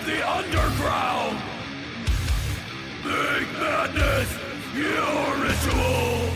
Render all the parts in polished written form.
the underground. Make madness your ritual.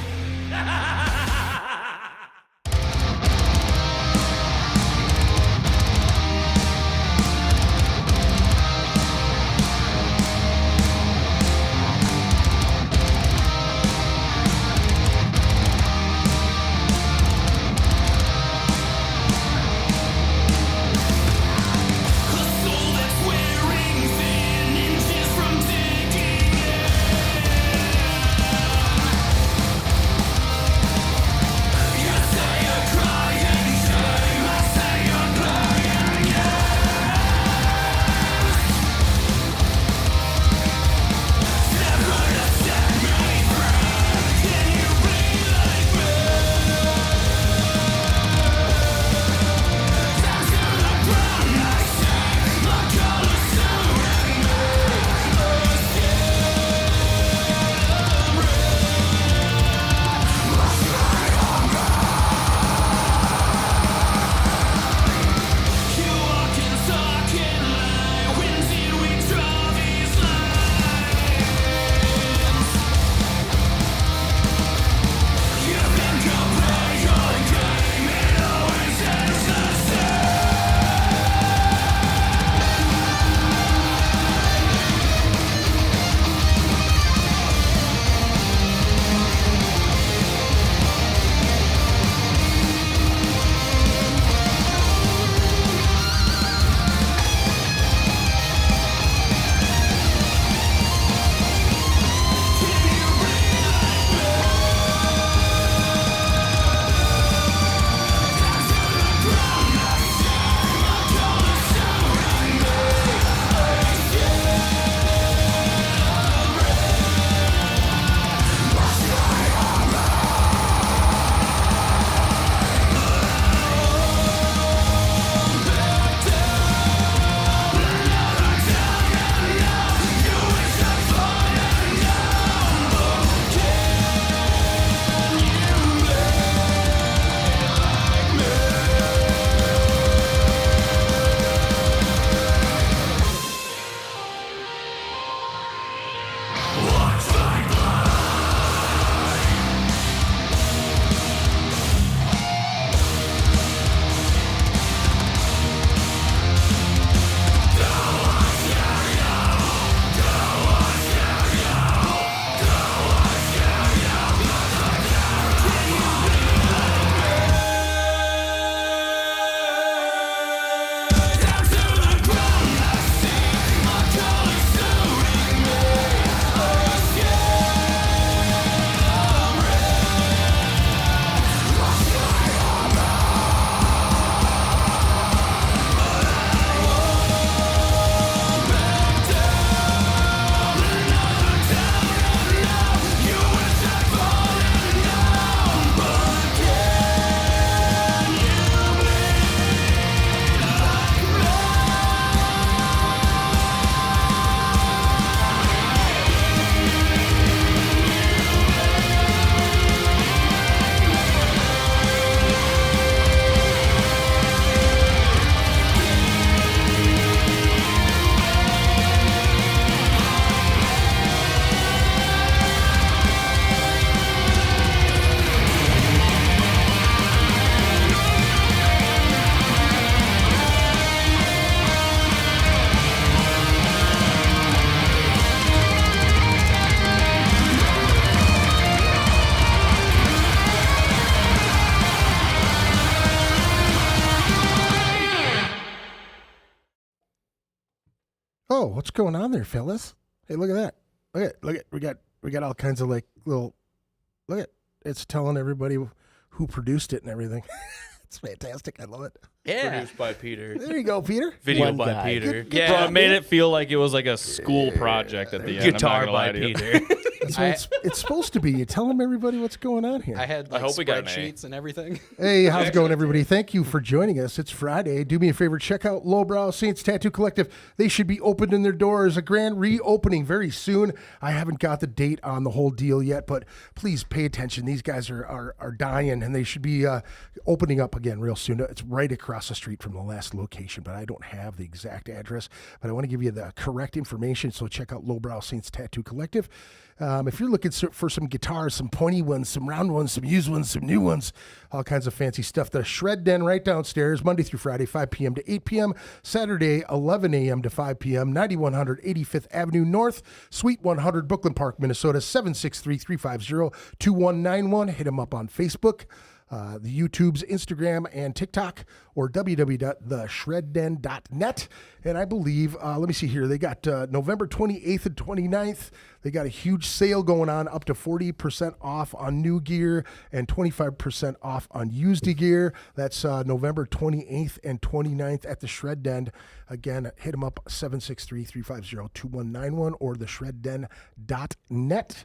Oh, what's going on there, fellas? Hey, look at that. Look at. We got all kinds of like little. Look at. It's telling everybody who produced it and everything. It's fantastic. I love it. Yeah. Produced by Peter. There you go, Peter. Video One by guy. Peter. Good Yeah, job, it made man. it feel like it was like a school project at the end. Guitar I'm not by gonna lie to you. Peter. That's what it's supposed to be. You tell them everybody what's going on here. I had like hope we got an A. spreadsheets and everything. Hey, how's it going, everybody? Thank you for joining us. It's Friday. Do me a favor, check out Lowbrow Saints Tattoo Collective. They should be opening their doors. A grand reopening very soon. I haven't got the date on the whole deal yet, but please pay attention. These guys are dying, and they should be opening up again real soon. It's right across the street from the last location, but I don't have the exact address. But I want to give you the correct information, so check out Lowbrow Saints Tattoo Collective. If you're looking for some guitars, some pointy ones, some round ones, some used ones, some new ones, all kinds of fancy stuff, the Shred Den right downstairs, Monday through Friday, 5 p.m. to 8 p.m., Saturday, 11 a.m. to 5 p.m., 9100 85th Avenue North, Suite 100, Brooklyn Park, Minnesota, 763-350-2191. Hit them up on Facebook, the YouTube's Instagram and TikTok, or www.theshredden.net. And I believe, let me see here, they got November 28th and 29th. They got a huge sale going on, up to 40% off on new gear and 25% off on used gear. That's November 28th and 29th at the Shred Den. Again, hit them up, 763-350-2191 or theshredden.net.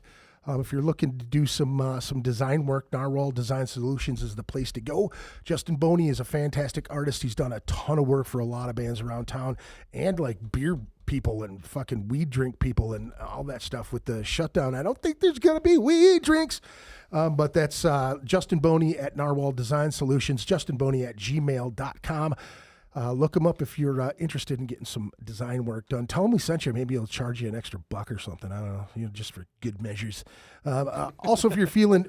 If you're looking to do some design work, Narwhal Design Solutions is the place to go. Justin Boney is a fantastic artist. He's done a ton of work for a lot of bands around town and like beer people and fucking weed drink people and all that stuff with the shutdown. I don't think there's going to be weed drinks. But that's Justin Boney at Narwhal Design Solutions, justinboney@gmail.com. Look them up if you're interested in getting some design work done. Tell them we sent you. Maybe he'll charge you an extra $1 or something. I don't know, just for good measures. Also, if you're feeling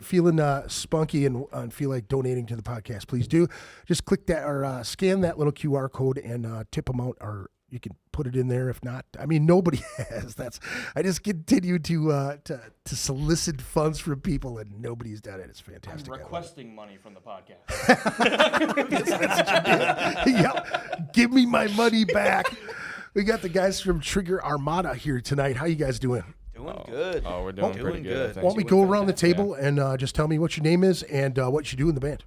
spunky and feel like donating to the podcast, please do. Just click that or scan that little QR code and tip them out, or you can put it in there. If not, I mean, nobody has. I just continue to solicit funds from people, and nobody's done it. It's fantastic. I'm requesting money from the podcast. Yep. Give me my money back. We got the guys from Trigger Armada here tonight. How you guys doing? Doing good. Oh, we're doing pretty good. Why don't we go around the table and just tell me what your name is and what you do in the band?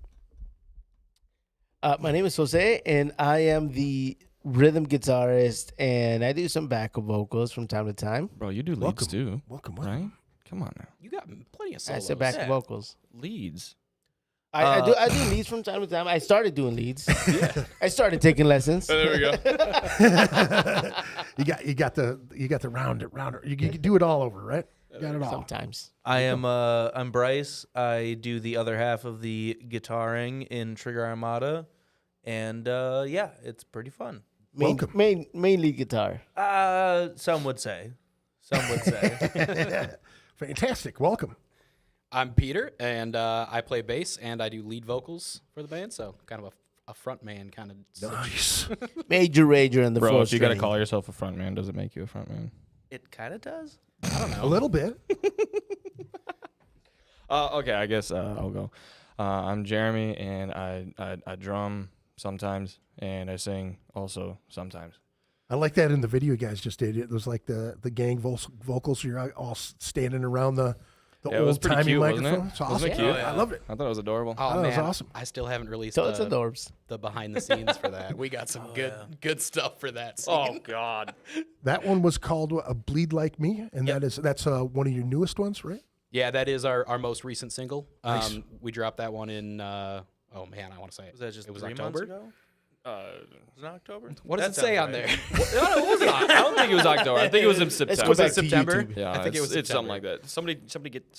My name is Jose, and I am the rhythm guitarist, and I do some backup vocals from time to time. Bro, you do leads too. Welcome. Right? Come on now. You got plenty of I solos. said backup vocals. Leads. I do leads from time to time. I started doing leads. Yeah. I started taking lessons. There we go. You got the rounder. You can do it all over, right? You got it all. Sometimes. I'm Bryce. I do the other half of the guitaring in Trigger Armada, and yeah, it's pretty fun. Mainly guitar. Some would say. Fantastic. Welcome. I'm Peter, and I play bass, and I do lead vocals for the band, so kind of a front man kind of. Nice. Major rager in the Bro, fourth if you got to string. call yourself a front man, does it make you a front man? It kind of does. I don't know. A little bit. Okay, I guess I'll go. I'm Jeremy, and I drum sometimes, and I sing also sometimes. I like that in the video you guys just did. It was like the gang vocals. You're all standing around the Yeah, it was old pretty timey cute, wasn't microphone. it? It's awesome. Wasn't it cute? I loved it. I thought it was adorable. Oh, that man, was awesome. I still haven't released So it's adorbs. the behind the scenes for that. We got some good stuff for that scene. Oh, God. That one was called a Bleed Like Me, and Yep. that's one of your newest ones, right? Yeah, that is our most recent single. Nice. We dropped that one in. Oh man, I want to say it. Was that just it was 3 October? months ago? Was it October? What does That it say sounds on right. there? No, it was not. I don't think it was October. I think it was in September. go Was back it to September? YouTube. Yeah, I think it was it's something September. like that.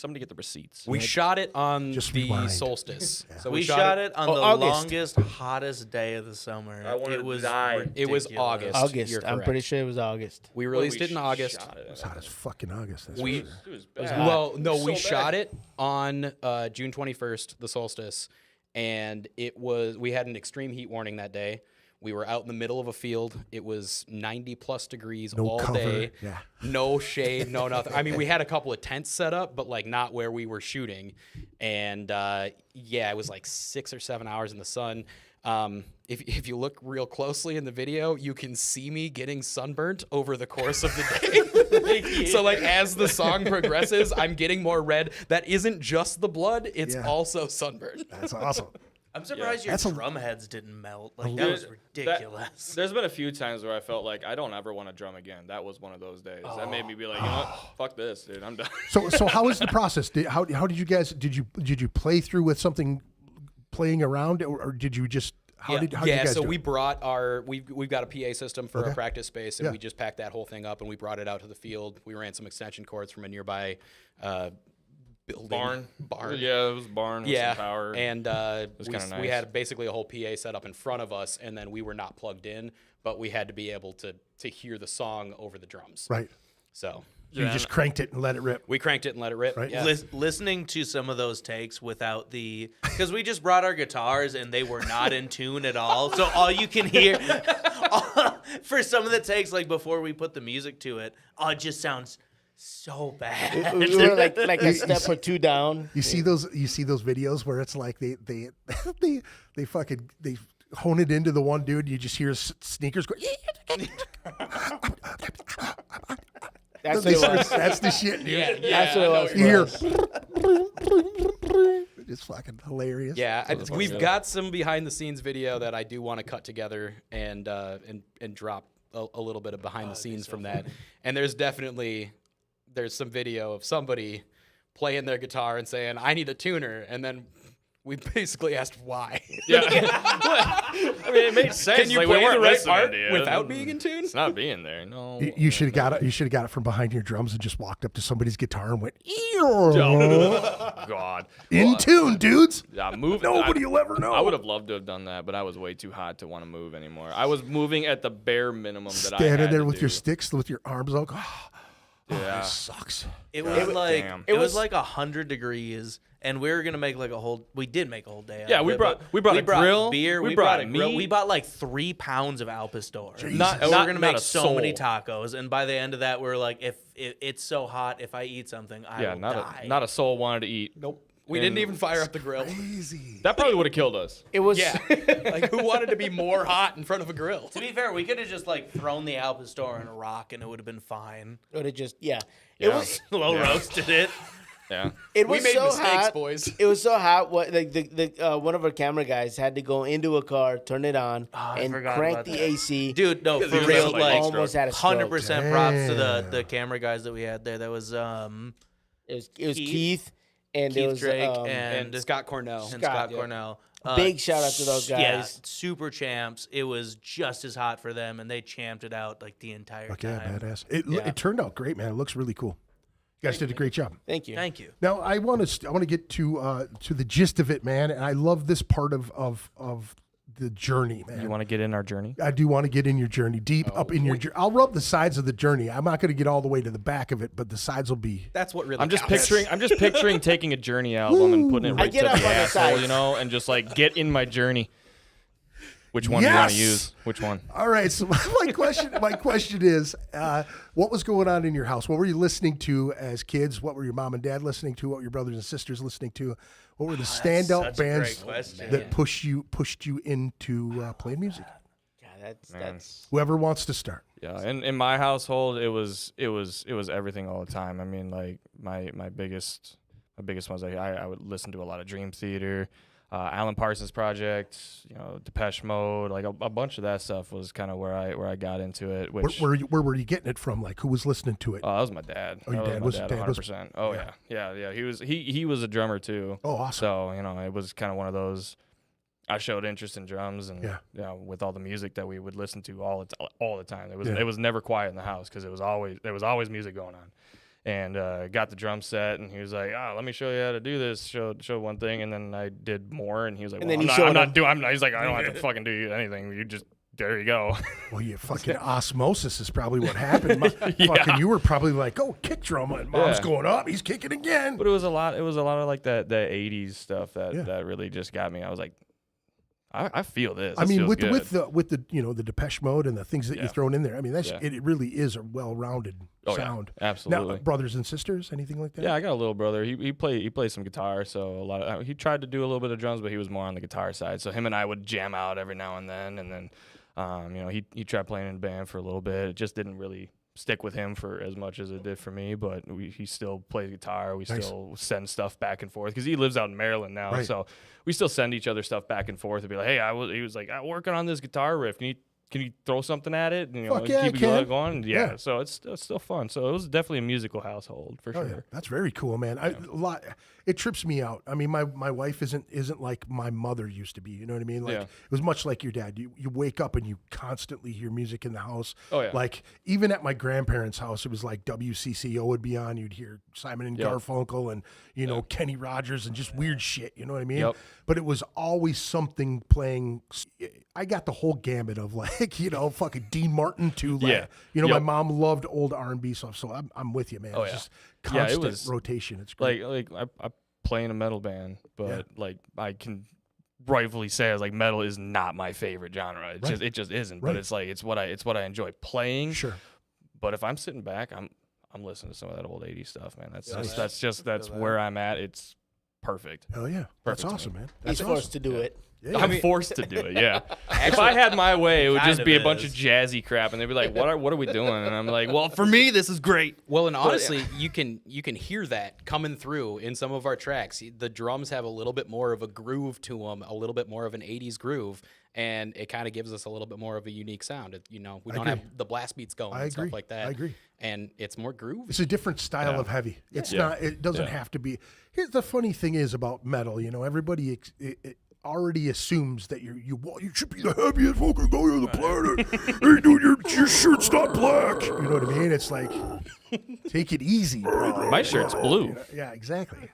Somebody get the receipts. We shot it on Just the rewind. solstice. So We shot it on the August. longest, hottest day of the summer. I wanted It to was die. It was ridiculous. August. August. You're I'm correct. pretty sure it was August. We released it in August. It's hot as fucking August. That's We- for sure. It was bad. Well, no, So we bad. shot it on June 21st, the solstice, and we had an extreme heat warning that day. We were out in the middle of a field. It was 90 plus degrees No all cover. day. Yeah. No shade, no nothing. I mean, we had a couple of tents set up, but like not where we were shooting. And yeah, it was like 6 or 7 hours in the sun. If you look real closely in the video, you can see me getting sunburnt over the course of the day. So like as the song progresses, I'm getting more red. That isn't just the blood; it's Yeah. also sunburn. That's awesome. I'm surprised your That's a- drum heads didn't melt. Like, that Dude, was ridiculous. There's been a few times where I felt like I don't ever want to drum again. That was one of those days. That made me be like, you know what? Fuck this, dude. I'm done. So how is the process? How did you guys did you play through with something playing around, or did you just how did you guys so do we it? brought we've got a PA system for Okay. our practice space, and Yeah. we just packed that whole thing up and we brought it out to the field. We ran some extension cords from a nearby building. Barn. Yeah, it was barn with some power. And was we, kinda we nice. had basically a whole PA set up in front of us, and then we were not plugged in, but we had to be able to hear the song over the drums. Right. So You just cranked it and let it rip. we cranked it and let it rip. Right. Yeah. Listening to some of those takes without because we just brought our guitars and they were not in tune at all. So all you can hear for some of the takes, like before we put the music to it, it just sounds so bad. We were like a step or two down. You see those videos where it's like they fucking they hone it into the one dude. You just hear sneakers go. That's what it was. That's the shit, dude. That's what it was. You hear. It's fucking hilarious. Yeah, the we've fuck got some behind the scenes video that I do want to cut together and drop a little bit of behind the scenes from that. And there's some video of somebody playing their guitar and saying, "I need a tuner," and then we basically asked why. Yeah. I mean, it made sense. Can you Like, we play weren't the right listening part to you. without being in tune? It's not being there. No. You should have got it. You should have got it from behind your drums and just walked up to somebody's guitar and went, Oh, God. in tune, dudes. Yeah, move. Nobody will ever know. I would have loved to have done that, but I was way too hot to want to move anymore. I was moving at the bare minimum that I had Standing there to with your do. sticks, with your arms out. Yeah. This sucks. It was like Damn. it was like 100 degrees, and we were gonna make like a whole. We did make a whole day. Yeah, out of we it, brought- but we brought a grill, beer. we We brought brought a grill. meat. We bought like 3 pounds of Alpastor. Not- And not- we're gonna not make a so many soul. tacos, and by the end of that, we're like, if it's so hot, if I eat something, I Yeah, will not die. not a soul wanted to eat. Nope. We didn't even fire up the grill. Crazy. That probably would have killed us. It was. Yeah. Like, who wanted to be more hot in front of a grill? To be fair, we could have just like thrown the Alpastor in a rock, and it would have been fine. It would have just. Yeah. It Yeah. was. Slow roasted it. Yeah. It We was made so mistakes, hot. boys. It was so hot. What like the one of our camera guys had to go into a car, turn it on, I and forgot crank about the that. AC. Dude, no, for was real, having, like almost had a stroke. 100% props to Damn. the camera guys that we had there. That was It was Keith- Keith and it Keith was Drake And Scott Cornell. and Scott yeah. Cornell. Big shout out to those Yeah, guys. super champs. It was just as hot for them, and they champed it out like the entire Fuck yeah, time. badass. It Yeah. it turned out great, man. It looks really cool. You guys did a great job. Thank you. Thank you. Now I want to get to the gist of it, man. And I love this part of the journey, man. You want to get in our journey? I do want to get in your journey, deep up in your journey. I'll rub the sides of the journey. I'm not going to get all the way to the back of it, but the sides will be. That's what really I'm just counts. picturing taking a journey album and putting it I right to get the up on the asshole, sides. you know, and just like get in my journey. Which one do you want to Yes! use? Which one? All right. So my question is, what was going on in your house? What were you listening to as kids? What were your mom and dad listening to? What were your brothers and sisters listening to? What were the standout such a great bands question. that pushed you into playing music? Yeah, that's Whoever wants to start. Yeah, in my household, it was everything all the time. I mean, like my biggest ones. I would listen to a lot of Dream Theater, Alan Parsons Project, you know, Depeche Mode, like a bunch of that stuff was kind of where I got into it. Which Where were you getting it from? Like, who was listening to it? that was my dad. Oh, your That dad was was- my dad dad, was- 100%. Oh yeah. He was a drummer too. Oh, awesome. So, you know, it was kind of one of those. I showed interest in drums, and Yeah. with all the music that we would listen to all the time. Yeah. It was never quiet in the house because there was always music going on. And got the drum set, and he was like, let me show you how to do this. Show one thing, and then I did more, and he was like, And well, then I'm you not, showed I'm not doing. He's like, I don't have to fucking do anything. You just there you go. Well, you fucking osmosis is probably what happened. Yeah. Fucking, you were probably like, oh, kick drum, and mom's Yeah. going up. He's kicking again. But it was a lot of like that 80s stuff that Yeah. that really just got me. I was like, I feel this. I This mean, feels with good. the you know the Depeche Mode and the things that Yeah. you've thrown in there. I mean, Yeah. it really is a well-rounded Oh, yeah. sound. Absolutely. Now, brothers and sisters, anything like that? Yeah, I got a little brother. He plays some guitar, so a lot of he tried to do a little bit of drums, but he was more on the guitar side. So him and I would jam out every now and then you know, he tried playing in a band for a little bit. It just didn't really stick with him for as much as it did for me, but he still plays guitar. We Nice. still send stuff back and forth because he lives out in Maryland now. Right. So we still send each other stuff back and forth and be like, hey, he was like, I'm working on this guitar riff. Can you throw something at it? And, Fuck yeah, I keep it can. going. Yeah. Yeah. So it's still fun. So it was definitely a musical household for Oh, sure. yeah. That's very cool, man. It trips me out. I mean, my wife isn't like my mother used to be. You know what I mean? Like Yeah. it was much like your dad. You wake up and you constantly hear music in the house. Oh, yeah. Like even at my grandparents' house, it was like WCCO would be on. You'd hear Simon and Yep. Garfunkel and Kenny Rogers and just weird shit. You know what I mean? Yep. But it was always something playing. I got the whole gamut of like fucking Dean Martin to like Yeah. my Yep. mom loved old R&B stuff. So I'm with you, man. Oh, It's yeah. just Yeah, it constant was rotation. It's great. Like I play in a metal band, but like I can rightfully say as like metal is not my favorite genre. It just isn't. Right. But it's like it's what I enjoy playing. Sure. But if I'm sitting back, I'm listening to some of that old 80s stuff, man. Nice. That's where I'm at. It's perfect. Hell yeah. That's Perfect to me. awesome, man. He's That's forced awesome. to do it. Yeah. I'm forced to do it. Yeah. If I had my way, it would kind just of be a bunch of is. jazzy crap, and they'd be like, "What are we doing?" And I'm like, "Well, for me, this is great." Well, and honestly, you can hear that coming through in some of our tracks. The drums have a little bit more of a groove to them, a little bit more of an 80s groove, and it kind of gives us a little bit more of a unique sound. We don't agree. have the blast beats going I and agree. stuff like that. I agree. And it's more groovy. It's a different style of heavy. It's not. It doesn't have to be. Here's the funny thing is about metal. Everybody it already assumes that you should be the heaviest fucking guy on the planet. Hey, dude, your shirt's not black. You know what I mean? It's like, take it easy, bro. My shirt's blue. Yeah, exactly.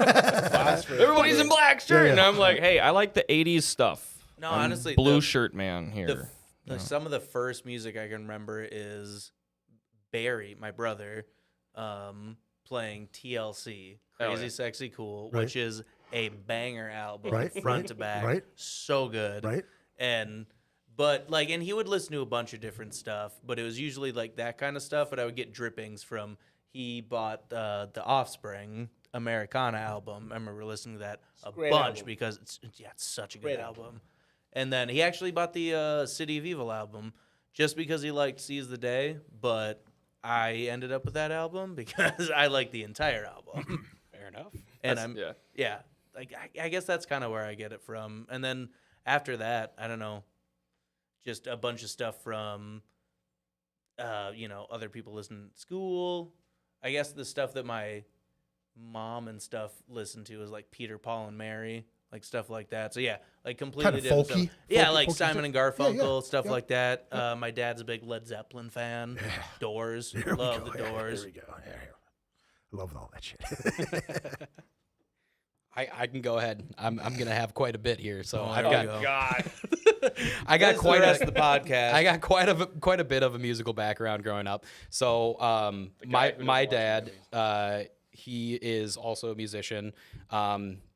Everybody's in black shirt, and I'm like, "Hey, I like the '80s stuff." No, I'm honestly, blue shirt man here. Some of the first music I can remember is Barry, my brother, playing TLC, Crazy Sexy Cool, Right. which is a banger album, Right, front right, to back, right. so good, Right. and he would listen to a bunch of different stuff, but it was usually like that kind of stuff. But I would get drippings from. He bought the Offspring Americana album. I remember listening to that a great bunch album. because it's such a good Great album. And then he actually bought the City of Evil album just because he liked Seize the Day, but I ended up with that album because I like the entire album. Fair enough. And That's- I guess that's kind of where I get it from. And then after that, I don't know, just a bunch of stuff from, other people listen to school. I guess the stuff that my mom and stuff listened to is like Peter, Paul, and Mary, like stuff like that. So yeah, like completely Kinda different folky? stuff. Yeah, Folky, like folky Simon stuff? and Yeah, Garfunkel, stuff yeah. like that. My dad's a big Led Zeppelin fan. Doors, Here we love go. the Yeah, Doors. There we go. Yeah. I love all that shit. I can go ahead. I'm gonna have quite a bit here, so I've there got you go. God. I got That's quite the rest a of the podcast. I got quite a bit of a musical background growing up. So my dad, he is also a musician.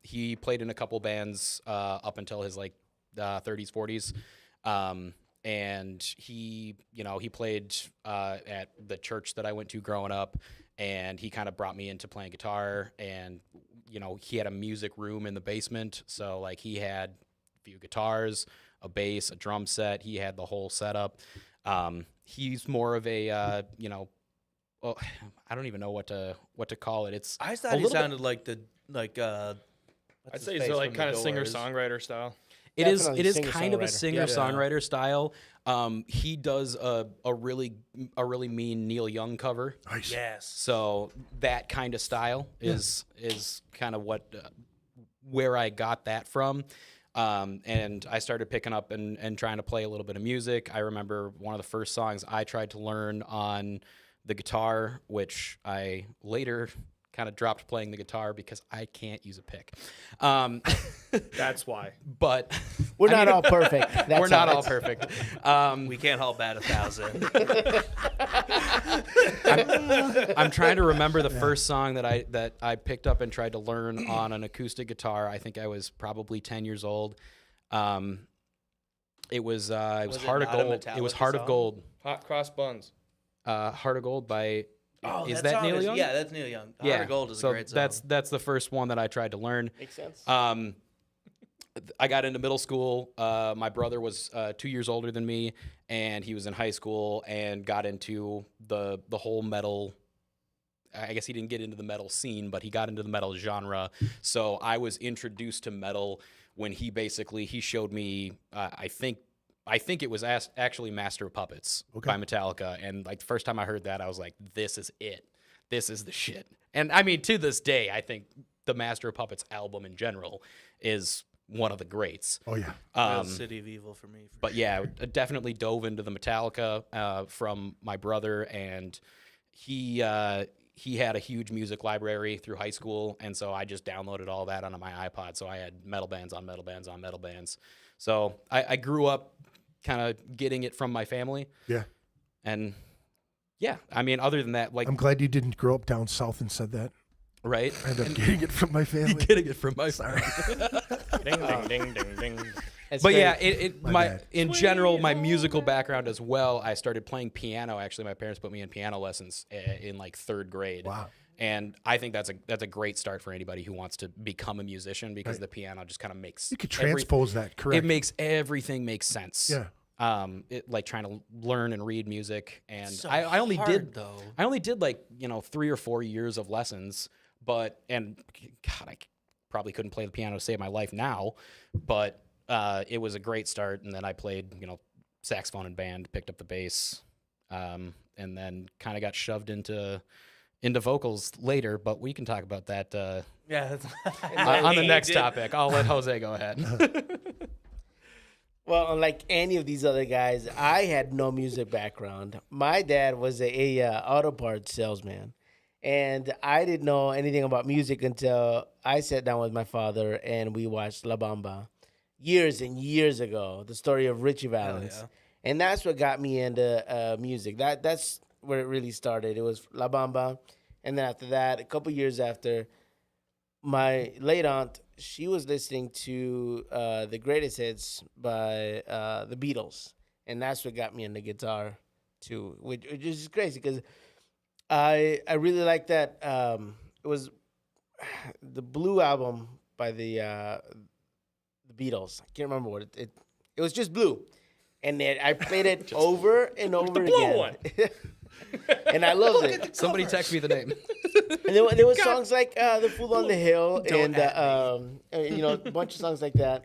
He played in a couple bands up until his 30s, 40s. And he played at the church that I went to growing up, and he kind of brought me into playing guitar. And he had a music room in the basement, so he had a few guitars, a bass, a drum set. He had the whole setup. He's more of a well, I don't even know what to call it. It's I a thought he little bit- sounded like the I'd say he's like kind of singer-songwriter style. It is Definitely kind of a singer-songwriter. singer-songwriter style. He does a really mean Neil Young cover. Nice. Yes. So that kind of style is kind of what where I got that from. And I started picking up and trying to play a little bit of music. I remember one of the first songs I tried to learn on the guitar, which I later kind of dropped playing the guitar because I can't use a pick. That's why. But We're not all perfect. That's we're not how all it's- perfect. We can't all bat 1,000. I'm trying to remember the first song that I picked up and tried to learn on an acoustic guitar. I think I was probably 10 years old. It was Was it Heart of not a Gold. It was Metallica Heart of song? Gold. Hot cross buns. Heart of Gold by Oh, is that song Neil Young? Yeah, that's Neil Young. Yeah. Heart of Gold is so a great song. that's the first one that I tried to learn. Makes sense. I got into middle school. My brother was 2 years older than me, and he was in high school and got into the whole metal. I guess he didn't get into the metal scene, but he got into the metal genre. So I was introduced to metal when he showed me. I think it was actually Master of Puppets by Metallica, and like the first time I heard that, I was like, "This is it. This is the shit." And I mean, to this day, I think the Master of Puppets album in general is one of the greats. Oh yeah. City of Evil for me. But yeah, I definitely dove into the Metallica from my brother, and he had a huge music library through high school, and so I just downloaded all that onto my iPod. So I had metal bands on metal bands on metal bands. So I grew up kind of getting it from my family. Yeah. And yeah, I mean, other than that, like, I'm glad you didn't grow up down south and said that. right? I ended up getting it from my family. Getting it from my family. Ding, ding, ding, ding, ding. That's But great. yeah, bad. in general, my musical background as well. I started playing piano. Actually, my parents put me in piano lessons in like third grade. Wow. And I think that's a great start for anybody who wants to become a musician, because the piano just kind of makes You could transpose that, correct? it makes everything make sense. Yeah. Like trying to learn and read music, and So I only hard, did though. I only did like 3 or 4 years of lessons, but God, I probably couldn't play the piano to save my life now, but it was a great start. And then I played saxophone in band, picked up the bass, and then kind of got shoved into vocals later. But we can talk about that Yeah. on the next topic. I'll let Jose go ahead. Well, unlike any of these other guys, I had no music background. My dad was a auto parts salesman, and I didn't know anything about music until I sat down with my father and we watched La Bamba years and years ago, the story of Richie Valens. yeah. And that's what got me into music. That's where it really started. It was La Bamba. And then after that, a couple years after, my late aunt, she was listening to the greatest hits by the Beatles, and that's what got me into guitar too, which is crazy because I really like that. It was the Blue album by the Beatles. I can't remember what it was, just Blue, and then I played it over and over the blue again. one. And I loved it. Somebody text me the name. And there was songs like "The Fool on the Hill" and a bunch of songs like that.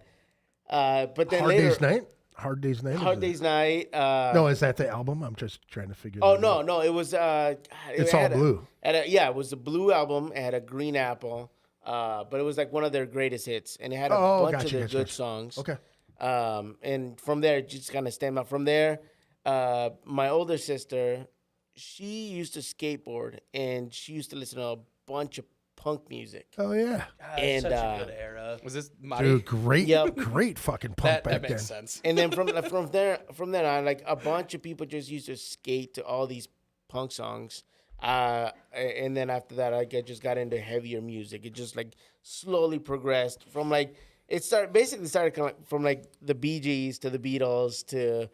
But then Hard later, Day's Night? Hard Day's Night? Hard Day's Night. No, is that the album? I'm just trying to figure Oh that out. no, it was. It's all blue. It was the Blue album. It had a green apple, but it was like one of their greatest hits, and it had a bunch of their good songs. Okay. And from there, it just kind of stemmed out. From there, my older sister, she used to skateboard, and she used to listen to a bunch of punk music. Oh, yeah. And, Such a good era. Was this Mari? Dude, great, Yep. great fucking punk that back makes then. sense. And then from there on, like a bunch of people just used to skate to all these punk songs. And then after that, I just got into heavier music. It just like slowly progressed from like it started kind of from like the Bee Gees to the Beatles to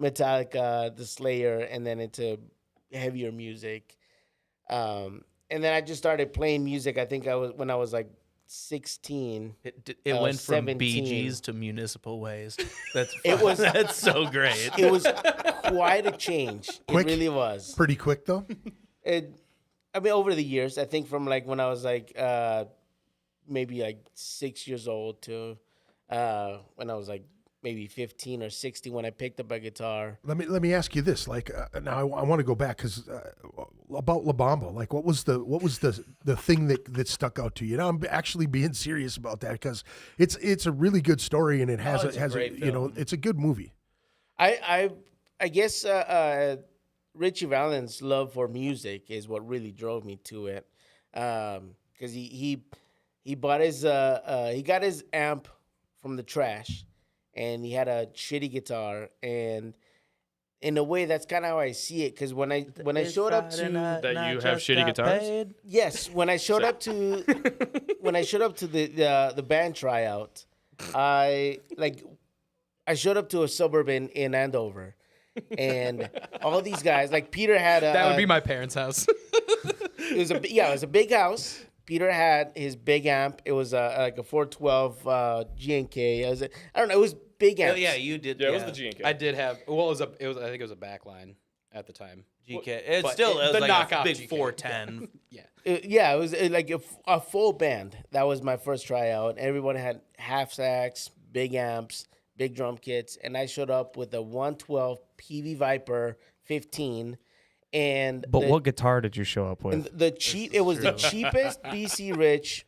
Metallica, the Slayer, and then into heavier music. And then I just started playing music. I think when I was like 16. It went from 17. Bee Gees to Municipal Waste. That's It was- that's so great. It was quite a change. Quick? It really was. Pretty quick, though. Over the years, I think from like when I was like maybe like 6 years old to when I was like maybe 15 or 16 when I picked up a guitar. Let me ask you this. Like now, I want to go back because about La Bamba. Like, what was the thing that stuck out to you? Now I'm actually being serious about that because it's a really good story and it has it's a great film. it's a good movie. I guess Richie Valens' love for music is what really drove me to it, because he bought his he got his amp from the trash, and he had a shitty guitar, and in a way that's kind of how I see it, because when I showed up to That you have shitty guitars? yes, when I showed up to the band tryout, I showed up to a suburb in Andover, and all these guys, like Peter had a That would be my parents' house. it was a big house, Peter had his big amp. It was like a 412 G&K. I don't know. It was big Oh, amps. yeah, you did. Yeah, it was the G&K. I did have. Well, I think it was a backline at the time. GK. It's But still the it was like knockoff a big GK. 410. Yeah. It was like a full band. That was my first tryout. Everyone had half sacks, big amps, big drum kits, and I showed up with a 112 PV Viper 15. And what guitar did you show up with? and the cheapest BC Rich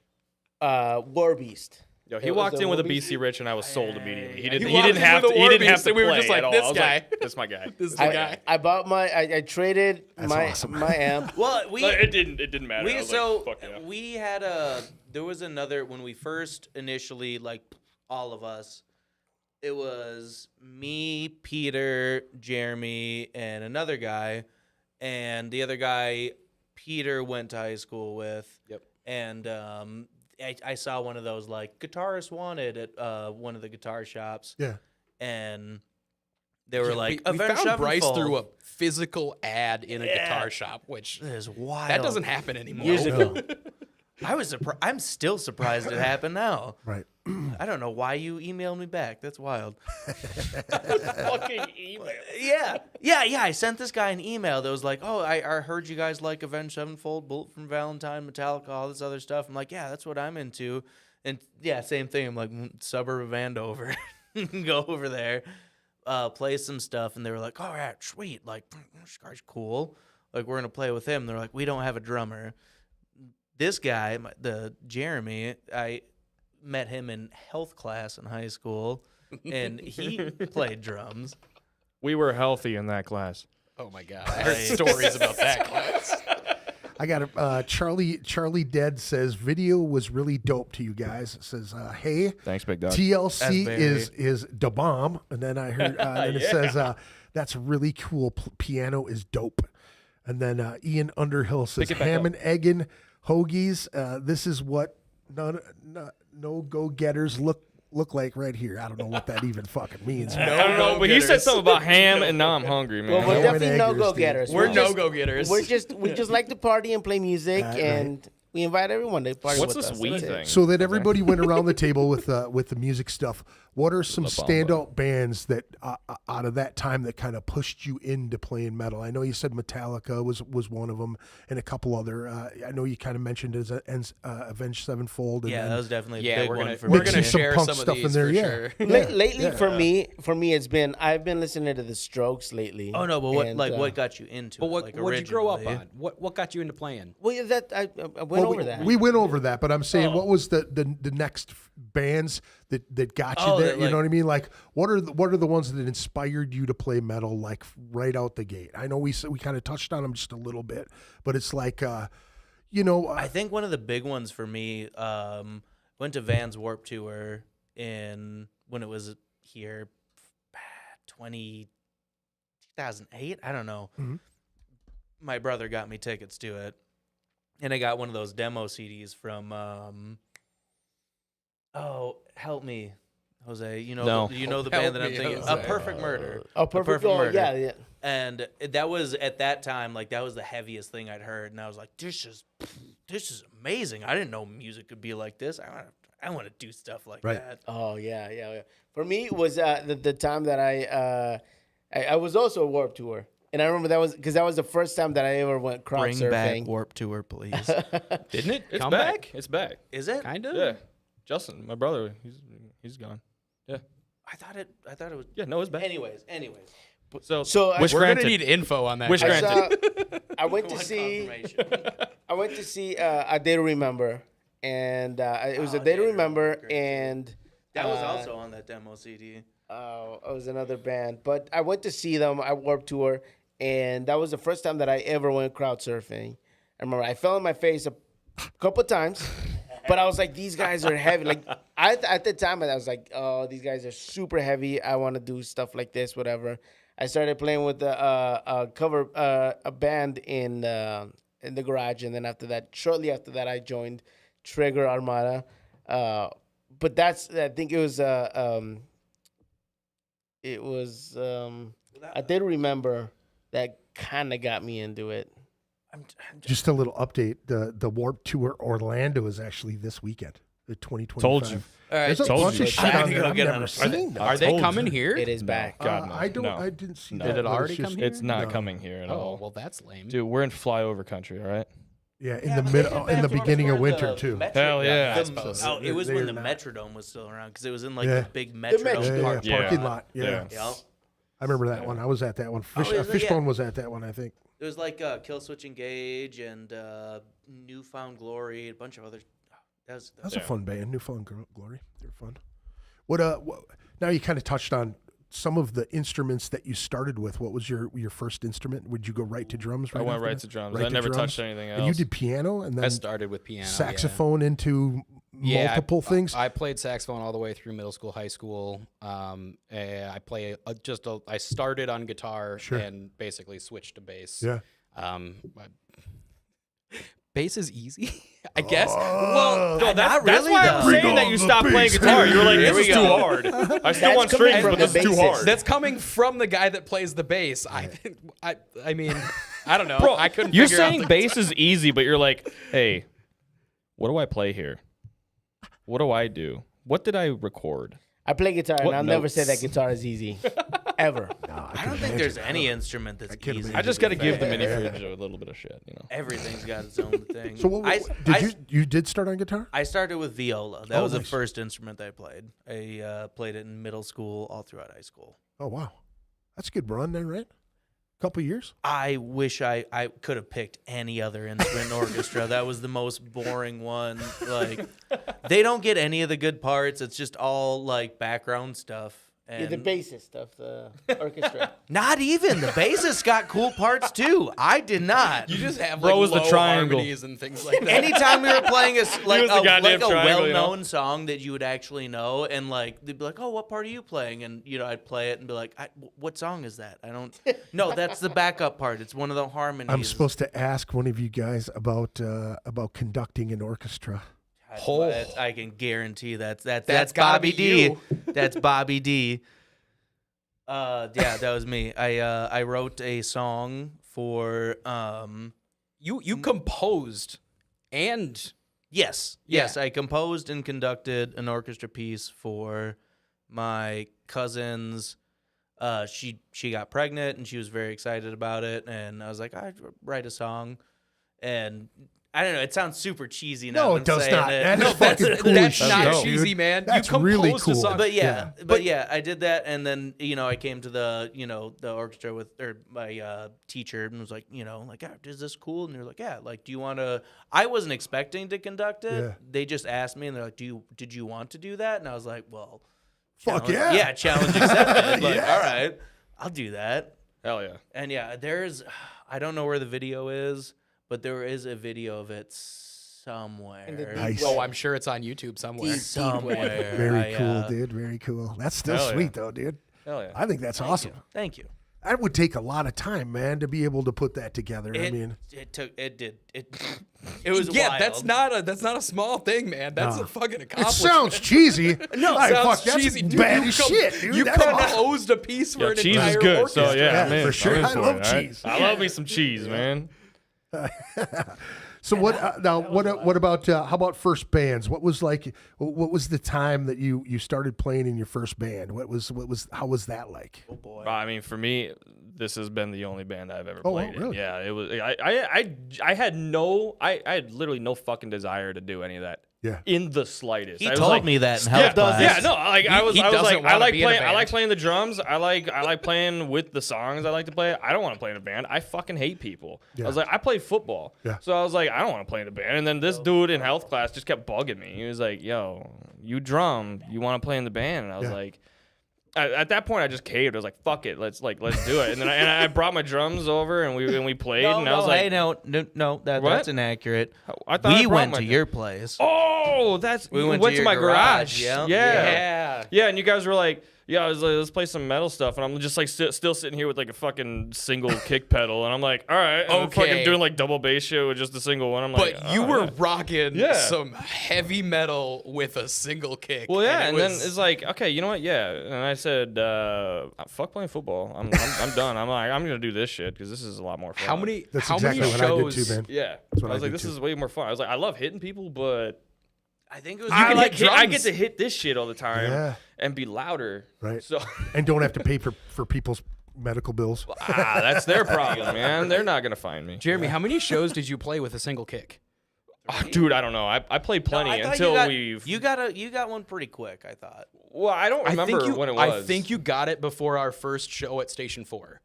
War Beast. Yo, he It was walked the in with a War Beast. BC Rich, and I was sold immediately. He He didn't. walked He didn't in have with to. a He War didn't have Beast, to and we were play just like, at all. this I was guy. like, that's my guy. This is the guy. I bought I traded my awesome. my amp. Well, It didn't matter. I We was so like, fuck yeah. we had there was another when we first initially like all of us. It was me, Peter, Jeremy, and another guy, and the other guy Peter went to high school with. Yep. And I saw one of those like guitarists wanted at one of the guitar shops. Yeah. And they were like, we Avenged found Bryce Sevenfold. through a physical ad in a Yeah. guitar shop, which That is wild. that doesn't happen anymore. Years ago. I was surprised. I'm still surprised it happened now. Right. I don't know why you emailed me back. That's wild. fucking email. Yeah. I sent this guy an email that was like, "Oh, I heard you guys like Avenged Sevenfold, Bullet from Valentine, Metallica, all this other stuff." I'm like, "Yeah, that's what I'm into." And yeah, same thing. I'm like, suburb of Andover, go over there, play some stuff, and they were like, "All right, sweet. Like, this guy's cool. Like, we're gonna play with him." They're like, "We don't have a drummer." This guy, the Jeremy, I met him in health class in high school, and he played drums. We were healthy in that class. Oh my god, I heard stories about that class. I got a Charlie Dead says video was really dope to you guys. It says, hey, Thanks, big dog. TLC That's is da bomb. And then I heard then it says that's really cool. Piano is dope. And then Ian Underhill says Pick it back ham up. and eggin hoagies. This is what no go getters look like right here. I don't know what that even fucking means. I don't know, but you said something about ham, and now I'm hungry, man. Well, we're No definitely eggers, no go dude. getters. We're no go getters. We just like to party and play music, Right. and we invite everyone to party What's with this us. weed That's it. thing? So that everybody went around the table with the music stuff. What are some La Bamba. standout bands that out of that time that kind of pushed you into playing metal? I know you said Metallica was one of them, and a couple other. I know you kind of mentioned as Avenged Sevenfold. And Yeah, then that was definitely a Yeah, big we're one gonna for we're me. gonna Mixing some share punk some of stuff in these there, for yeah. sure. Lately, for me, it's been I've been listening to the Strokes lately. Oh no, but what and, what got you into But it? what like, did you grow up originally? on? What got you into playing? Well, yeah, that I went Well, over that. We went over that, but I'm saying what was the next bands that got you Oh, there? that, You know like- what I mean? Like what are the ones that inspired you to play metal like right out the gate? I know we kind of touched on them just a little bit, but it's like I think one of the big ones for me went to Vans Warped Tour when it was here 2008. I don't know. Mhm. My brother got me tickets to it, and I got one of those demo CDs from. Oh, help me, Jose. You know, No. you know the Help band that I'm me, thinking. Jose. A Perfect Murder. Oh, perfect. Perfect Oh, Murder. yeah. And that was at that time, like that was the heaviest thing I'd heard, and I was like, "This is amazing." I didn't know music could be like this. I want to do stuff like Right. that. Oh, yeah. For me, it was the time that I was also a Warped Tour, and I remember that was because that was the first time that I ever went crowd Bring surfing. back Warped Tour, please. Didn't it It's come back. back? It's back. Is it? Kind of. Yeah, Justin, my brother, he's gone. Yeah, I thought it was. yeah. No, it's back. Anyways. So Wish We're gonna granted. need info on that. Wish guy. granted. I went to One see. confirmation. I went to see A Day to Remember, and it was Oh, A Day to Remember, great. and That was also on that demo CD. it was another band. But I went to see them at Warped Tour, and that was the first time that I ever went crowd surfing. I remember I fell on my face a couple times, but I was like, these guys are heavy. Like at the time, I was like, oh, these guys are super heavy. I want to do stuff like this, whatever. I started playing with a band in the garage, and then shortly after that, I joined Trigger Armada. But I think it was I did remember that kind of got me into it. Just a little update. The Warped Tour Orlando is actually this weekend, the 2025. Told you. All right, There's a told bunch you. of shit I on need to there go I've get on never a- seen. Are they told coming you. here? It is back. God, no. I don't. No. I didn't see No. that. Did it but it's already just- come here? It's not No. coming here at Oh, all. well, that's lame. Dude, we're in flyover country, all right? Yeah, in the middle, in the beginning of winter too. Hell yeah. I suppose. Oh, it was They're when the not. Metrodome was still around because it was in like Yeah. the big Metrodome Metrodome. park. Yeah. Parking lot. Yeah. Yeah. Yep. I remember that one. I was at that one. is it? Fishbone Yeah. was at that one, I think. It was like Kill Switch Engage and Newfound Glory, a bunch of other. That's That's a fun band, Newfound Glory. They're fun. What now you kind of touched on some of the instruments that you started with. What was your first instrument? Would you go right to drums? I went after right that? to drums. Right I to never drums? touched anything else. And you did piano and I then started with piano. saxophone into Yeah, multiple things. I played saxophone all the way through middle school, high school. I play I started on guitar Sure. and basically switched to bass. Yeah. Bass is easy, I guess. Oh. No, Not that's really, why I'm though. saying Bring that on you the stopped playing bass. guitar. You were like, Here this we is too go. hard. I still That's want coming strings, from but the this is too bassist. hard. That's coming from the guy that plays the bass. I mean, I don't know. Bro, I couldn't. you're figure out saying the bass is easy, but you're like, hey, what do I play here? What do I do? What did I record? I play guitar, What and I'll never say that notes? guitar is easy, ever. I don't think there's any instrument that's could've easy. been I just got to be give the fair. mini fridge a little bit of shit, you know. Everything's got its own thing. So what, you did start on guitar? I started with viola. That Oh, was the nice. first instrument I played. I played it in middle school, all throughout high school. Oh wow, that's a good run then, right? Couple years. I wish I could have picked any other instrument in orchestra. That was the most boring one. Like, they don't get any of the good parts. It's just all like background stuff. You're And the bassist of the orchestra. not even the bassist got cool parts too. I did not. You just have Bro like was the low triangle. harmonies and things like that. Anytime we were playing a was the goddamn triangle, you know? well-known song that you would actually know, and like they'd be like, "Oh, what part are you playing?" And I'd play it and be like, "What song is that?" I don't. No, that's the backup part. It's one of the harmonies. I'm supposed to ask one of you guys about conducting an orchestra. I can guarantee that's gotta Bobby be D. you. That's Bobby D. Yeah, that was me. I wrote a song for You composed and Yes. Yeah. Yes, I composed and conducted an orchestra piece for my cousin's. She got pregnant and she was very excited about it, and I was like, I'd write a song, and I don't know. It sounds super cheesy now. No, I'm it does saying not. it. That is No, fucking cool as that's shit, not dope. cheesy, dude. man. That's you composed really a cool. song. But Yeah. yeah, I did that, and then I came to the the orchestra with my teacher and was like, is this cool? And they're like, yeah, like, do you want to? I wasn't expecting to conduct it. Yeah. They just asked me, and they're like, did you want to do that? And I was like, well, Fuck challenge- yeah. challenge accepted. Like, Yeah. all right, I'll do that. Hell yeah. And yeah, I don't know where the video is, but there is a video of it somewhere. In the Nice. Oh, I'm sure it's on YouTube somewhere. Somewhere. Very cool, I, dude. Very cool. That's still Hell yeah. sweet though, dude. Hell yeah. I think that's awesome. Thank you. That would take a lot of time, man, to be able to put that together. I mean, It was Yeah, wild. that's not a small thing, man. That's No. a fucking it accomplishment. sounds cheesy. No, Like, it sounds fuck, that's cheesy. Dude, bad you as com- shit, dude. You That's awesome. composed a piece for Yo, an cheese entire is good. orchestra. So yeah, I'm Yeah, in. for sure. I'm in I for love it, all right? cheese. I love me some cheese, man. So what now? What about how about first bands? What was the time that you started playing in your first band? How was that like? Oh boy. I mean, for me, this has been the only band I've ever Oh, played in. really? Yeah, it was. I had literally no fucking desire to do any of that. Yeah. In the slightest. He I was told like, me that in yeah, health class. yeah, no, like I was he like, doesn't I wanna like be in a playing, I like band. playing the drums. I like playing with the songs I like to play. I don't want to play in a band. I fucking hate people. Yeah. I was like, I play football. Yeah. So I was like, I don't want to play in a band. And then this dude in health class just kept bugging me. He was like, yo, you drum, you want to play in the band? And I was Yeah. like, at that point, I just caved. I was like, "Fuck it, let's do it." And then I brought my drums over, and we played. And I was like, hey, no, What? that's inaccurate. "I thought I We brought went my to your place. Oh, that's We we went went to to your my garage. garage, yeah. Yeah, and you guys were like, yeah, I was like, let's play some metal stuff, and I'm just like still sitting here with like a fucking single kick pedal, and I'm like, all right, and I'm fucking doing like double bass shit with just a single one. I'm like, But you were yeah. rocking Yeah. some heavy metal with a single kick. Well, yeah, and then was- it's like, okay, you know what? Yeah, and I said, fuck playing football. I'm done. I'm like, I'm gonna do this shit because this is a lot more fun. how many That's how exactly many what I did shows too, man. Yeah, what I was I like, do this too. is way more fun. I was like, I love hitting people, but I think it was. I like I get drums. to hit this shit all the time Yeah. and be louder. Right. So And don't have to pay for people's medical bills. that's their problem, man. They're not gonna find me. Jeremy, how many shows did you play with a single kick? Oh, dude, I don't know. I played No, plenty I thought until you got one pretty quick. I thought. Well, I don't remember when it was. I think you got it before our first show at Station 4.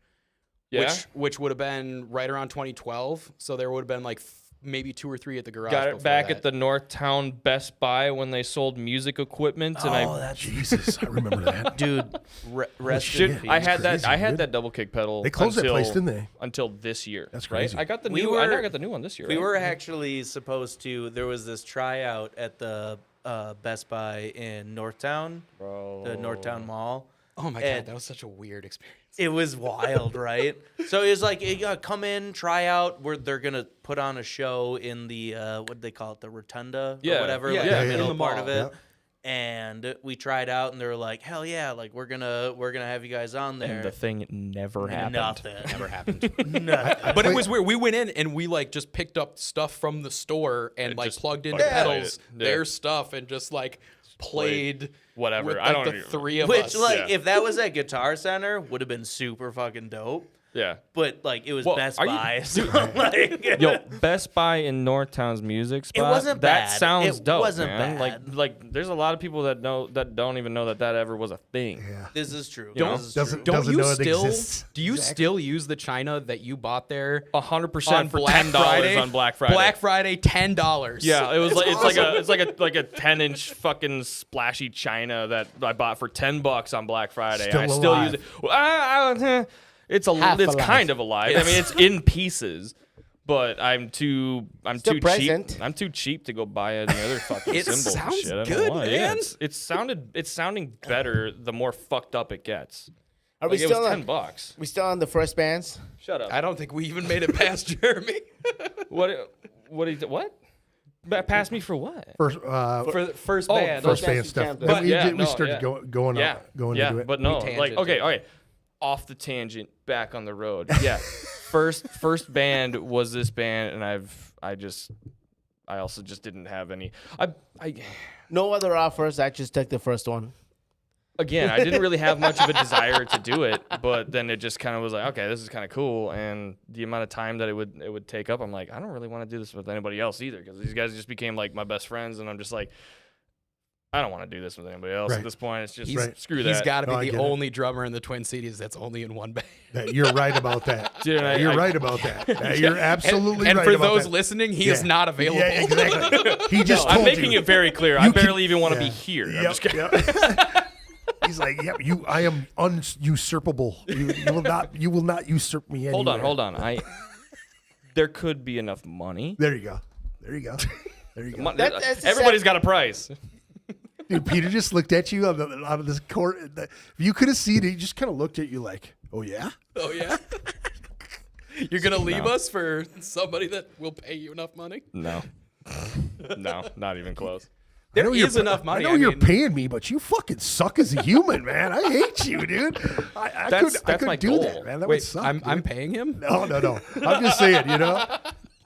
Yeah. Which would have been right around 2012. So there would have been like maybe 2 or 3 at the garage. Got it before back that. at the Northtown Best Buy when they sold music equipment, and that's Jesus, I remember that. dude. Rest Shit, in peace. I had crazy, I had dude. that double kick pedal. They closed that until, place, didn't they? Until this year. That's right? crazy. I got the We new. I were- got the new one this year. We right? were actually supposed to. There was this tryout at the Best Buy in Northtown, the Northtown Mall. Oh my and- god, that was such a weird experience. It was wild, right? So it was like, come in, try out. They're gonna put on a show in the what do they call it, the rotunda Yeah. or whatever, Yeah, like yeah, the in middle the part mall. of it. Yep. And we tried out, and they were like, hell yeah, like we're gonna have you guys on there. And the thing never happened. Nothing. Never happened. Nothing. But it was weird. We went in and we like just picked up stuff from the store and like just plugged into fucking played pedals, it. Yeah. their stuff, and just like played whatever. with, I like, don't the even- 3 of Which, us. like, Yeah. if that was at Guitar Center, would have been super fucking dope. Yeah. But like, it was Well, Best are you- Buy, so like, Yo, Best Buy in Northtown's music spot. wasn't that bad. sounds It dope, wasn't man. bad. Like there's a lot of people that don't even know that ever was a thing. Yeah. this is true. Don't- This is doesn't- true. Don't you know it still? exists. Do you still use the China that you bought there 100% on for Black $10 Friday? on Black Friday. Black Friday, $10. Yeah, it was like it's like a 10-inch fucking splashy china that I bought for $10 on Black Friday. Still and I still alive. use it. Well, it's Half it's alive. kind of alive. I mean, it's in pieces, but I'm too Still present. cheap. I'm too cheap to go buy any other fucking It symbol. and sounds shit. I don't good, know why. Yeah, man. it's sounding better the more fucked up it gets. Are Like, we it still was on? $10. We still on the first bands? Shut up. I don't think we even made it past Jeremy. What? Pass me for what? First, For the first Oh, band. first Fancy band stuff. Champions. But Yeah, we no, started yeah. going Yeah, going yeah, into it. but no, We like okay, tangented. okay, off the tangent, back on the road. Yeah, first band was this band, and I also just didn't have any. I No other offers. I just took the first one. again, I didn't really have much of a desire to do it, but then it just kind of was like, okay, this is kind of cool, and the amount of time that it would take up, I'm like, I don't really want to do this with anybody else either, because these guys just became like my best friends, and I'm just like, I don't want to do this with anybody else Right. at this point. It's just Right. screw that. He's got to No, I be the get it. only drummer in the Twin Cities that's only in one band. You're right about that. Dude, You're right about that. You're absolutely and right for about those that. listening, he is not available. Yeah, exactly. He just I'm told making you. it very clear. I You can- barely even want to yeah. be here. I'm Yep, just kidding. yep. He's like, yeah, I am usurpable. You will not usurp me anymore. Hold on. There could be enough money. There you go. There you go. There you go. That's the Everybody's sad- got a price. Dude, Peter just looked at you out of this court. If you could have seen it, he just kind of looked at you like, oh, yeah? Oh, yeah? You're going to leave No. us for somebody that will pay you enough money? No, not even close. There I know you're is enough money. I know you're mean, paying me, but you fucking suck as a human, man. I hate you, dude. I That's couldn't my do goal. that, man. That would Wait, suck. I'm dude. paying him? No. I'm just saying,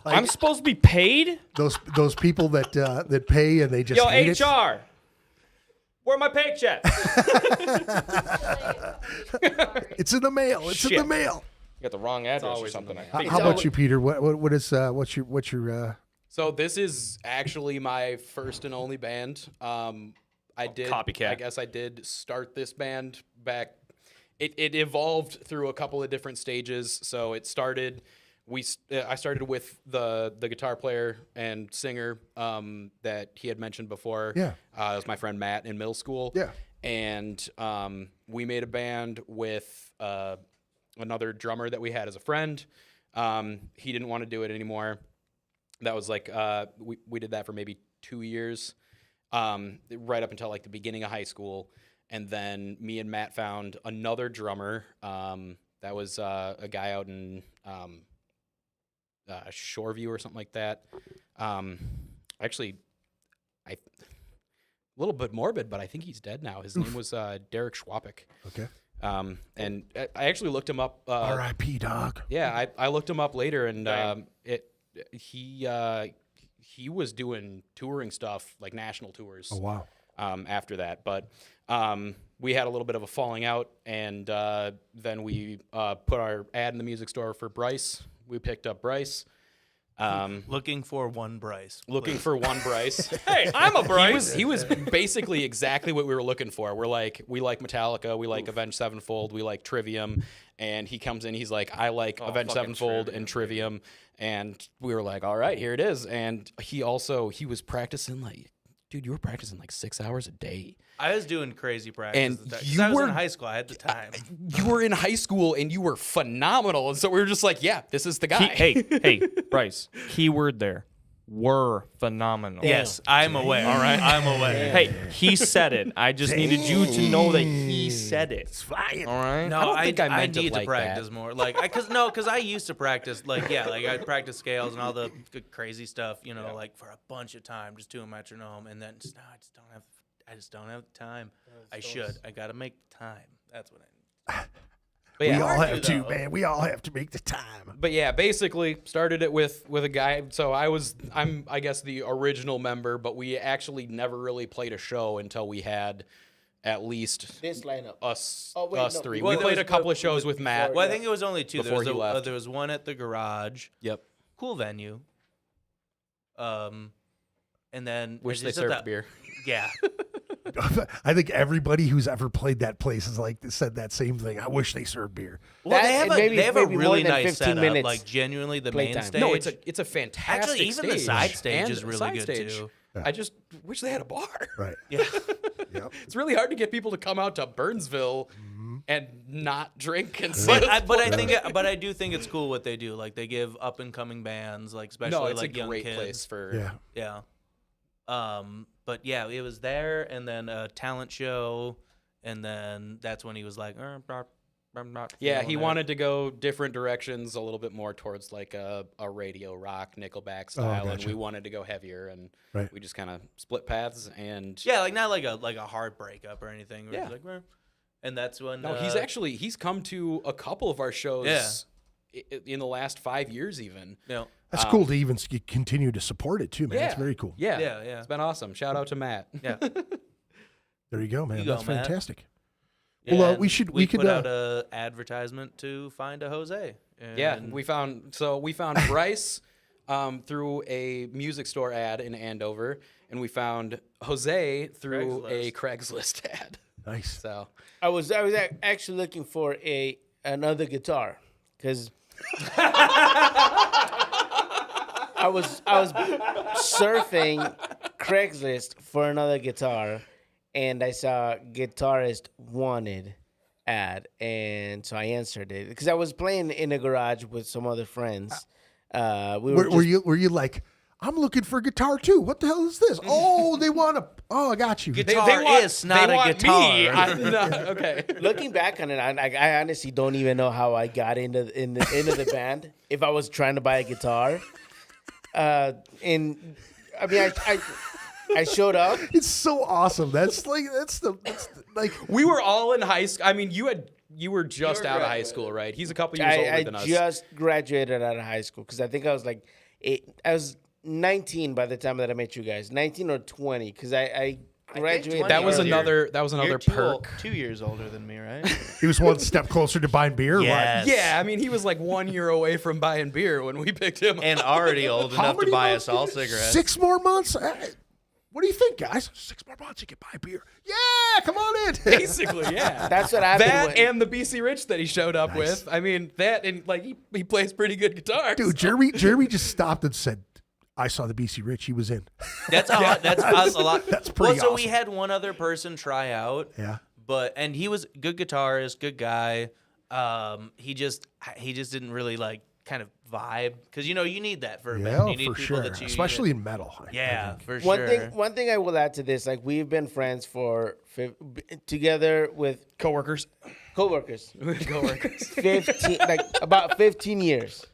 I'm supposed to be paid? those people that pay and they just Yo, hate it. HR. Where my paycheck? It's in the mail. It's in the Shit. mail. You got the wrong address or always in something. the I mail. think. How about you, Peter? What's your So this is actually my first and only band. I did copycat. I guess I did start this band back. It evolved through a couple of different stages. So it started. I started with the guitar player and singer that he had mentioned before. Yeah. That was my friend Matt in middle school. Yeah. And we made a band with another drummer that we had as a friend. He didn't want to do it anymore. That was like we did that for maybe 2 years, right up until like the beginning of high school, and then me and Matt found another drummer. That was a guy out in Shoreview or something like that. Actually, a little bit morbid, but I think he's dead now. His name was Derek Schwapik. Okay. And I actually looked him up. R.I.P. dog. Yeah, I looked him up later, and he was doing touring stuff, like national tours. Oh wow. After that, but we had a little bit of a falling out, and then we put our ad in the music store for Bryce. We picked up Bryce. Looking for one Bryce. Looking for one Bryce. Hey, I'm a Bryce. He was basically exactly what we were looking for. We like Metallica, we like Avenged Sevenfold, we like Trivium, and he comes in, he's like, I like Avenged fucking Sevenfold and Trivium, and we were like, all right, here it is. And he was practicing like, dude, you were practicing like 6 hours a day. I was doing crazy practice. And at the time, 'cause you I was were- in high school. I had the time. You were in high school and you were phenomenal, and so we were just like, yeah, this is the guy. Hey, Bryce. Keyword there. Were phenomenal. Yes, I'm aware. All right, I'm aware. Hey, he said it. I just needed you to know that he said it. It's flying. All right. No, I don't think I meant it need like to practice that. more. Like, because I used to practice, like, yeah, like I'd practice scales and all the good crazy stuff, you know, like for a bunch of time, just doing metronome, and then just, no, I just don't have the time. I should. I gotta make the time. That's what I need. But We yeah, all have to, though. man. We all have to make the time. But yeah, basically started it with a guy. So I'm I guess the original member, but we actually never really played a show until we had at least This lineup. us Oh, wait, us no. three. Well, we there played was- a couple of shows with Matt. Well, I think it was only two. Before he left. There was one at the garage. Yep. Cool venue. And then Wish it's they just at served that- beer. Yeah. I think everybody who's ever played that place has like said that same thing. I wish they served beer. Well, That they have and a maybe more really than nice 15 setup. minutes Like genuinely, the playtime. main stage. No, it's a fantastic Actually, even the stage. side stage And is really side good, stage. too. I just wish they had a bar. Right. Yeah. Yep. It's really hard to get people to come out to Burnsville and not drink and see But us but I do think it's cool what they do. Like they give up and coming bands, like especially No, it's like a young great kids. place for. Yeah. Yeah. But yeah, it was there, and then a talent show, and then that's when he was like, I'm not. Yeah, feeling he it." wanted to go different directions, a little bit more towards like a radio rock, Nickelback style, and gotcha. we wanted to go heavier, and Right. we just kind of split paths. And Yeah, like not like a hard breakup or anything. We're Yeah. just like, and that's when. no, he's come to a couple of our shows. Yeah. In the last 5 years, even. You know, That's cool to even continue to support it too, man. Yeah, It's very cool. Yeah, Yeah, yeah. It's been awesome. Shout out to Matt. yeah. There you go, man. You go, That's Matt. fantastic. Yeah, Well, and we could put out a advertisement to find a Jose. Yeah, And we found Bryce through a music store ad in Andover, and we found Jose through a Craigslist ad. Nice. So I was actually looking for another guitar because I was surfing Craigslist for another guitar, and I saw guitarist wanted ad, and so I answered it because I was playing in a garage with some other friends. Were you like, I'm looking for a guitar too? What the hell is this? Oh, they want to. Oh, I got you. Guitar is not a guitar. Okay. Looking back on it, I honestly don't even know how I got into the band. If I was trying to buy a guitar, and I mean, I showed up. It's so awesome. That's like We were all in high school. I mean, you were just out of high school, right? He's a couple years older I than us. just graduated out of high school because I think I was like I was 19 by the time that I met you guys, 19 or 20, because I graduated. 20 that was earlier. another You're perk. 2 years older than me, right? he was one step closer to buying beer. Yes. Yeah, I mean, he was like 1 year away from buying beer when we picked him up. And already old How enough to many buy months us all did you- cigarettes. 6 more months. What do you think, guys? 6 more months, you can buy beer. Yeah, come on in. Basically, yeah. That's what happened. That and the BC Rich that he showed up with. I mean, that and like he plays pretty good guitar. Dude, Jeremy just stopped and said, I saw the BC Rich. He was in. That's a lot. That's a lot. That's pretty Well, so we awesome. had one other person try out. Yeah. And he was good guitarist, good guy. He just didn't really like kind of vibe, because you need that for a Yeah, band. You need for people sure. that you Especially in metal. yeah, for One sure. thing I will add to this, like we've been friends for together with Coworkers. coworkers, Coworkers. 15 like about 15 years,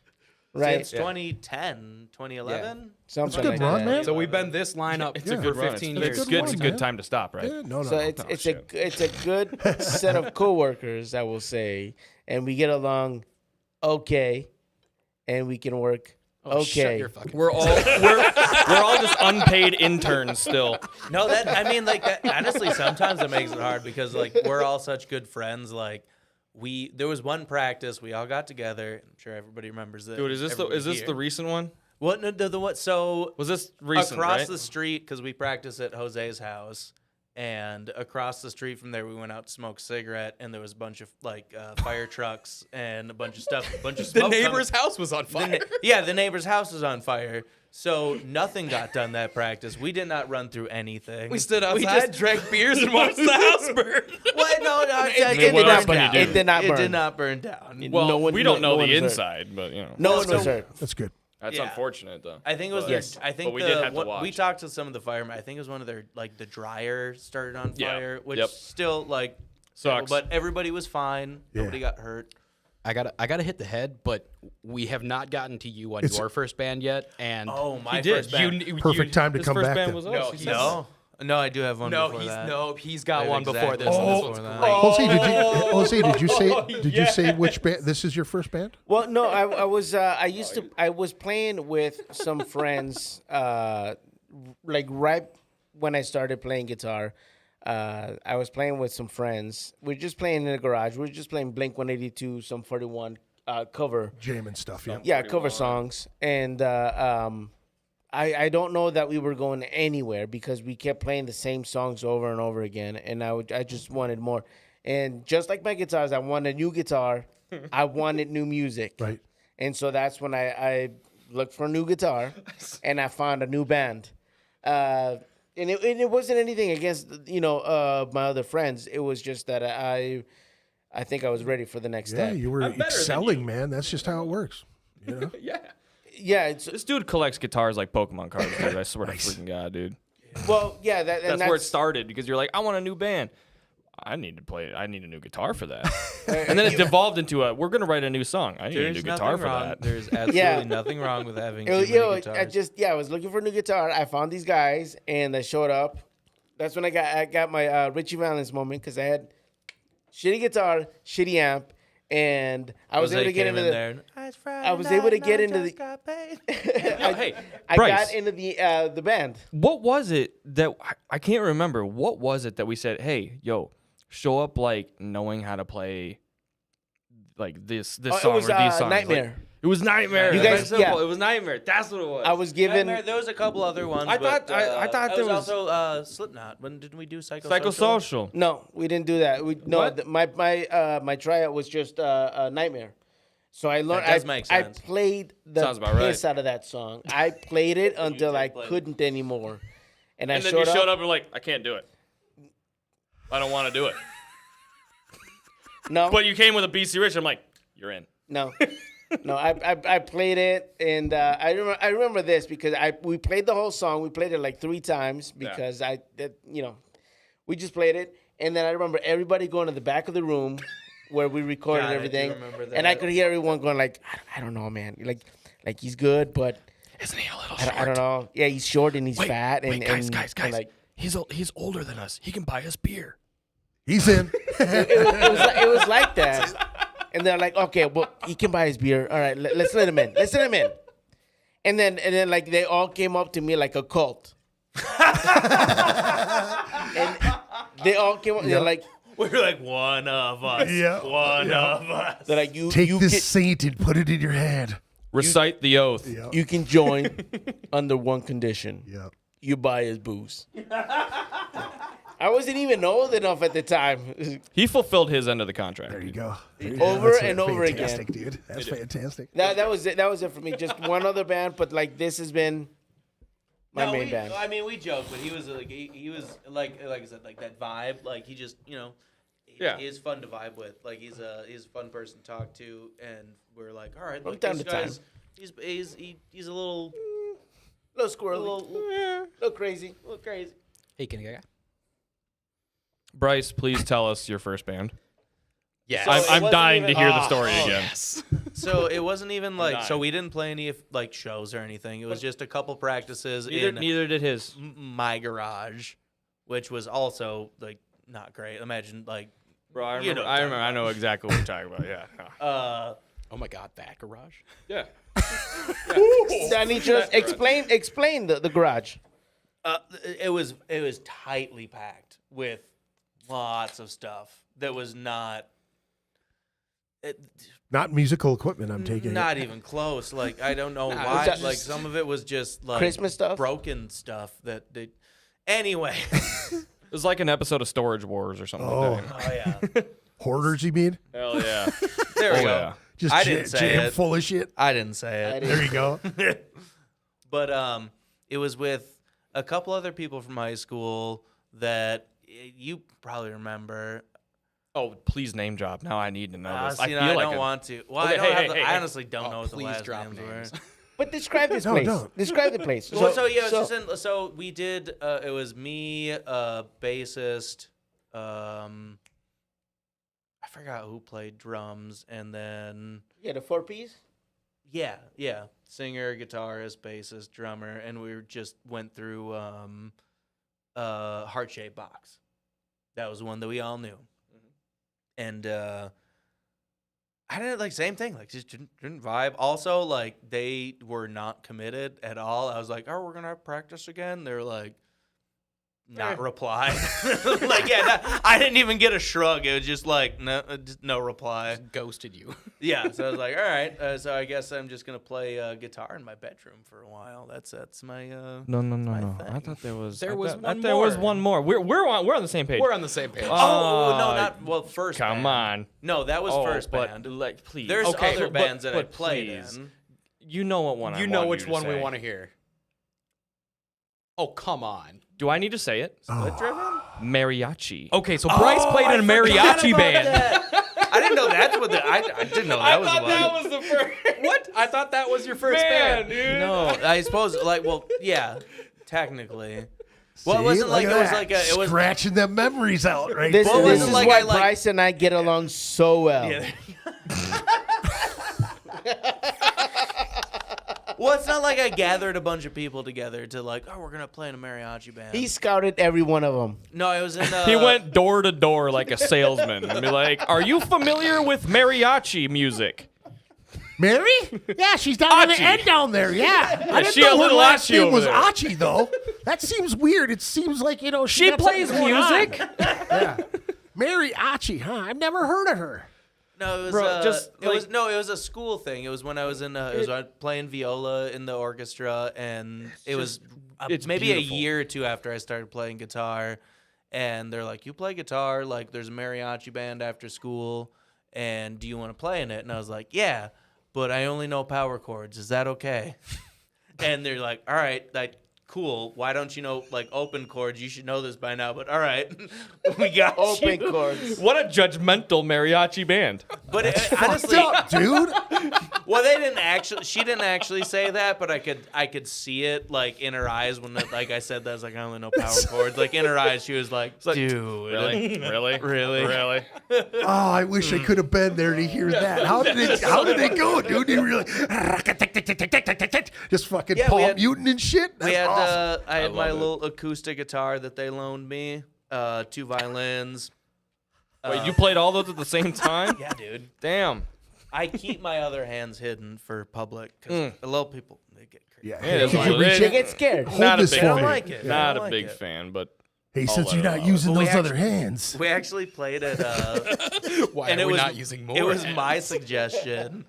right? Since 2010, 2011. Something good like run, that. man. So we've been this lineup It's for a good run. 15 It's years. good. It's a run, good man. time to stop, right? Yeah, no. So it's a good set of coworkers, I will say, and we get along okay, and we can work Oh, shut okay. your fucking We're all we're all just unpaid interns still. No, that I mean, like that. Honestly, sometimes it makes it hard because like we're all such good friends. Like there was one practice we all got together. I'm sure everybody remembers it. Dude, is this Everybody the here. recent one? What? No, the what? So Was this recent? across right? the street, because we practice at Jose's house, and across the street from there, we went out to smoke a cigarette, and there was a bunch of like fire trucks and a bunch of stuff, a bunch of The smoke neighbor's coming. house was on fire. The neighbor's house was on fire. So nothing got done that practice. We did not run through anything. We stood We outside, just- drank beers, and watched the house burn. What? No, It did did not not burn burn. down. It did not It burn. did not burn down. Well, No one- we don't no know one the was hurt. inside, but you know. No one was hurt. That's good. That's Yeah. unfortunate though. I think it was But- their. Yes. I think But we did have to we watch. talked to some of the firemen. I think it was one of their the dryer started on Yeah. fire, which Yep. still like Sucks. But everybody was fine. Yeah. Nobody got hurt. I gotta hit the head, but we have not gotten to you on It's- your first band yet. And Oh, my He did. first band. Perfect time to his come first back band then. was us. No, He he's- said- No, I do have one no, before that. he's I got have one before exactly this. one and this before one's that. great. Jose, did you say which band? This is your first band? Well, no, I was playing with some friends, like right when I started playing guitar. I was playing with some friends. We are just playing in the garage. We are just playing Blink 182, some 41 cover. Jam and stuff. Yeah. Yeah, cover songs. And I don't know that we were going anywhere because we kept playing the same songs over and over again. And I just wanted more. And just like my guitars, I wanted a new guitar. I wanted new music. Right. And so that's when I looked for a new guitar and I found a new band. And it wasn't anything against, my other friends. It was just that I think I was ready for the next Yeah, step. you were I'm better than excelling, you. man. That's just how it works. You know? Yeah. Yeah, it's This dude collects guitars like Pokemon cards, dude. I swear to freaking God, dude. well, yeah, That's where it started because you're like, I want a new band. I need a new guitar for that. And then it devolved into we're gonna write a new song. I need a new guitar for that. There's absolutely nothing wrong with having too It was, many guitars. I was looking for a new guitar. I found these guys, and they showed up. That's when I got my Richie Valens moment because I had shitty guitar, shitty amp, and I was able to get into the. I was able to get into the. Hey, I Bryce. got into the band. What was it that I can't remember? What was it that we said? Hey, yo, show up like knowing how to play like this Oh, song it was or these songs. Nightmare. Like, it was Nightmare. You It was guys- simple. yeah. It was Nightmare. That's what it was. I was given. There was a couple other ones. I but, thought- I thought it there was- also Slipknot. When did we do Psychosocial? Psychosocial. No, we didn't do that. What? My tryout was just Nightmare. So I learned. That does make I sense. played the Sounds about right. piss out of that song. I played it until I couldn't anymore, and I And then showed you up. showed up and were like, I can't do it. I don't want to do it. No, But you came with a BC Rich. I'm like, you're in. no, no. I played it, and I remember this because we played the whole song. We played it like 3 times because we just played it, and then I remember everybody going to the back of the room where we recorded God, I do everything, remember and I that. could hear everyone going like, I don't know, man. Like he's good, but Isn't he a little I don't know. Yeah, he's short and he's fat, and guys. and like He's older than us. He can buy us beer. He's in. it was like that. And they're like, okay, well, he can buy his beer. All right, let's let him in. Let's let him in. And then like they all came up to me like a cult. And they all came up. They're like, We were like one of us. Yeah. One of us. they're like, you Take you this can, saint and put it in your hand. Recite the oath. Yeah. you can join under one condition. Yeah. You buy his booze. I wasn't even old enough at the time. He fulfilled his end of the contract. There you go. Over That's and over again. fantastic, dude. That's fantastic. That was it. That was it for me. Just one other band, but like this has been my main band. I mean, we joke, but he was like he was like I said, like that vibe. Like he just Yeah. He's fun to vibe with. Like he's a fun person to talk to, and we're like, all right, From like time this to time. guy's he's a little Little squirrely. Little crazy. Hey, can you get Bryce, please tell us your first band. Yes. So it I'm wasn't dying even- to hear the story Oh, again. yes. So it wasn't even like so dying. we didn't play any like shows or anything. It was just a couple practices in Neither did his. my garage, which was also like not great. Imagine like Bro, I You remember. know I what I'm remember. I know exactly what you're talking about. Yeah. No. Oh my God, that garage. Yeah. Danny, just explain the garage. it was tightly packed with lots of stuff that was not Not musical equipment, I'm taking it. not even close. Like I don't know Nah, why. was that Like just some of it was just like Christmas stuff? broken stuff that they. Anyway, It was like an episode of Storage Wars or something like that. oh yeah, Hoarders, you mean? Hell yeah. there we Oh go. yeah. Just I jam, didn't say jam it. full of shit. I didn't say it. There you go. But it was with a couple other people from high school that you probably remember. Oh, please name drop. Now I need to know this. See, I feel like don't a- want to. Well, Okay, I don't hey, have hey, the, hey, I hey. honestly don't know what the Please last drop names names. were. But describe this No, place. don't. Describe the place. So yeah, it was just in, so we did. It was me, bassist. I forgot who played drums, and then yeah, the 4-piece. yeah, singer, guitarist, bassist, drummer, and we just went through Heart Shaped Box. That was one that we all knew, and I didn't like same thing, like just didn't vibe. Also, like they were not committed at all. I was like, oh, we're gonna have practice again. They were like, not reply. Like I didn't even get a shrug. It was just like no reply. Ghosted you. Yeah, so I was like, all right. So I guess I'm just gonna play guitar in my bedroom for a while. That's my No. I thing. thought there was. There I was thought- one There was more. one more. We're on the same page. We're on the same page. Oh no, not well first. Come band. on. No, that was Oh, first but, band. like, please. There's Okay, other but- bands that I but played please. in. You know what one I You know want which you to one we say. want to hear. Oh, come on. Do I need to say it? Split Driven? Mariachi. Okay, so Bryce played in a mariachi band. I didn't know that's what the. I didn't know that was what. was the first. What? I thought that was your first band. dude. No, I suppose like well, yeah, technically. Well, it See? wasn't like Look it at was that. like a. It was Scratching them memories out right This, Well, it there. this wasn't is like why I like- Bryce and I get along so well. Yeah. Well, it's not like I gathered a bunch of people together to like, oh, we're gonna play in a mariachi band. He scouted every one of them. No, it was in. He went door to door like a salesman and be like, "Are you familiar with mariachi music?" Mary? Yeah, she's down on the Achi. end down there. Yeah. I didn't she a know her little last Achi name over was there. Achi, though. That seems weird. It seems like, She got plays something going on. music. Yeah. Mary Achi, huh? I've never heard of her. No, it was Bro, just, it was like- no, it was a school thing. It was when I was in it was playing viola in the orchestra, and it was it's maybe beautiful. a year or two after I started playing guitar, and they're like, "You play guitar? Like, there's a mariachi band after school, and do you want to play in it?" And I was like, "Yeah, but I only know power chords. Is that okay?" And they're like, "All right, like." Cool. Why don't you know like open chords? You should know this by now. But all right, we got Open you. chords. What a judgmental mariachi band. But Fucked honestly, up, dude. well, they didn't actually. She didn't actually say that, but I could see it like in her eyes when like I said that. I was like, I only know power chords. Like in her eyes, she was like, dude, Really? Really? Really? Really? Oh, I wish I could have been there to hear that. How did it go, dude? You really just fucking Yeah, we palm had- muting and shit? We That's had awesome. I had my love it. little acoustic guitar that they loaned me, 2 violins. Wait, you played all those at the same time? Yeah, dude. Damn. I keep my other hands hidden for public because little people they get crazy. Yeah. Yeah, that's Could what you it reach is. They it? get scared. Hold Not a this big for I me. don't like it. I Not don't a like big it. fan, but Hey, I'll since let you're it not alone. using Well, we those other actually- hands. We actually played at Why and are it we was not using more? It was hands? my suggestion,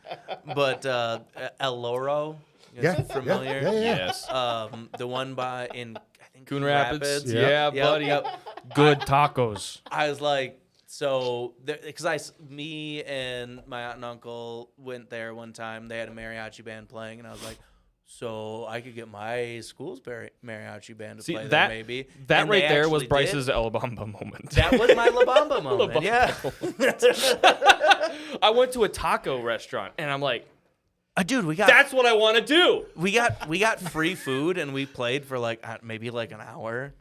but El Loro, Yeah, familiar. yeah. yes. The one by in I think Coon Rapids. Yeah. Yeah, Yep, buddy. yep. Good tacos. I was like, so because me and my aunt and uncle went there one time. They had a mariachi band playing, and I was like, so I could get my school's mariachi band to See, play that there maybe. that And right they there was actually Bryce's did. El Bamba moment. That was my La Bamba moment. Yeah. I went to a taco restaurant and I'm like, Dude, we got that's what I want to do. we got free food and we played for like maybe like an hour.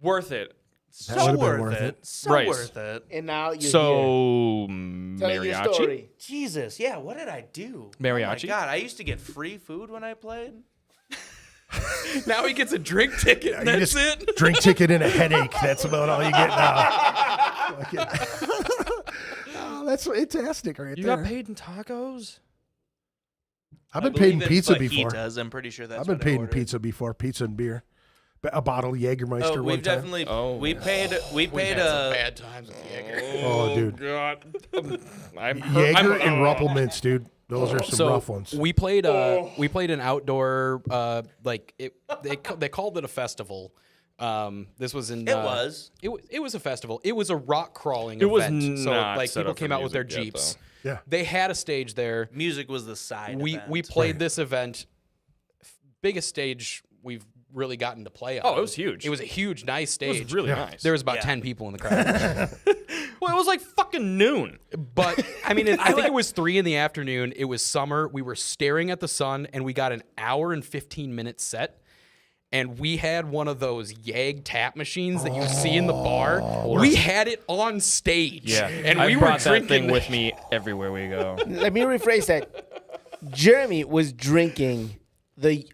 Worth it. So would've been worth worth it. it. So Right. worth it. And now you're here. So Telling your mariachi. story. Jesus, yeah. What did I do? Mariachi? Oh my God, I used to get free food when I played. Now he gets a drink ticket. And You that's just it. drink ticket and a headache. That's about all you get now. Oh, that's fantastic right You there. got paid in tacos? I've been paid in Even pizza before. fajitas, I'm pretty sure that's. I've been what I paid in ordered. pizza before. Pizza and beer. A bottle of Jägermeister Oh, one we've time. definitely Oh. we paid We paid had some a bad times with Jaeger. Oh, dude. God. Jaeger and Ruppelmints, dude. Those are some So rough ones. we played an outdoor they called it a festival. This was in It was. it was a festival. It was a rock crawling It was event. So not like set people up for came out with their music yet, Jeeps. though. Yeah. They had a stage there. Music was the side. We event. played Right. this event, biggest stage we've really gotten to play on. Oh, it was huge. It was a huge, nice stage. It was really nice. There was about Yeah. 10 people in the crowd. Well, it was like fucking noon. But I mean, I think it was 3 PM. It was summer. We were staring at the sun, and we got an hour and 15-minute set. And we had one of those Yag tap machines that you see in the bar. We had it on stage. Yeah, and I we were brought that drinking thing with me everywhere we go. Let me rephrase that. Jeremy was drinking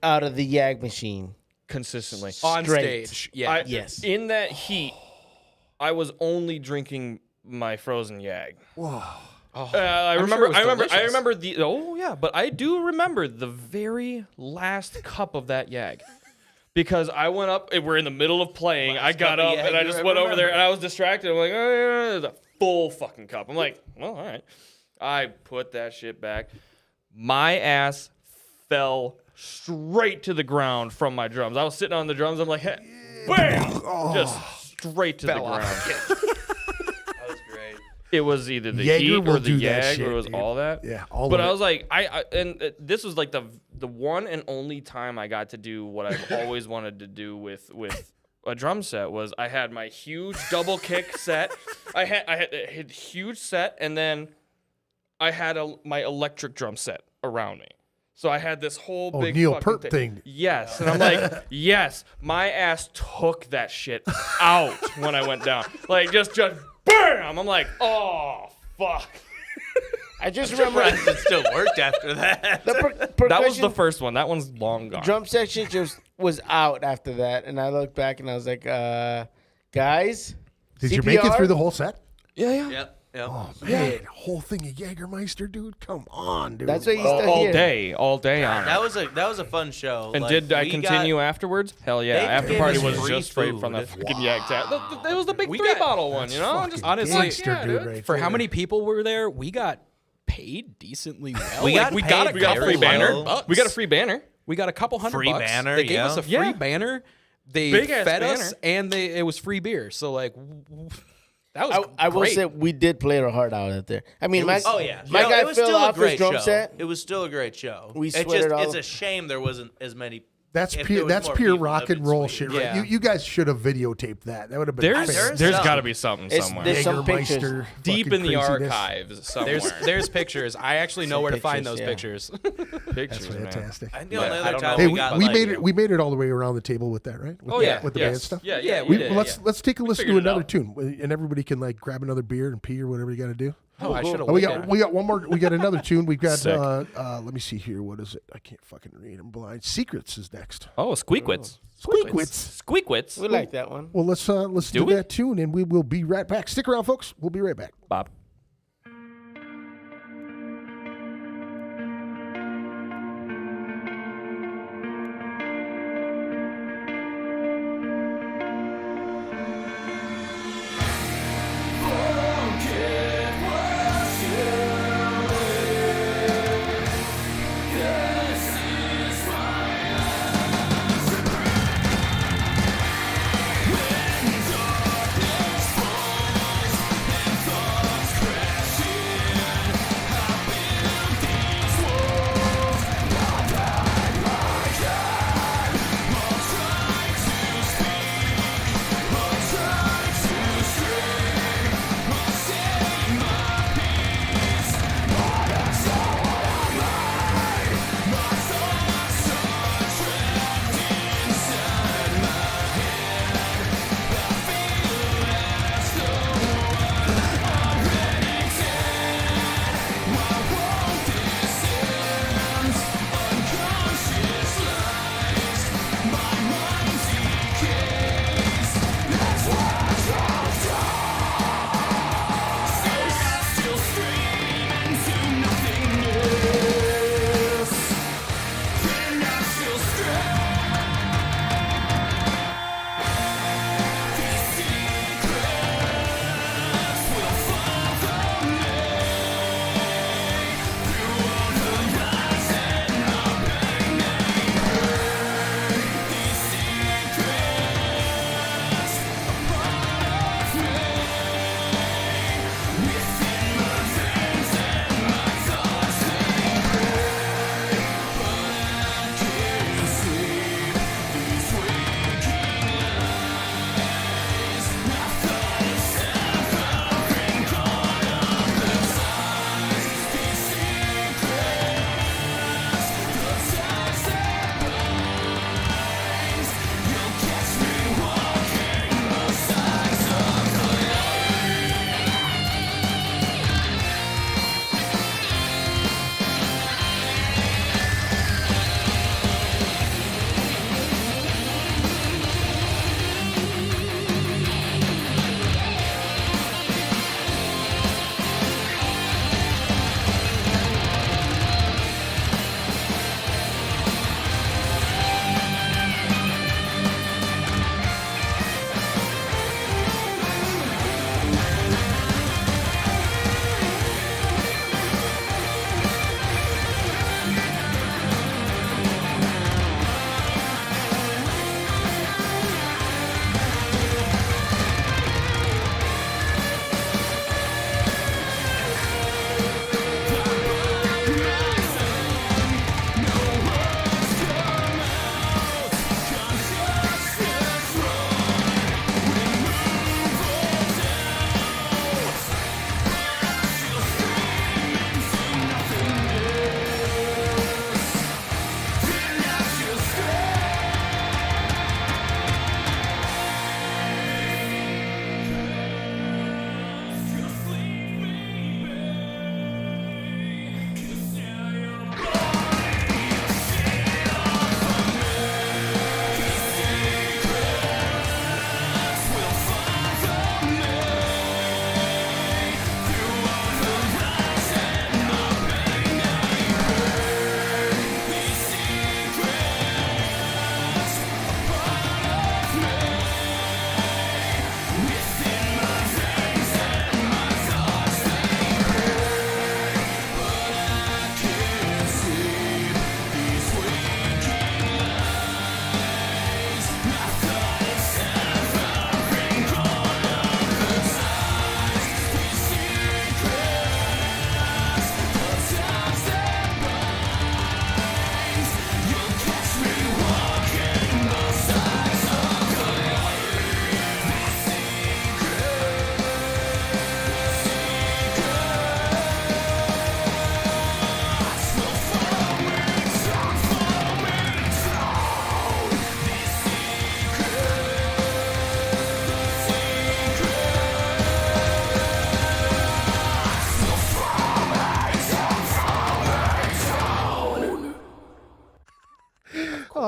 out of the Yag machine. Consistently. on straight. stage. Yeah. I, Yes. In that heat, I was only drinking my frozen Yag. Whoa. I I'm remember. sure it was I remember. I delicious. remember the. Oh yeah, but I do remember the very last cup of that Yag, because I went up. We're in the middle of playing. I got cup of up Yag and I you just ever went over there remember. and I was distracted. I'm like, oh, yeah, a full fucking cup. I'm like, well, all right. I put that shit back. My ass fell straight to the ground from my drums. I was sitting on the drums. I'm like, hey, bam, just straight to the Fell off. ground. That was great. It was either the Jaeger heat will or the do that Yag shit, or it was dude. all that. Yeah, all But of I it. was like, this was like the one and only time I got to do what I've always wanted to do with a drum set. Was I had my huge double kick set. I had a huge set, and then I had my electric drum set around me. So I had this whole big Neil fucking Peart thing. Yes, and I'm like, yes, my ass took that shit out when I went down. Like just bam. I'm like, oh fuck. I just remember Surprised it still worked after that. the That was the percussion first one. That one's long gone. drum section just was out after that, and I looked back and I was like, guys, Did you make it CPR? through the whole set? Yeah. Yep. Oh, man. Whole thing of Jägermeister, dude. Come on, dude. That's what he's still All here. all day on That it. was a fun show. And Like, did I we continue afterwards? Hell yeah! They After gave party us was free just straight from the food. fucking Yak Tap. It was the big We 3-bottle one, you know. fucking Just honestly, gangster, yeah, dude, dude. right For how there. many people were there? We got paid decently well. We Like, got we paid got a We got a couple free banner. $100. We got a free banner. We got a couple $100. Free banner, They gave us a free Yeah. banner. They Big ass fed us, banner. and it was free beer. So like, that was I will great. say we did play our heart out there. I mean, Oh yeah, my No, guy it was fell still a off his great drum show. set. It was still a great show. We it's sweated all it's over. a shame there wasn't as many. That's if pure. there was That's more pure people, rock that'd and been roll sweet. shit, right? Yeah. You guys should have videotaped that. That would have been. There's some. got to be something It's- somewhere. there's some pictures. Jägermeister Deep fucking in the craziness. archives somewhere. There's pictures. I actually know where to find those pictures, pictures. pictures, That's man. fantastic. I know Yeah, the I other don't time know. Hey, we got we like, made it. We made it all the way around the table with that, right? With Oh the, yeah, with the yes. band stuff. Yeah, We, we did. let's take a listen to figured it another out. tune, and everybody can like grab another beer and pee or whatever you got to do. Oh, I should have. Oh, we got one more. We got another tune. We got. Sick. Let me see here. What is it? I can't fucking read. I'm blind. Secrets is next. Oh, Squeakwits. Squeakwits. Squeakwits. We like that one. Well, let's do we? that tune, and we will be right back. Stick around, folks. We'll be right back. Bob. Darkness falls and thoughts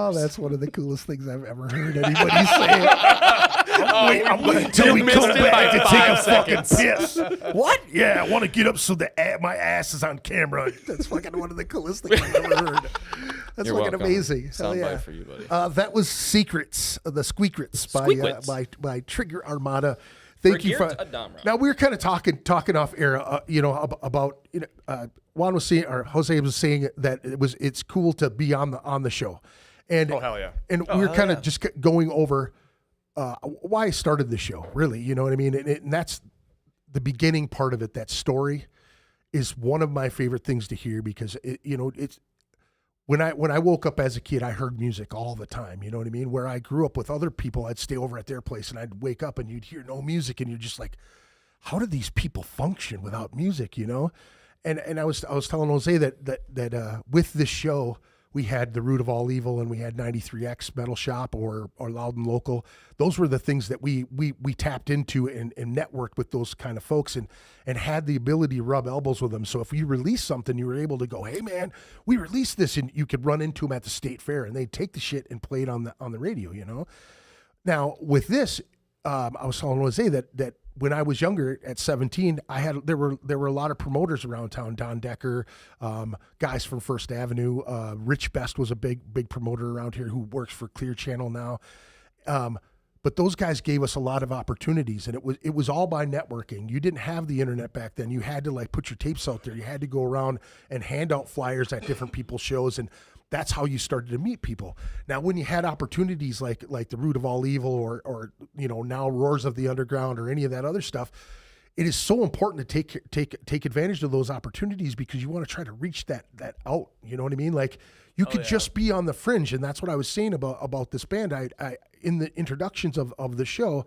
Oh, that's one of the coolest things I've ever heard anybody say. I'm waiting until we come back to take a fucking piss. What? Yeah, I want to get up so my ass is on camera. That's fucking one of the coolest things I've ever heard. That's You're fucking welcome. amazing. Hell Soundbite yeah. for you, buddy. That was Secrets, the Squeakrets by Trigger Armada. Thank you for. Now we were kind of talking off air, about Juan was saying, or Jose was saying that it's cool to be on the show, and hell yeah. and we were kind of just going over why I started the show, really, you know what I mean, and that's the beginning part of it. That story is one of my favorite things to hear because it's. When I woke up as a kid, I heard music all the time. You know what I mean? Where I grew up with other people, I'd stay over at their place and I'd wake up and you'd hear no music and you're just like, how do these people function without music? You know? And I was telling Jose that with this show, we had The Root of All Evil and we had 93X Metal Shop or Loud and Local. Those were the things that we tapped into and networked with those kind of folks and had the ability to rub elbows with them. So if you released something, you were able to go, hey man, we released this, and you could run into them at the state fair and they'd take the shit and play it on the radio, you know? Now with this, I was telling Jose that when I was younger at 17, there were a lot of promoters around town. Don Decker, guys from First Avenue. Rich Best was a big promoter around here who works for Clear Channel now. But those guys gave us a lot of opportunities, and it was all by networking. You didn't have the internet back then. You had to like put your tapes out there. You had to go around and hand out flyers at different people's shows, and that's how you started to meet people. Now, when you had opportunities like The Root of All Evil or now Roars of the Underground or any of that other stuff, it is so important to take advantage of those opportunities because you want to try to reach that out. You know what I mean? Like you could just be on the fringe, and that's what I was saying about this band. I in the introductions of the show,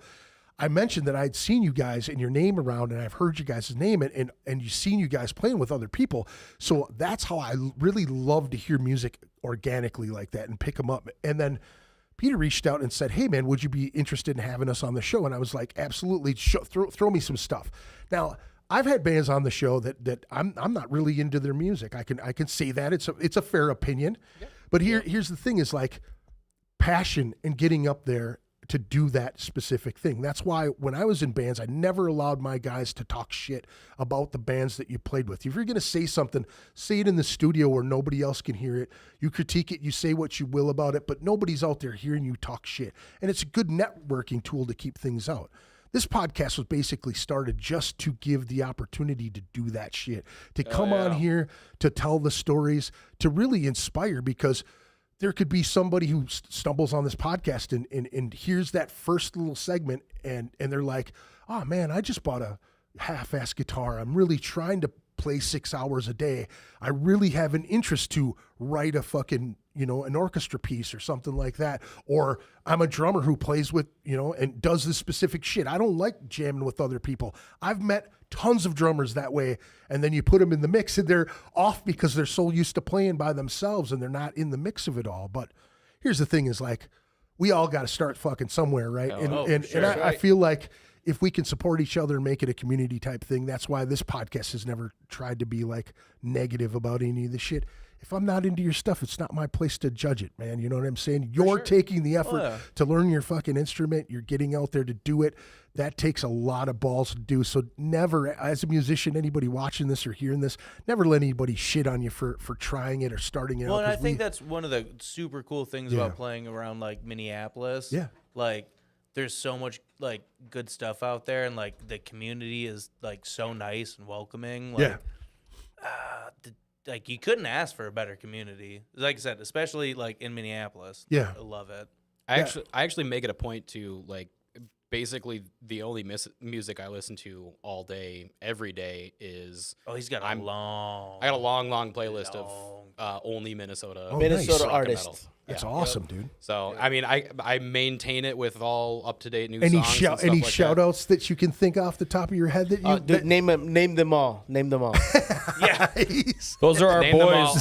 I mentioned that I'd seen you guys and your name around, and I've heard you guys' name, and you've seen you guys playing with other people. So that's how I really love to hear music organically like that and pick them up. And then Peter reached out and said, hey man, would you be interested in having us on the show? And I was like, absolutely, throw me some stuff. Now, I've had bands on the show that I'm not really into their music. I can say that it's a fair opinion, but here's the thing: is like passion and getting up there to do that specific thing. That's why when I was in bands, I never allowed my guys to talk shit about the bands that you played with. If you're going to say something, say it in the studio where nobody else can hear it. You critique it, you say what you will about it, but nobody's out there hearing you talk shit. And it's a good networking tool to keep things out. This podcast was basically started just to give the opportunity to do that shit, to come on here, to tell the stories, to really inspire, because there could be somebody who stumbles on this podcast and hears that first little segment and they're like, oh man, I just bought a half-ass guitar. I'm really trying to play 6 hours a day. I really have an interest to write a fucking, an orchestra piece or something like that. Or I'm a drummer who plays with, and does this specific shit. I don't like jamming with other people. I've met tons of drummers that way, and then you put them in the mix and they're off because they're so used to playing by themselves and they're not in the mix of it all. But here's the thing is like, we all got to start fucking somewhere, right? I feel like if we can support each other and make it a community type thing, that's why this podcast has never tried to be like negative about any of the shit. If I'm not into your stuff, it's not my place to judge it, man. You know what I'm saying? You're taking the effort to learn your fucking instrument. You're getting out there to do it. That takes a lot of balls to do. So never, as a musician, anybody watching this or hearing this, never let anybody shit on you for trying it or starting it. Well, and I think that's one of the super cool things about playing around like Minneapolis. Yeah. Like there's so much like good stuff out there, and like the community is like so nice and welcoming. Like, like you couldn't ask for a better community. Like I said, especially like in Minneapolis. Yeah, I love it. I actually make it a point to like basically the only music I listen to all day, every day is. Oh, he's got a long. I got a long playlist of only Minnesota. Minnesota artists. That's awesome, dude. So I mean, I maintain it with all up to date new songs. Any shout outs that you can think off the top of your head that you dude, name them all. Name them all. Yeah, those are our boys.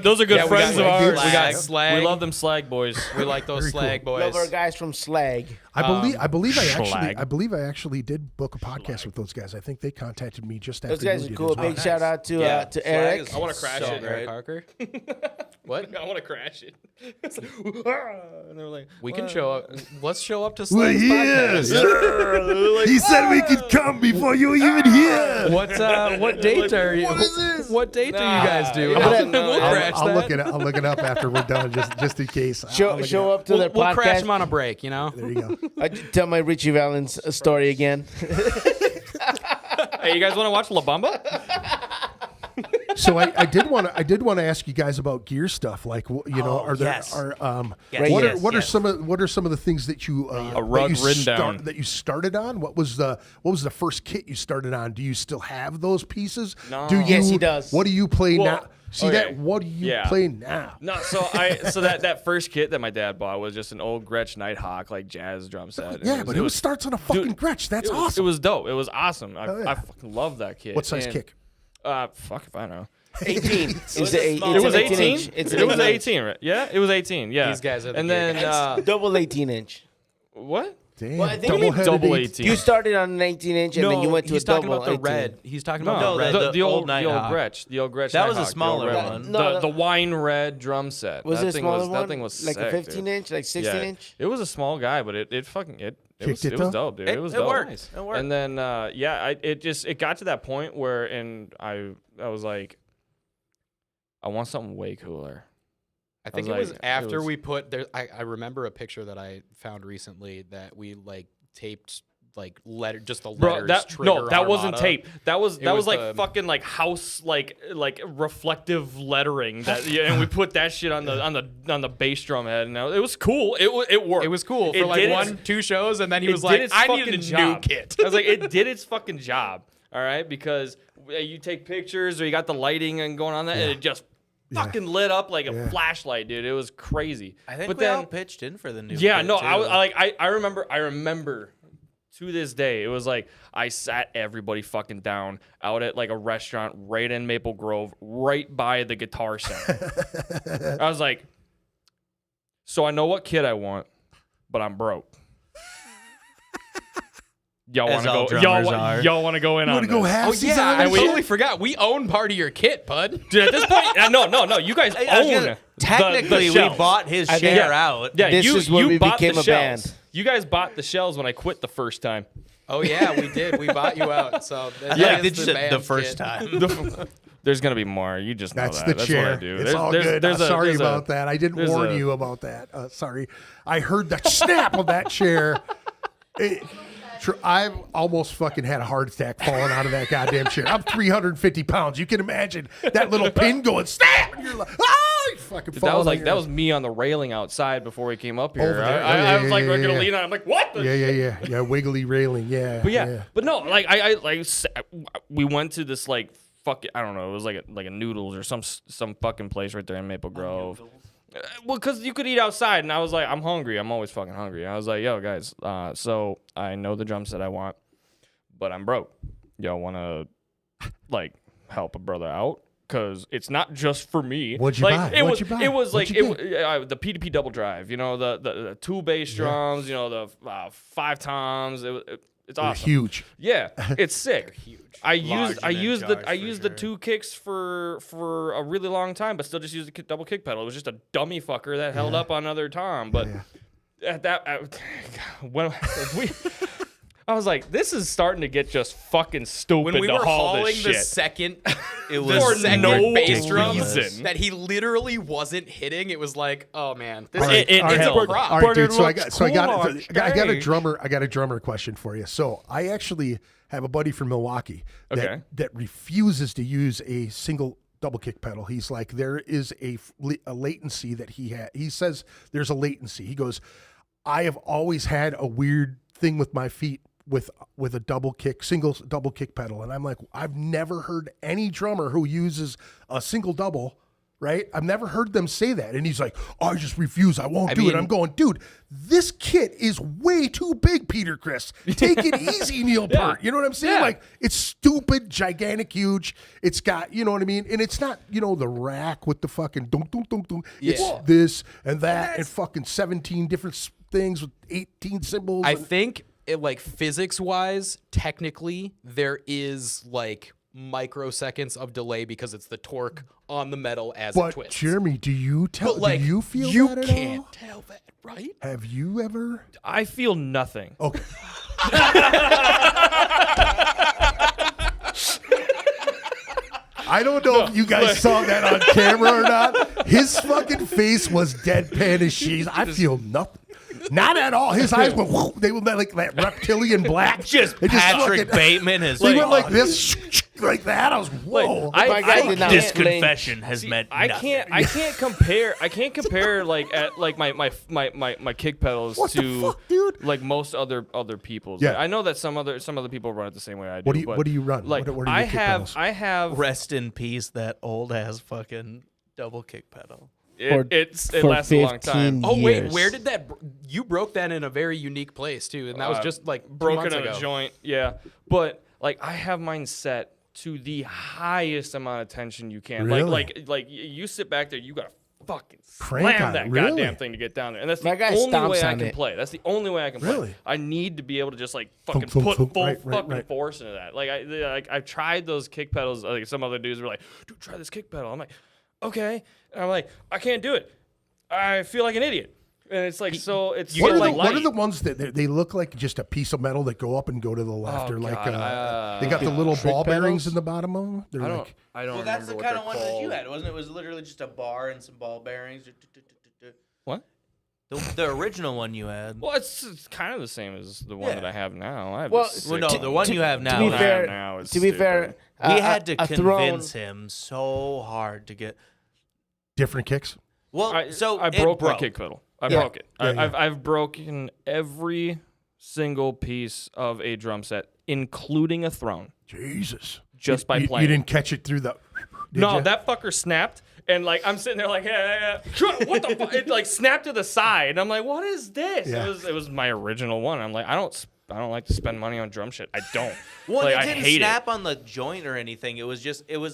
Those are good friends of ours. We got Slag. We love them Slag boys. We like those Slag boys. Love our guys from Slag. I believe I actually did book a podcast with those guys. I think they contacted me just after. Those guys are cool. Big shout out to Eric. I want to crash it, Eric Harker. What? I want to crash it. and they were like, We can show up. Let's show up to We're Slam's here. podcast. He said we could come before you even here. What date are you? What is this? What date do you guys do? Yeah, We'll crash I'll that. look it up. I'll look it up after we're done, just in case. I'll Show look it show up to their We'll crash podcast. them on a break, you know? There you go. I tell my Richie Valens story again. hey, you guys want to watch La Bamba? So I did want to ask you guys about gear stuff. Like, you know, Oh, are there yes. Yes, what yes, are yes. some of the things that you rug ridden down. that you started on? What was the first kit you started on? Do you still have those pieces? No. Do you, Yes, he does. What do you play Well, now? See okay. that? What do you Yeah. play now? No, so that first kit that my dad bought was just an old Gretsch Nighthawk like jazz drum set. Yeah, but it starts on a fucking Gretsch. That's it was, awesome. It was dope. It was awesome. I yeah. fucking love that kit. What size And, kick? Fuck if I know. 18. It was a small- It was an 18. Inch. It's an It was 18 inch. 18, right? Yeah, it was 18. Yeah. These guys are the and gear then guys. Double 18 inch. what? Damn, Well, I think double-headed Double 18. 18. You started on an 18 inch and then you went to a he's talking double about the 18. red. He's talking No, about No, the red. the old Nighthawk. Gretsch. The old Gretsch. That was a Nighthawk, the smaller old red one. No, the wine red drum set. Was that it a thing smaller was, one? That thing was like sick, a 15 dude. inch, like 16 Yeah, inch? it was a small guy, but it fucking it was Kicked it, though? dope, dude. It was It dope. worked. It worked. And then it got to that point where I was like, I want something way cooler. I think I it was was like, after it was- we put there. I remember a picture that I found recently that we like taped like just the Bro, letters. Trigger that wasn't Armada. tape. That was was like the- fucking like house like reflective lettering that and we put that shit on the bass drum head and it was cool. It worked. It was cool It for like did its- 1-2 shows, and then he it was did like, its "I fucking needed a job. new kit." I was like, it did its fucking job. All right, because you take pictures or you got the lighting and going on that, and it just fucking lit up like a flashlight, dude. It was crazy. I think but we then, all pitched in for the new. yeah, kit, no, too. I remember to this day, it was like I sat everybody fucking down out at like a restaurant right in Maple Grove, right by the Guitar Center. I was like, so I know what kit I want, but I'm broke. Y'all As want to all go? drummers are. Y'all want to go in You on want to go this? half Oh season yeah, on I this shit? totally forgot. We own part of your kit, bud. Dude, at this point, no. You guys I was own gonna- technically the we shells. bought his I think- share out. Yeah, This you, is when you we bought became the a shells. band. You guys bought the shells when I quit the first time. Oh yeah, we did. We bought you out. So I yeah, like that you said the first time. There's gonna be more. You just know That's that. the That's chair. what I do. It's all good. Sorry about that. I didn't there's warn a- you about that. Sorry. I heard the snap of that chair. I've almost fucking had a heart attack falling out of that goddamn chair. I'm 350 pounds. You can imagine that little pin going snap. And you're like, you fucking That falling was on like your that ass. was me on the railing outside before we came up here. Over there. I was Yeah, like, yeah, we're gonna yeah. lean on. I'm like, what? The Yeah, wiggly railing. Yeah. But yeah, but no, like we went to this like fucking I don't know, it was like a noodles or some fucking place right there in Maple Grove. Well, because you could eat outside, and I was like, I'm hungry. I'm always fucking hungry. I was like, yo, guys, so I know the drum set I want, but I'm broke. Y'all want to like help a brother out? Because it's not just for me. What'd you like, buy? It What'd was you buy? it was like What'd you the PDP double drive. You know the two bass drums. You know the 5 toms. It's They're awesome. huge. Yeah, it's sick. huge. I Large used and in used charge the I for used sure. the 2 kicks for a really long time, but still just used the double kick pedal. It was just a dummy fucker that held up on another tom. But at that when I was like, this is starting to get just fucking stupid When we to were haul hauling this the shit. second, It the was second no bass drum reason. that he literally wasn't hitting, it was like, oh man, this All right, is it all right, it's held. a prop. All right, But dude. it So I looks got cool on I got a stage. drummer question for you. So I actually have a buddy from Milwaukee Okay. that refuses to use a single double kick pedal. He's like, there is a latency that he says there's a latency. He goes, I have always had a weird thing with my feet with a single double kick pedal. And I'm like, I've never heard any drummer who uses a single double, right? I've never heard them say that. And he's like, I just refuse. I won't do it. mean- I'm going, dude, this kit is way too big, Peter Chris. Take it easy, Neil Peart. You know what I'm saying? Yeah. Like, it's stupid, gigantic, huge. It's got, you know what I mean? And it's not, the rack with the fucking dunk, dunk, dunk, dunk. It's Yeah. this and that and fucking 17 different things with 18 symbols. I and- think it, like physics wise, technically there is like microseconds of delay because it's the torque on the metal as it But twists. Jeremy, do you But, like, do you feel you that at can't all? tell that, right? Have you ever? I feel nothing. Okay. I don't know if you guys saw that on camera or not. His fucking face was deadpan as cheese. I feel nothing. Not at all. His eyes went, whoop, they were like that reptilian black. Just They Patrick fucking- Bateman is They went like this, like that. I was, whoa. My guy did not This blink. confession has meant I nothing. can't compare like at like my kick pedals What the to fuck, dude? like most other people's. Yeah. Like, I know that some other people run it the same way I do. What do you run? Like What are your kick pedals? I have Rest in peace, that old ass fucking double kick pedal. it for lasts a long 15 time. Oh wait, years. where did that? You broke that in a very unique place too, and that was just like 2 broken months in ago. a joint. Yeah, but like I have mine set to the highest amount of tension you can. Really? Like you sit back there, you gotta fucking Crank slam on that it, really? goddamn thing to get down there, and that's My the guy only stomps way I on can it. play. That's the only way I can play. Really? I need to be able to just like fucking thump, put thump. full Right, fucking right. force into that. Like I've tried those kick pedals. Like some other dudes were like, "Dude, try this kick pedal." I'm like, "Okay," and I'm like, "I can't do it. I feel like an idiot." And it's like so. It's What so, are, like, what are light. the ones that they look like just a piece of metal that go up and go to the left, Oh, or like God, they got the little trick ball bearings pedals? in the bottom of them? They're I don't. like I don't Well, remember that's the what kind they're of one that you called. had, wasn't it? It was literally just a bar and some ball bearings. What? The original one you had. Well, it's kind of the same as the one Yeah. that I have now. I have Well, a sick Well, no, one. the one you have now. To be I fair, have now is to be fair, stupid. We had to a throne- convince him so hard to get. different kicks. Well, I it broke my kick pedal. I Yeah. broke it. Yeah, I've broken every single piece of a drum set, including a throne, Jesus. just by You playing. didn't catch it through the. Did No, ya? that fucker snapped, and like I'm sitting there like, yeah. What the fuck? It like snapped to the side, and I'm like, what is this? Yeah. It was my original one. I'm like, I don't like to spend money on drum shit. I don't. Well, like, it I didn't hate snap on the joint or anything. It was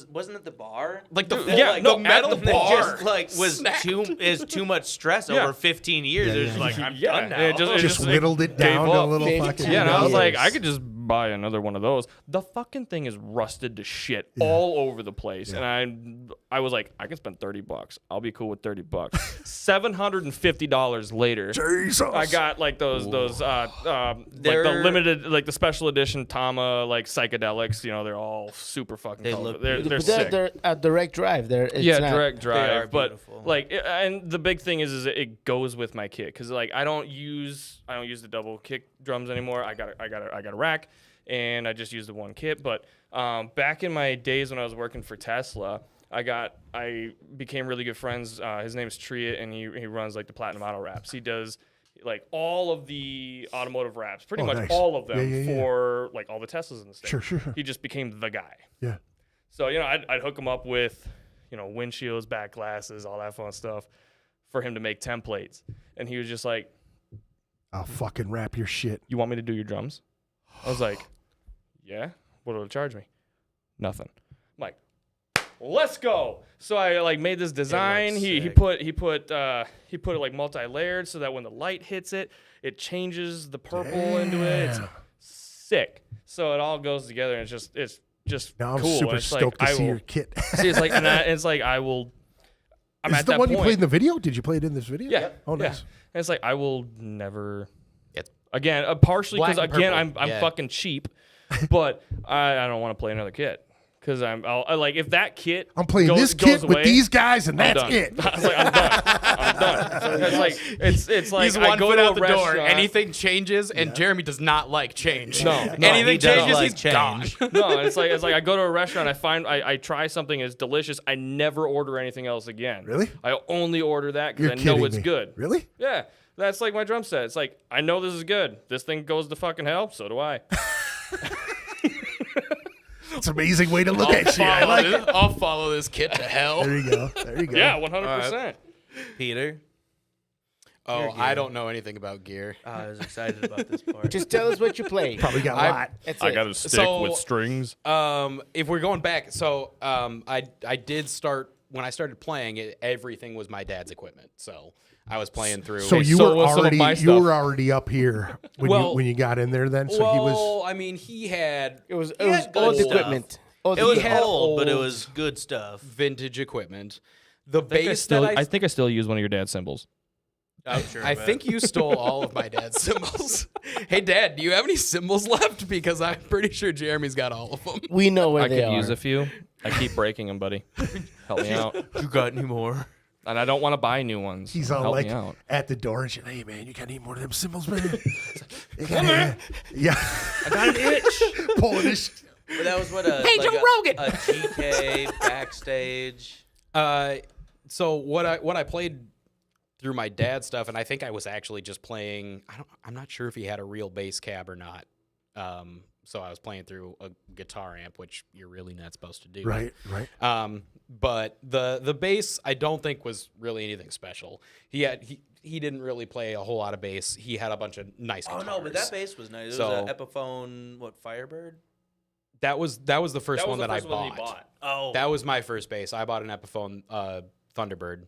wasn't it the bar? Like the Yeah, like, no, the metal at the That bar. just like was too much stress Yeah. over 15 years. It's just like I'm Yeah, done now. and it just it whittled it gave down to a up. little 15 fucking. Yeah, and I was like, years. I could just buy another one of those. The fucking thing is rusted to shit all over the place, and I was like, I can spend $30. I'll be cool with $30. $750 later, Jesus. I got like those like the They're- limited, like the special edition Tama like psychedelics. You know, they're all super fucking. They colorful. look they're But sick. they're a direct drive. It's Yeah, not- direct drive. are But beautiful. like, and the big thing is it goes with my kit because like I don't use the double kick drums anymore. I got a rack, and I just use the one kit. But back in my days when I was working for Tesla, I became really good friends. His name's Triet, and he runs like the Platinum Auto Wraps. He does like all of the automotive wraps, pretty Oh, much nice. all of them Yeah. for like all the Teslas in the state. Sure. He just became the guy. Yeah. So, you know, I'd hook him up with, you know, windshields, back glasses, all that fun stuff for him to make templates. And he was just like, I'll fucking wrap your shit. you want me to do your drums? I was like, yeah. What will it charge me? Nothing. I'm like, let's go. So I like made this design. looks He sick. put it like multi-layered so that when the light hits it, it changes the purple into it. It's Damn. sick. So it all goes together, and it's just Now I'm cool. super And it's stoked like, to see will- your kit. See, it's like, it's like I will. I'm Is at it the that one point. you played in the video? Did you play it in this video? Yeah. Oh, yeah. nice. And it's like I will never. It's Again, partially black because and again purple. I'm Yeah. fucking cheap, but I don't want to play another kit because I like if that kit. I'm playing goes, this kit goes with away, these guys, and I'm that's done. it. I was like, I'm done. I'm done. So it's like it's like He's I one go foot to out a the door. restaurant- Anything changes, and Jeremy does not like change. No, Anything he doesn't changes, like he's change. gone. No, it's like I go to a restaurant, I try something, it's delicious. I never order anything else again. Really? I only order that because You're I know kidding it's me. good. Really? Yeah, that's like my drum set. It's like I know this is good. This thing goes to fucking hell. So do I. It's an amazing way to look at shit. I like it. I'll follow this kit to hell. There you go. There you go. Yeah, 100%. Peter. Oh, I don't know anything about gear. I was excited about this part. Just tell us what you play. Probably got a I- lot. That's I it. got a stick So- with strings. If we're going back, so I did start when I started playing. Everything was my dad's equipment, so I was playing through. So you so were was some of already my you stuff. were already up here when Well- you got in there then. So well, he was. I mean, he had It was he had good old stuff. equipment. Oh, It was had old, but it old was good stuff. vintage equipment. The I think bass I think I still use one of your dad's cymbals. I'm sure. I think you stole all of my dad's cymbals. Hey, Dad, do you have any cymbals left? Because I'm pretty sure Jeremy's got all of them. We know where I they could are. use a few. I keep breaking them, buddy. Help me out. You got any more? And I don't want to buy new ones. He's all Help like me out. at the door and shit. Hey man, you got any more of them symbols, man? Yeah, I got an itch. pulling this. But that was what a Hey, like Joe a, Rogan. a GK backstage. So what I played through my dad's stuff, and I think I was actually just playing. I'm not sure if he had a real bass cab or not. So I was playing through a guitar amp, which you're really not supposed to do. Right. But the bass I don't think was really anything special. He didn't really play a whole lot of bass. He had a bunch of nice guitars. Oh no, but that bass was nice. It So- was an Epiphone, Firebird? That was the first one that I bought. Oh, That was my first bass. I bought an Epiphone Thunderbird,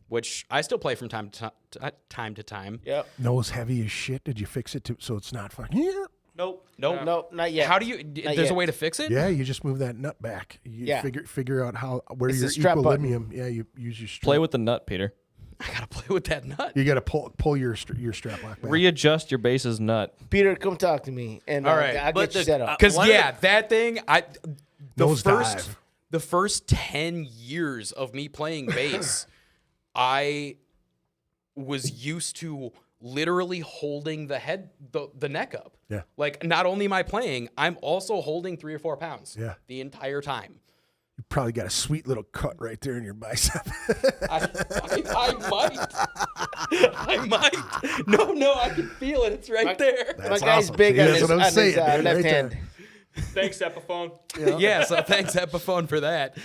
which I still play from time to time. Yep. Nose heavy as shit. Did you fix it so it's not fucking? Yeah. nope. Nope. No, not yet. How do you? There's yet. a way to fix it. Yeah, you just move that nut back. You Yeah. figure out where It's your the strap button. equilibrium. Yeah, you use your strap. Play with the nut, Peter. I gotta play with that nut. You got to pull your strap lock back. Readjust your bass's nut. Peter, come talk to me, and All right, I'll but get you the- set up. Because One of that thing, Nosedive. the first 10 years of me playing bass, I was used to literally holding the neck up. Yeah. Like, not only am I playing, I'm also holding 3 or 4 pounds. Yeah. The entire time. You probably got a sweet little cut right there in your bicep. I might. I might. No, I can feel it. It's right there. My That's guy's awesome. big See, on that's his, what I'm on his saying, dude, left right there. hand. Thanks, Epiphone. Yeah, so thanks Epiphone for that.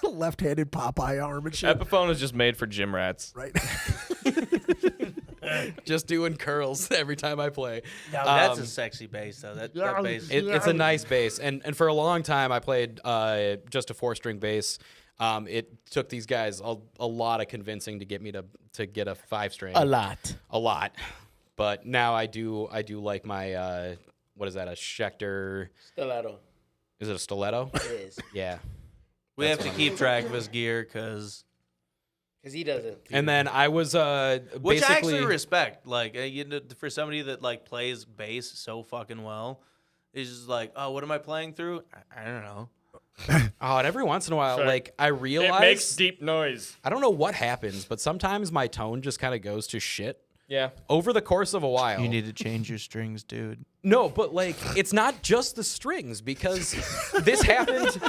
Left-handed Popeye arm and shit. Epiphone is just made for gym rats. Right. Just doing curls every time I play. No, that's a sexy bass though. That bass. It's a nice bass, and for a long time I played just a 4-string bass. It took these guys a lot of convincing to get me to get a 5-string. A lot. But now I do like my what is that, a Schecter? Stiletto. Is it a stiletto? It is. Yeah. We have to keep track of his gear because He doesn't. And then I was which I actually basically respect. Like you know, for somebody that like plays bass so fucking well, is just like, oh, what am I playing through? I don't know. oh, and every once in a while, Sorry. like I realize It makes deep noise. I don't know what happens, but sometimes my tone just kind of goes to shit Yeah. over the course of a while. You need to change your strings, dude. No, but like it's not just the strings because this happened.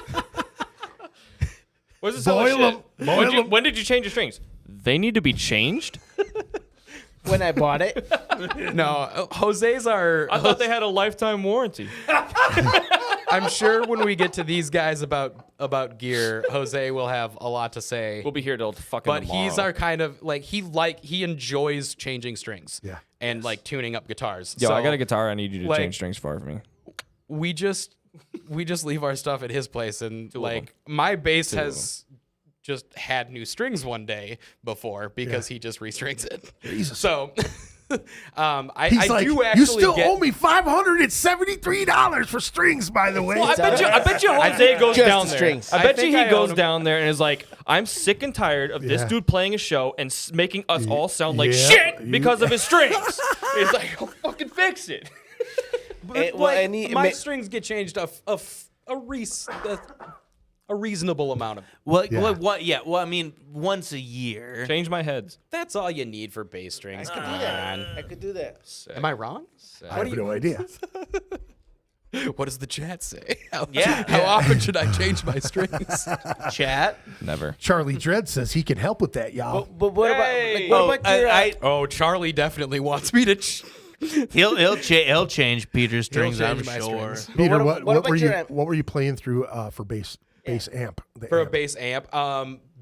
What's this other Boil shit? 'em. When did you change your strings? They need to be changed? When I bought it, No, Jose's are. I thought they had a lifetime warranty. I'm sure when we get to these guys about gear, Jose will have a lot to say. We'll be here till fucking But tomorrow. he's our kind of like he enjoys changing strings. Yeah. And like tuning up guitars. Yo, so I got a guitar. I need you to like- change strings for me. we just leave our stuff at his place, and like my bass has just had new strings one day before because he just restrings it. Jesus. So I He's like, do actually you still get, owe me $573 for strings, by the way. Well, I bet you Jose goes Just down the there. strings. I bet you think he I goes own 'em. down there and is like, I'm sick and tired of this Yeah. dude playing a show and making us all sound like Yeah. shit because of his strings. He's like, oh, fucking fix it. but, well, like, and he- my ma- strings get changed a reasonable amount of. What? Yeah. What? Yeah. Well, I mean, once a year. Change my heads. That's all you need for bass strings. Come on. I could do that. Am I wrong? I have no idea. What does the chat say? How Yeah. often should I change my strings? Chat. Never. Charlie Dredd says he can help with that, y'all. But what Hey! about what about your? Oh, Charlie definitely wants me to. He'll change Peter's strings. change I'm my sure. strings. Peter, what what about were you your amp? what were you playing through for bass amp? The For a amp. bass amp,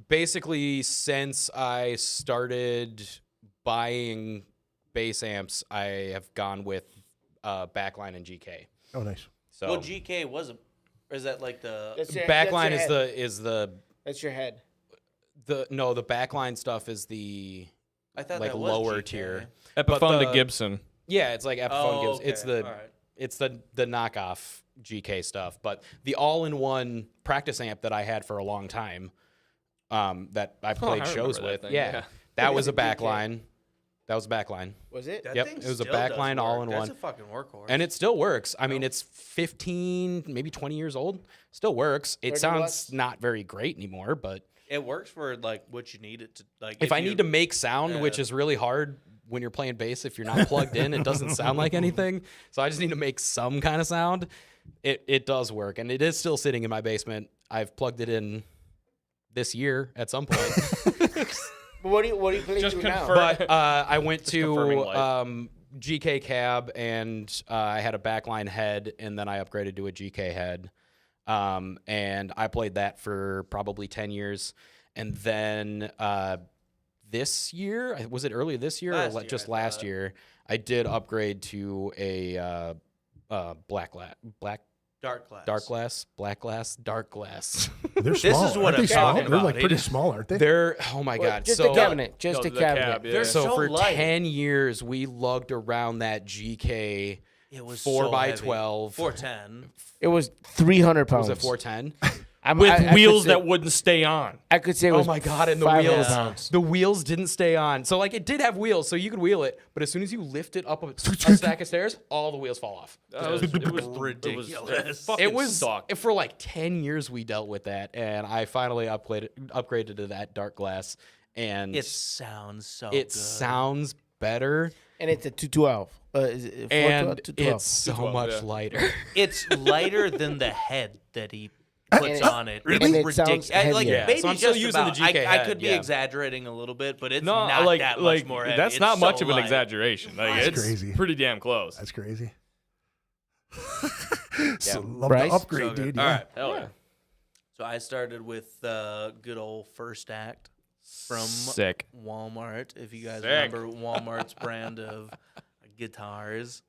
basically since I started buying bass amps, I have gone with Backline and GK. Oh, nice. So Well, GK was or is that like the? That's your, Backline that's is your head. That's That's your head. the Backline stuff is the I thought like that was lower GK. tier. Epiphone the- to Gibson. Yeah, it's like Epiphone Oh, gives. It's okay. the All right. It's the knockoff GK stuff, but the all-in-one practice amp that I had for a long time, that I played I shows remember with. that thing, Yeah, yeah. that was a GK? backline. That was a backline. Was it? That Yep, thing it was a still does backline work. all-in-one. That's a fucking workhorse. And it still works. I mean, it's 15, maybe 20 years old. Still works. It 30 sounds watts? not very great anymore, but it works for like what you need it to. Like if I you- need to make sound, which Yeah. is really hard when you're playing bass, if you're not plugged in, it doesn't sound like anything. So I just need to make some kind of sound. It does work, and it is still sitting in my basement. I've plugged it in this year at some point. But what do you play Just through now? confirm. But I went confirming to light. GK cab, and I had a backline head, and then I upgraded to a GK head. And I played that for probably 10 years. And then this year, was it early this year Last or year, just I last thought. year, I did upgrade to a black dark glass. They're This small. is what aren't they I'm small? talking They're about. like pretty It- small, aren't they? They're, oh my Well, God. just so a cabinet. Just No, a the cabinet. cab, yeah. They're So so for light. 10 years, we lugged around that GK It was 4 so by heavy. 12. 410. It was 300 Was pounds. it 410? With I wheels could say, that wouldn't stay on. I could say it Oh was my God, and the 500 wheels. pounds. The wheels didn't stay on. So like it did have wheels, so you could wheel it, but as soon as you lift it up a stack of stairs, all the wheels fall off. It was ridiculous. It fucking It was sucked. for like 10 years we dealt with that, and I finally upgraded to that dark glass, and It sounds so it good. sounds better, And it's a 212. Is it 412? and 212. it's so 212, much yeah. lighter. It's lighter than the head that he puts on it. Really? It's And it ridiculous. sounds Like heavier. maybe So I'm still just using the about. GK I head, could be yeah. exaggerating a little bit, but it's No, not like that much like more heavy. that's It's not much so of an light. exaggeration. Like That's it's crazy. pretty damn close. That's crazy. So love Bryce? the upgrade, So good. dude. All Yeah. right. Hell yeah. So I started with good old First Act from Sick. Walmart. If you guys Sick. remember Walmart's brand of guitars,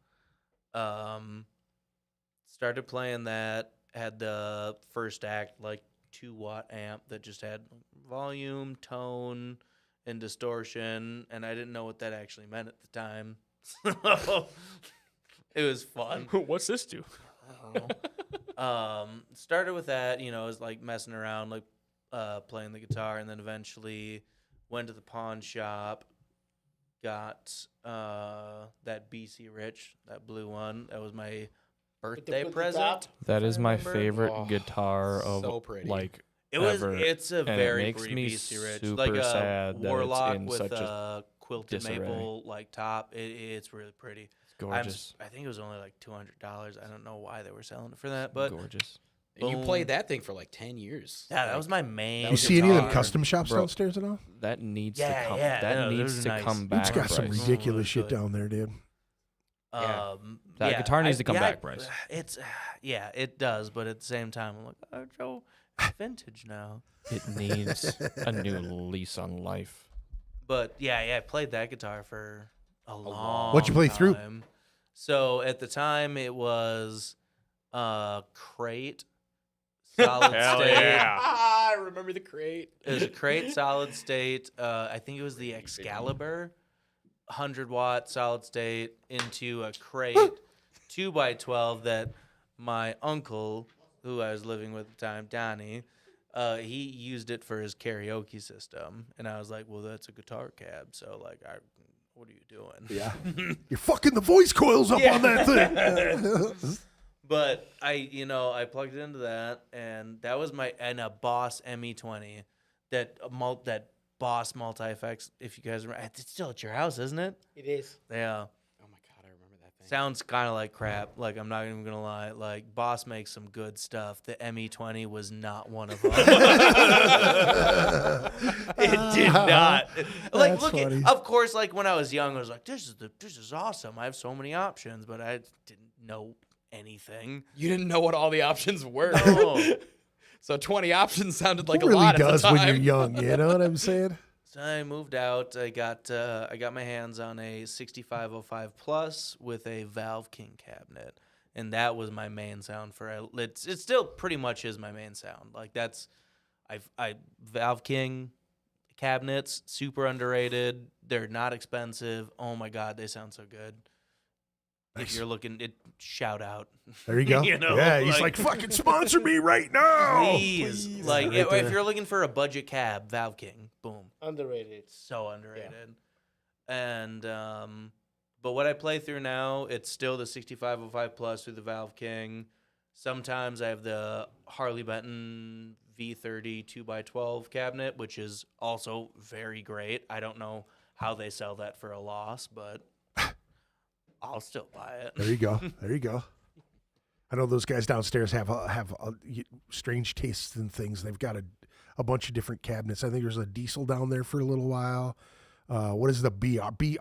started playing that. Had the First Act like 2-watt amp that just had volume, tone, and distortion, and I didn't know what that actually meant at the time. So it was fun. What's this do? Started with that, I was like messing around, like playing the guitar, and then eventually went to the pawn shop, got that BC Rich, that blue one. That was my birthday with the present. top? That is my remember. favorite Oh, guitar of so pretty. like It's a and it very makes pretty me BC Rich, super like a sad that it's warlock in with such a a quilted disarray. maple like top. It's really pretty. gorgeous. I think it was only like $200. I don't know why they were selling it for that, but Gorgeous. And you Boom. played that thing for like 10 years. yeah, that was my main. You see any of them guitar. custom shops Bro. downstairs at all? That needs Yeah, to come. yeah, that no, those needs are to nice. come You've back. got some Bryce. ridiculous Oh, shit good. down there, dude. Yeah. That guitar needs to come yeah, back, Bryce. It's yeah, it does, but at the same time, I'm like, oh, Joe, vintage now. It needs a new lease on life. But yeah, I played that guitar for a long. What'd you play through? time. So at the time, it was Crate, solid Hell state. yeah. I remember the crate. It was a Crate, solid state. I think it was the Excalibur, 100-watt solid state into a Crate 2x12 that my uncle, who I was living with at the time, Donnie, he used it for his karaoke system, and I was like, "Well, that's a guitar cab, so like, what are you doing?" Yeah. You're fucking the voice coils up on that thing. But I plugged it into that, and that was a Boss ME20, that Boss multi effects. If you guys remember, it's still at your house, isn't it? It is. Yeah. Oh my God, I remember that thing. Sounds kind of like crap. Like, I'm not even gonna lie. Like, Boss makes some good stuff. The ME20 was not one of them. It did not. Like, That's look funny. at. Of course, like when I was young, I was like, this is awesome. I have so many options, but I didn't know anything. You didn't know what all the options were. No. So 20 options sounded like Who a really lot does at the when time. you're young, you know what I'm saying? So I moved out. I got my hands on a 6505 Plus with a Valve King cabinet, and that was my main sound for it. It still pretty much is my main sound. Like that's, I Valve King cabinets, super underrated. They're not expensive. Oh my God, they sound so good. If you're looking, shout out. There you go. You know, yeah, he's like, fucking sponsor me right now. Please. Like, Right if there. you're looking for a budget cab, Valve King, boom. Underrated. So underrated. And, but what I play through now, it's still the 6505 Plus through the Valve King. Sometimes I have the Harley Benton V30 2x12 cabinet, which is also very great. I don't know how they sell that for a loss, but I'll still buy it. There you go. There you go. I know those guys downstairs have strange tastes in things. They've got a bunch of different cabinets. I think there's a diesel down there for a little while. What is the BRUG?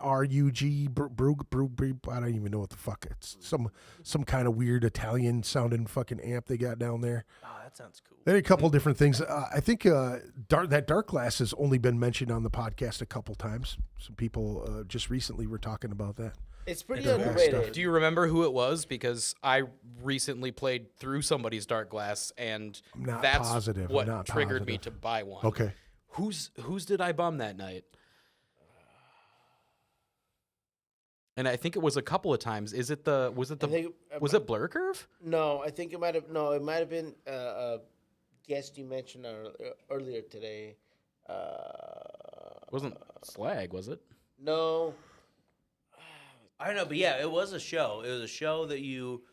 I don't even know what the fuck it's. Some kind of weird Italian sounding fucking amp they got down there. Oh, that sounds cool. Then a couple different things. I think that dark glass has only been mentioned on the podcast a couple times. Some people just recently were talking about that. It's pretty Dark glass stuff. underrated. Do you remember who it was? Because I recently played through somebody's dark glass, and I'm not that's positive. I'm what not triggered me positive. to buy one. Okay. Whose did I bum that night? And I think it was a couple of times. Was it Blur Curve? No, I think it might have been a guest you mentioned earlier today. Wasn't Slag, was it? No. I don't know, but yeah, it was a show. It was a show that you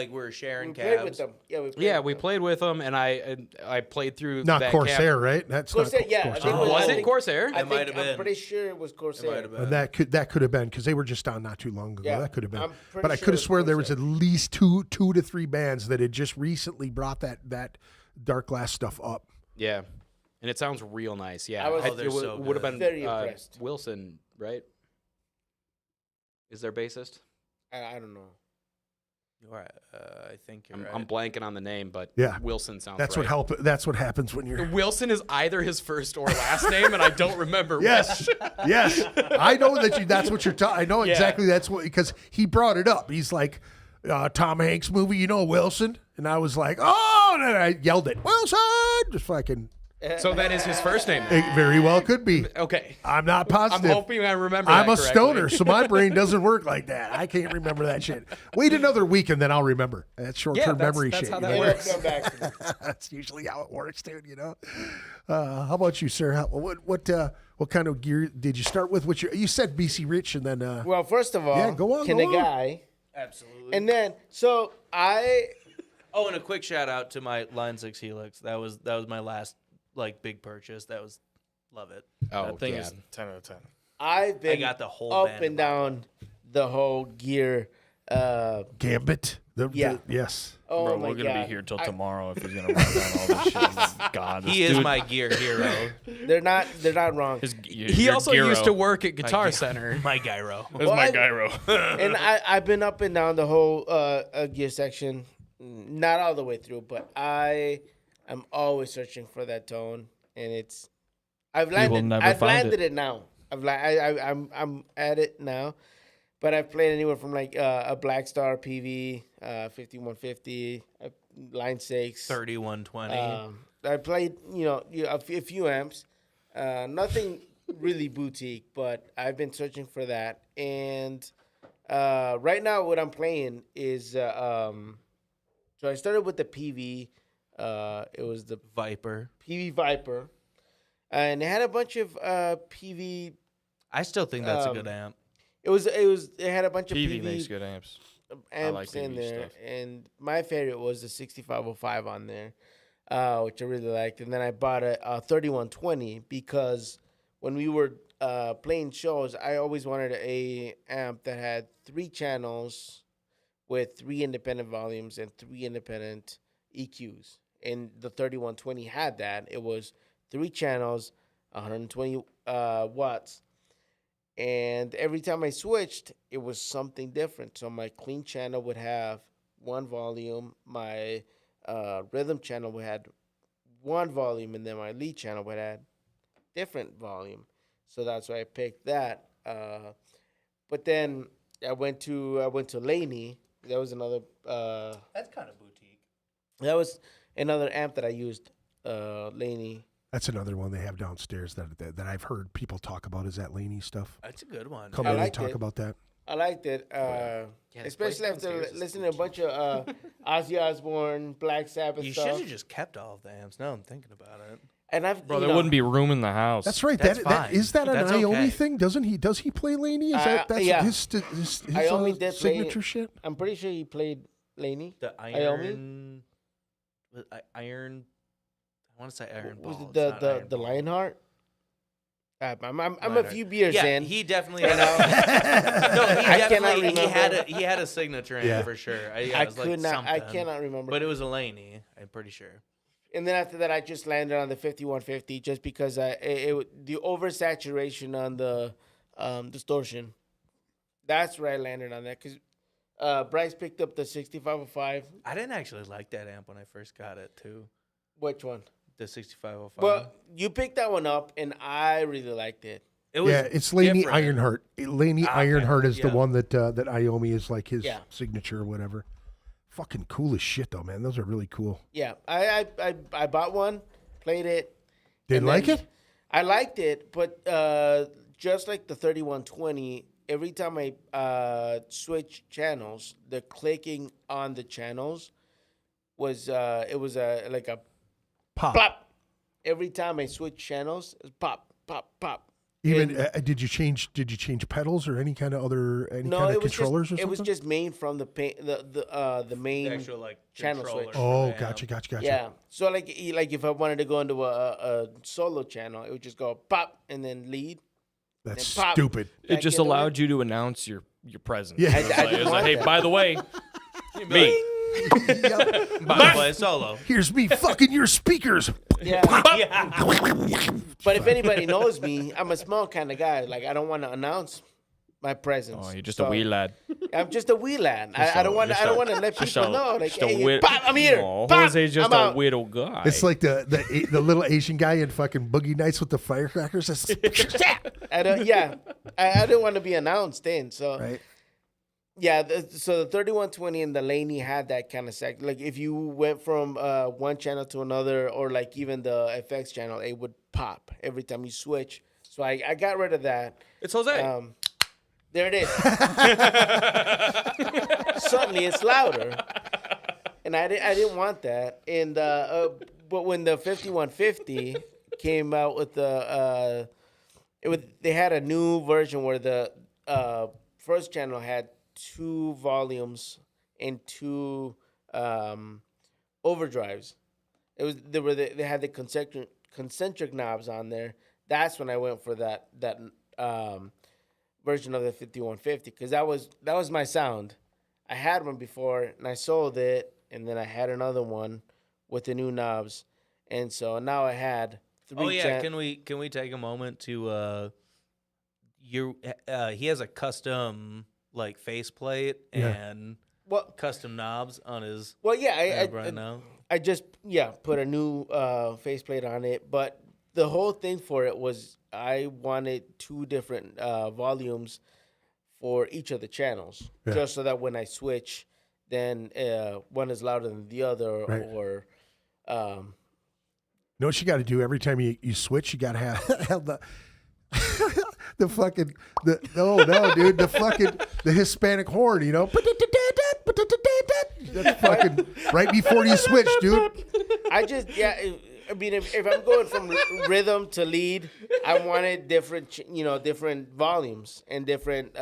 were sharing We cabs. played with them. Yeah, We played with them, and I played through Not that Corsair, cab. right? That's Corsair, not yeah. I Corsair. think Was I it think- Corsair? I It might think, have been. I'm pretty sure it was Corsair. It might have been. And that could have been because they were just on not too long ago. Yeah, That could have been. I'm pretty But I sure could it have was sworn there was Corsair. at least two to three bands that had just recently brought that dark glass stuff up. Yeah, and it sounds real nice. Yeah, I was- Oh, they're so would have good. been Very impressed. Wilson, right? Is their bassist? I don't know. You're right. I think you're I'm right. blanking on the name, but Yeah. Wilson sounds That's right. That's what happens when you're. Wilson is either his first or last name, and I don't remember Yes, which. yes. I know that's what you're talking. I know Yeah. exactly that's what because he brought it up. He's like, Tom Hanks movie, Wilson, and I was like, oh, and then I yelled it, Wilson, just fucking. So that is his first name. then. It very well could be. Okay. I'm not positive. I'm hoping I remember I'm that a correctly. stoner, so my brain doesn't work like that. I can't remember that shit. Wait another week and then I'll remember. That's short-term that's- memory that's shit. how you that know? works. Come back to me. That's usually how it works, dude. How about you, sir? What kind of gear did you start with? You said BC Rich, and then Well, first of all, Yeah, go on, Can go the on. guy, Absolutely. and then so I. Oh, and a quick shout out to my Line 6 Helix. That was my last big purchase. Love it. Oh, That thing yeah. is 10 out of 10. I've been got the whole up band and down the whole gear. Gambit. Yeah. Yes. Oh Bro, my we're going to God. be here till tomorrow if he's going to run down all this shit. God, this He is dude, my gear hero. They're not wrong. He also used to work at Guitar Center. My gyro. This is Well, my I- gyro. And I've been up and down the whole gear section, not all the way through, but I'm always searching for that tone, and I've landed. never I've find landed it now. I'm at it now, but I've played anywhere from like a Black Star PV, 5150, Line 6, 3120. I played a few amps, nothing really boutique, but I've been searching for that, and right now what I'm playing is so I started with the PV. It was the Viper. PV Viper, and it had a bunch of PV. I still think that's a good amp. It had a bunch of PV PV makes good amps. amps like in PV there, stuff. and my favorite was the 6505 on there, which I really liked. And then I bought a 3120 because when we were playing shows, I always wanted a amp that had 3 channels with 3 independent volumes and 3 independent EQs. And the 3120 had that. It was 3 channels, 120 watts. And every time I switched, it was something different. So my clean channel would have 1 volume, my rhythm channel would have 1 volume, and then my lead channel would have different volume. So that's why I picked that. But then I went to Laney. That was another. That's kind of boutique. That was another amp that I used. Laney. That's another one they have downstairs that I've heard people talk about is that Laney stuff. That's a good one. Come I in and liked talk it. about that. I liked it. the Especially place after downstairs is listening to a bunch of Ozzy Osbourne, Black Sabbath You should stuff. have just kept all of the amps. Now I'm thinking about it. And I've Bro, you there know, wouldn't be room in the house. That's right. That's That is that an fine. That's Iommi okay. thing? Does he play Laney? Is that's yeah. his Iommi did play- signature shit? I'm pretty sure he played Laney. The Iommi? iron. I want to say iron. Was Ball. it It's not the Iron Ball. Lionheart? I'm a Lionheart. few beers Yeah, in. he definitely. no, he I cannot definitely. remember. He had a signature in Yeah. it for sure. I it was like could not. I something. cannot remember. But it was a Laney. I'm pretty sure. And then after that, I just landed on the 5150 just because the oversaturation on the distortion. That's where I landed on that because Bryce picked up the 6505. I didn't actually like that amp when I first got it too. Which one? The 6505. Well, you picked that one up, and I really liked it. it was Yeah, it's Laney different. Ironheart. Laney Ah, okay. Ironheart is the Yeah. one that Iommi is like his Yeah. signature or whatever. Fucking cool as shit though, man. Those are really cool. Yeah, I bought one, played it. Didn't and like then it? I liked it, but just like the 3120, every time I switch channels, the clicking on the channels was like a Pop. pop. Every time I switch channels, it's pop, pop, pop. Even And- did you change pedals or any kind of no, kind it of was controllers just, or it was something? just main from the main. The actual like channel controller switch. for Oh, the amp. gotcha. Yeah. So like if I wanted to go into a solo channel, it would just go pop and then lead. That's and pop. stupid. It back just into allowed you to announce your presence. Yeah. It was I like, didn't it was like, want hey, that. by the way, me. Yep. By the way, solo. Here's me fucking your speakers. Yeah. But if anybody knows me, I'm a small kind of guy. Like I don't want to announce my presence. Oh, you're just So, a wee lad. I'm just a wee lad. I don't want to. I don't want to let people know. Like, hey, pop, I'm here. Oh, Pop, Jose's just I'm a out. widow guy. It's like the little Asian guy in fucking Boogie Nights with the firecrackers. I don't. Yeah. I don't want to be announced in. So. Right. Yeah, so the 3120 and the Laney had that kind of sec. Like if you went from one channel to another, or like even the FX channel, it would pop every time you switch. So I got rid of that. It's Jose. There it is. Suddenly it's louder, and I didn't want that. And but when the 5150 came out with they had a new version where the first channel had 2 volumes and 2 overdrives. They had the concentric knobs on there. That's when I went for that version of the 5150 because that was my sound. I had one before and I sold it, and then I had another one with the new knobs, and so now I had 3. Oh yeah, can we take a moment to he has a custom like faceplate and custom knobs on his amp right now. I just put a new faceplate on it, but the whole thing for it was I wanted 2 different volumes for each of the channels, just so that when I switch, then one is louder than the other, Right. or know what you got to do every time you switch? You got to have the the fucking dude, the Hispanic horn, you know. That's fucking right before you switch, dude. I just I mean, if I'm going from rhythm to lead, I wanted different volumes and different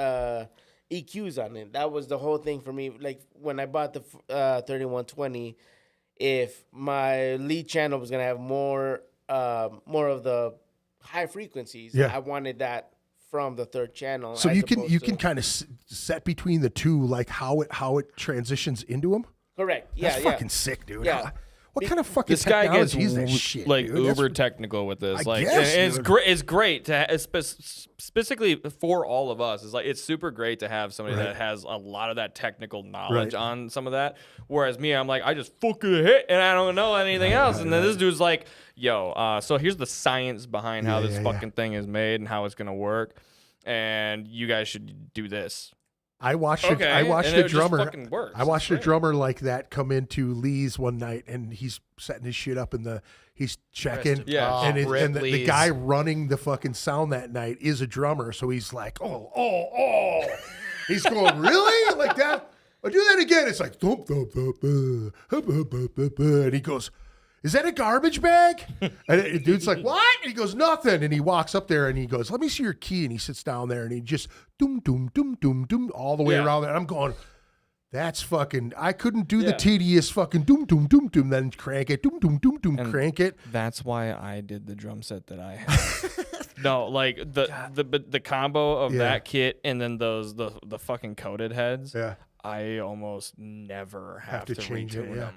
EQs on it. That was the whole thing for me. Like when I bought the 3120, if my lead channel was gonna have more of the high frequencies, I wanted that from the third channel. So as you can opposed to- kind of set between the two, like how it transitions into them. correct. That's fucking sick, dude. Yeah. What kind of fucking This guy gets technology is that shit, like dude? That's- uber technical with this. I Like, guess, and it's dude. great. It's great to specifically for all of us. It's like it's super great to have somebody Right. that has a lot of that technical knowledge Right. on some of that. Whereas me, I'm like, I just fucking hit and I don't know anything else. And then this dude's like, yo, so here's the science behind how this fucking thing is made and how it's gonna work. And you guys should do this. I watched Okay, I watched and a it just drummer. fucking works. I watched It's a drummer like that come into Lee's one night, and he's setting his shit up, and he's checking. Yeah. and, Rip and the Lee's. guy running the fucking sound that night is a drummer, so he's like, oh. He's going, really? Like that? I'll do that again. It's like, thump, thump, thump, and he goes, is that a garbage bag? And the dude's like, what? And he goes, nothing. And he walks up there and he goes, let me see your key. And he sits down there and he just doom, doom, doom, doom, doom, all the way around there. And I'm going, that's fucking, I couldn't do the tedious fucking doom, doom, doom, doom, then crank it, doom, doom, doom, doom, And crank it. That's why I did the drum set that I had. No, like the combo of that kit and then the fucking coated heads. Yeah. I almost never have to change it, retune yeah. them.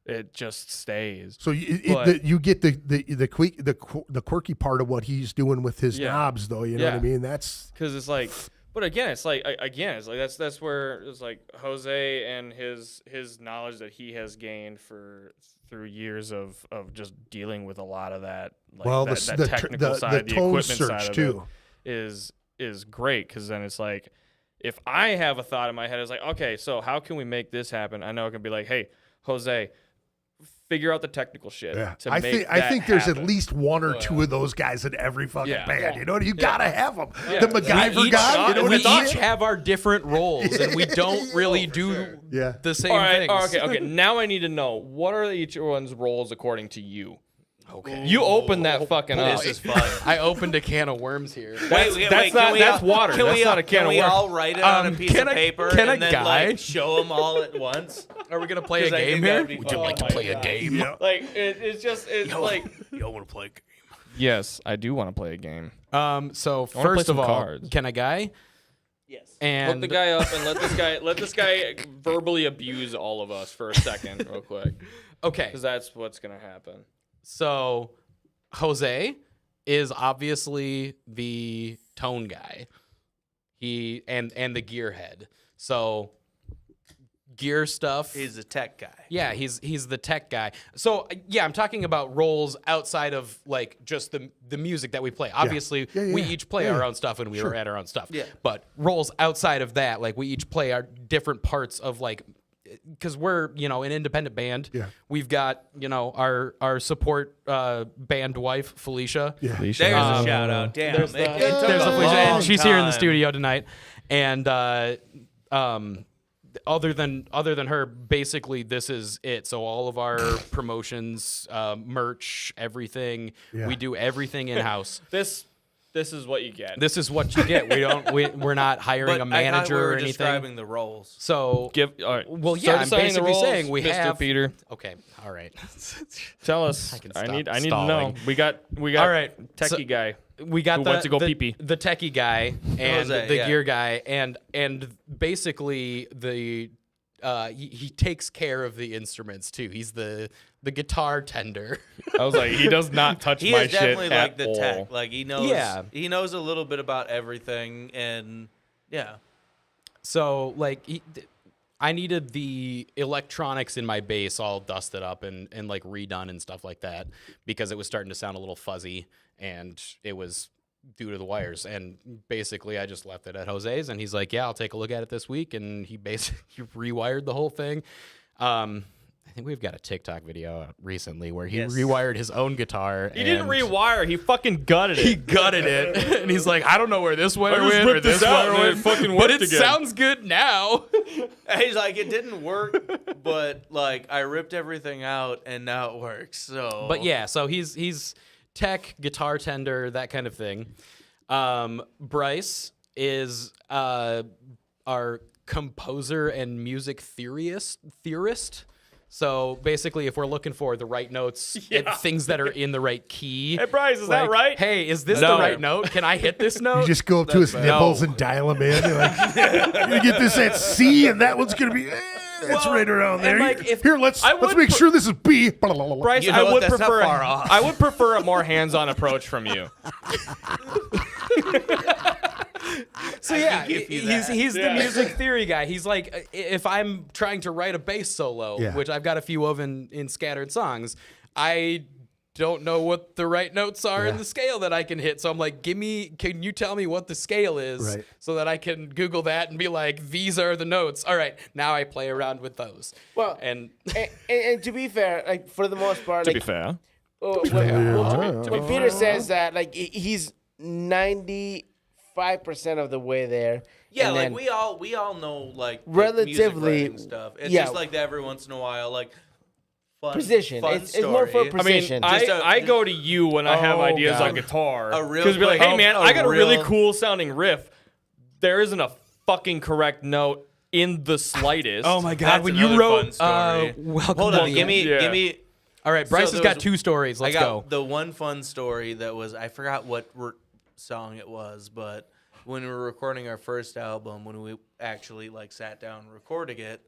It just stays. So you get the quirky part of what he's doing with his knobs, though. You know what I mean? That's because it's like, but again, it's like that's where it's like Jose and his knowledge that he has gained through years of just dealing with a lot of that. Like that technical side, the tone equipment search side too of it is great because then it's like, if I have a thought in my head, it's like, okay, so how can we make this happen? I know it can be like, hey, Jose, figure out the technical shit. Yeah. To I think there's happen. at least one or two of those guys in every fucking band. You know, you gotta have them. Yeah. The MacGyver guy. You know what we I mean? each have our different roles, and we don't really do the same All right, things. okay. Now I need to know, what are each one's roles according to you? Okay. You open that fucking up. This is fun. I opened a can of worms here. That's water. That's not a can Can of we worms. all write it on a piece of paper can a and then guy- like show them all at once? Are we gonna play a 'Cause I game think here? that'd be Would you fun. like to Oh my play a God. game? Yeah. Like it's like Y'all want to play a game? yes, I do want to play a game. So play first some of all, cards. can a guy? Yes. And Hook the guy up and let this guy verbally abuse all of us for a second, real quick, okay. because that's what's gonna happen. So Jose is obviously the tone guy. He and the gearhead. So gear stuff. He's a tech guy. Yeah, he's the tech guy. So yeah, I'm talking about roles outside of like just the music that we play. Obviously, we each play our own stuff and we are at our own stuff. Yeah. But roles outside of that, like we each play our different parts of like, because we're an independent band. Yeah. We've got our support band wife Felicia. Yeah. There's a shout out. Damn. There's it took there's a a Felicia, long and she's here in the time. studio tonight. And other than her, basically this is it. So all of our promotions, merch, everything, we do everything in house. This is what you get. This is what you get. We're not hiring But a manager I thought we were or anything. describing the roles. So All right. well, Start yeah, I'm assigning the basically roles, saying we Mr. have Peter. Okay, all right. Tell us. can I stop need to know. stalling. We got All right, techie so- guy. We got Who the went to go the, pee-pee. the techie guy and Jose, the yeah. gear guy and basically the he takes care of the instruments too. He's the guitar tender. I was like, he does not touch He my is shit definitely like at the all. tech. Like he knows. Yeah. He knows a little bit about everything, and yeah. So like I needed the electronics in my bass all dusted up and like redone and stuff like that because it was starting to sound a little fuzzy and it was due to the wires. And basically I just left it at Jose's and he's like, yeah, I'll take a look at it this week. And he basically rewired the whole thing. I think we've got a TikTok video out recently where he rewired his own guitar. He didn't rewire. He fucking gutted it. He gutted it, and he's like, "I don't know where this wire just went or ripped this this out wire and it went, fucking but worked it again." sounds good now." He's like, it didn't work, but like I ripped everything out, and now it works. So, But yeah, so he's tech, guitar tender, that kind of thing. Bryce is our composer and music theorist. So basically, if we're looking for the right notes, and things that are in the right key. Hey, Bryce, is that right? Hey, is this No. the right note? Can I hit this note? You just go up to his nipples and dial them in. You're like, you get this at C, and that one's gonna be. It's right around there. like, if- Here, let's I would make sure this is B. Bryce, You know I what? would That's not prefer. far off. I would prefer a more hands-on approach from you. So yeah, give you he's that. the music theory guy. He's like, if I'm trying to write a bass solo, Yeah. which I've got a few of in scattered songs, I don't know what the right notes are in the scale that I can hit. So I'm like, can you tell me what the scale is Right. so that I can Google that and be like, these are the notes. All right, now I play around with those. Well, And and to be fair, like for the most part, To be fair. when Peter says that, like he's 95% 5% of the way there. Yeah, and like then we all know like Relatively, music writing stuff. It's yeah. just like that every once in a while, like fun, Precision. Fun It's more for story. precision. I go to you when I have ideas on guitar. A real Because be like, quick- hey man, a I got a really real- cool sounding riff. There isn't a fucking correct note in the slightest. Oh my God! That's when you another wrote, fun story. welcome Hold to on, the give end. me. All right, Bryce So has there got was- 2 stories. Let's I got go. the one fun story that was I forgot what song it was, but when we were recording our first album, when we actually like sat down recording it,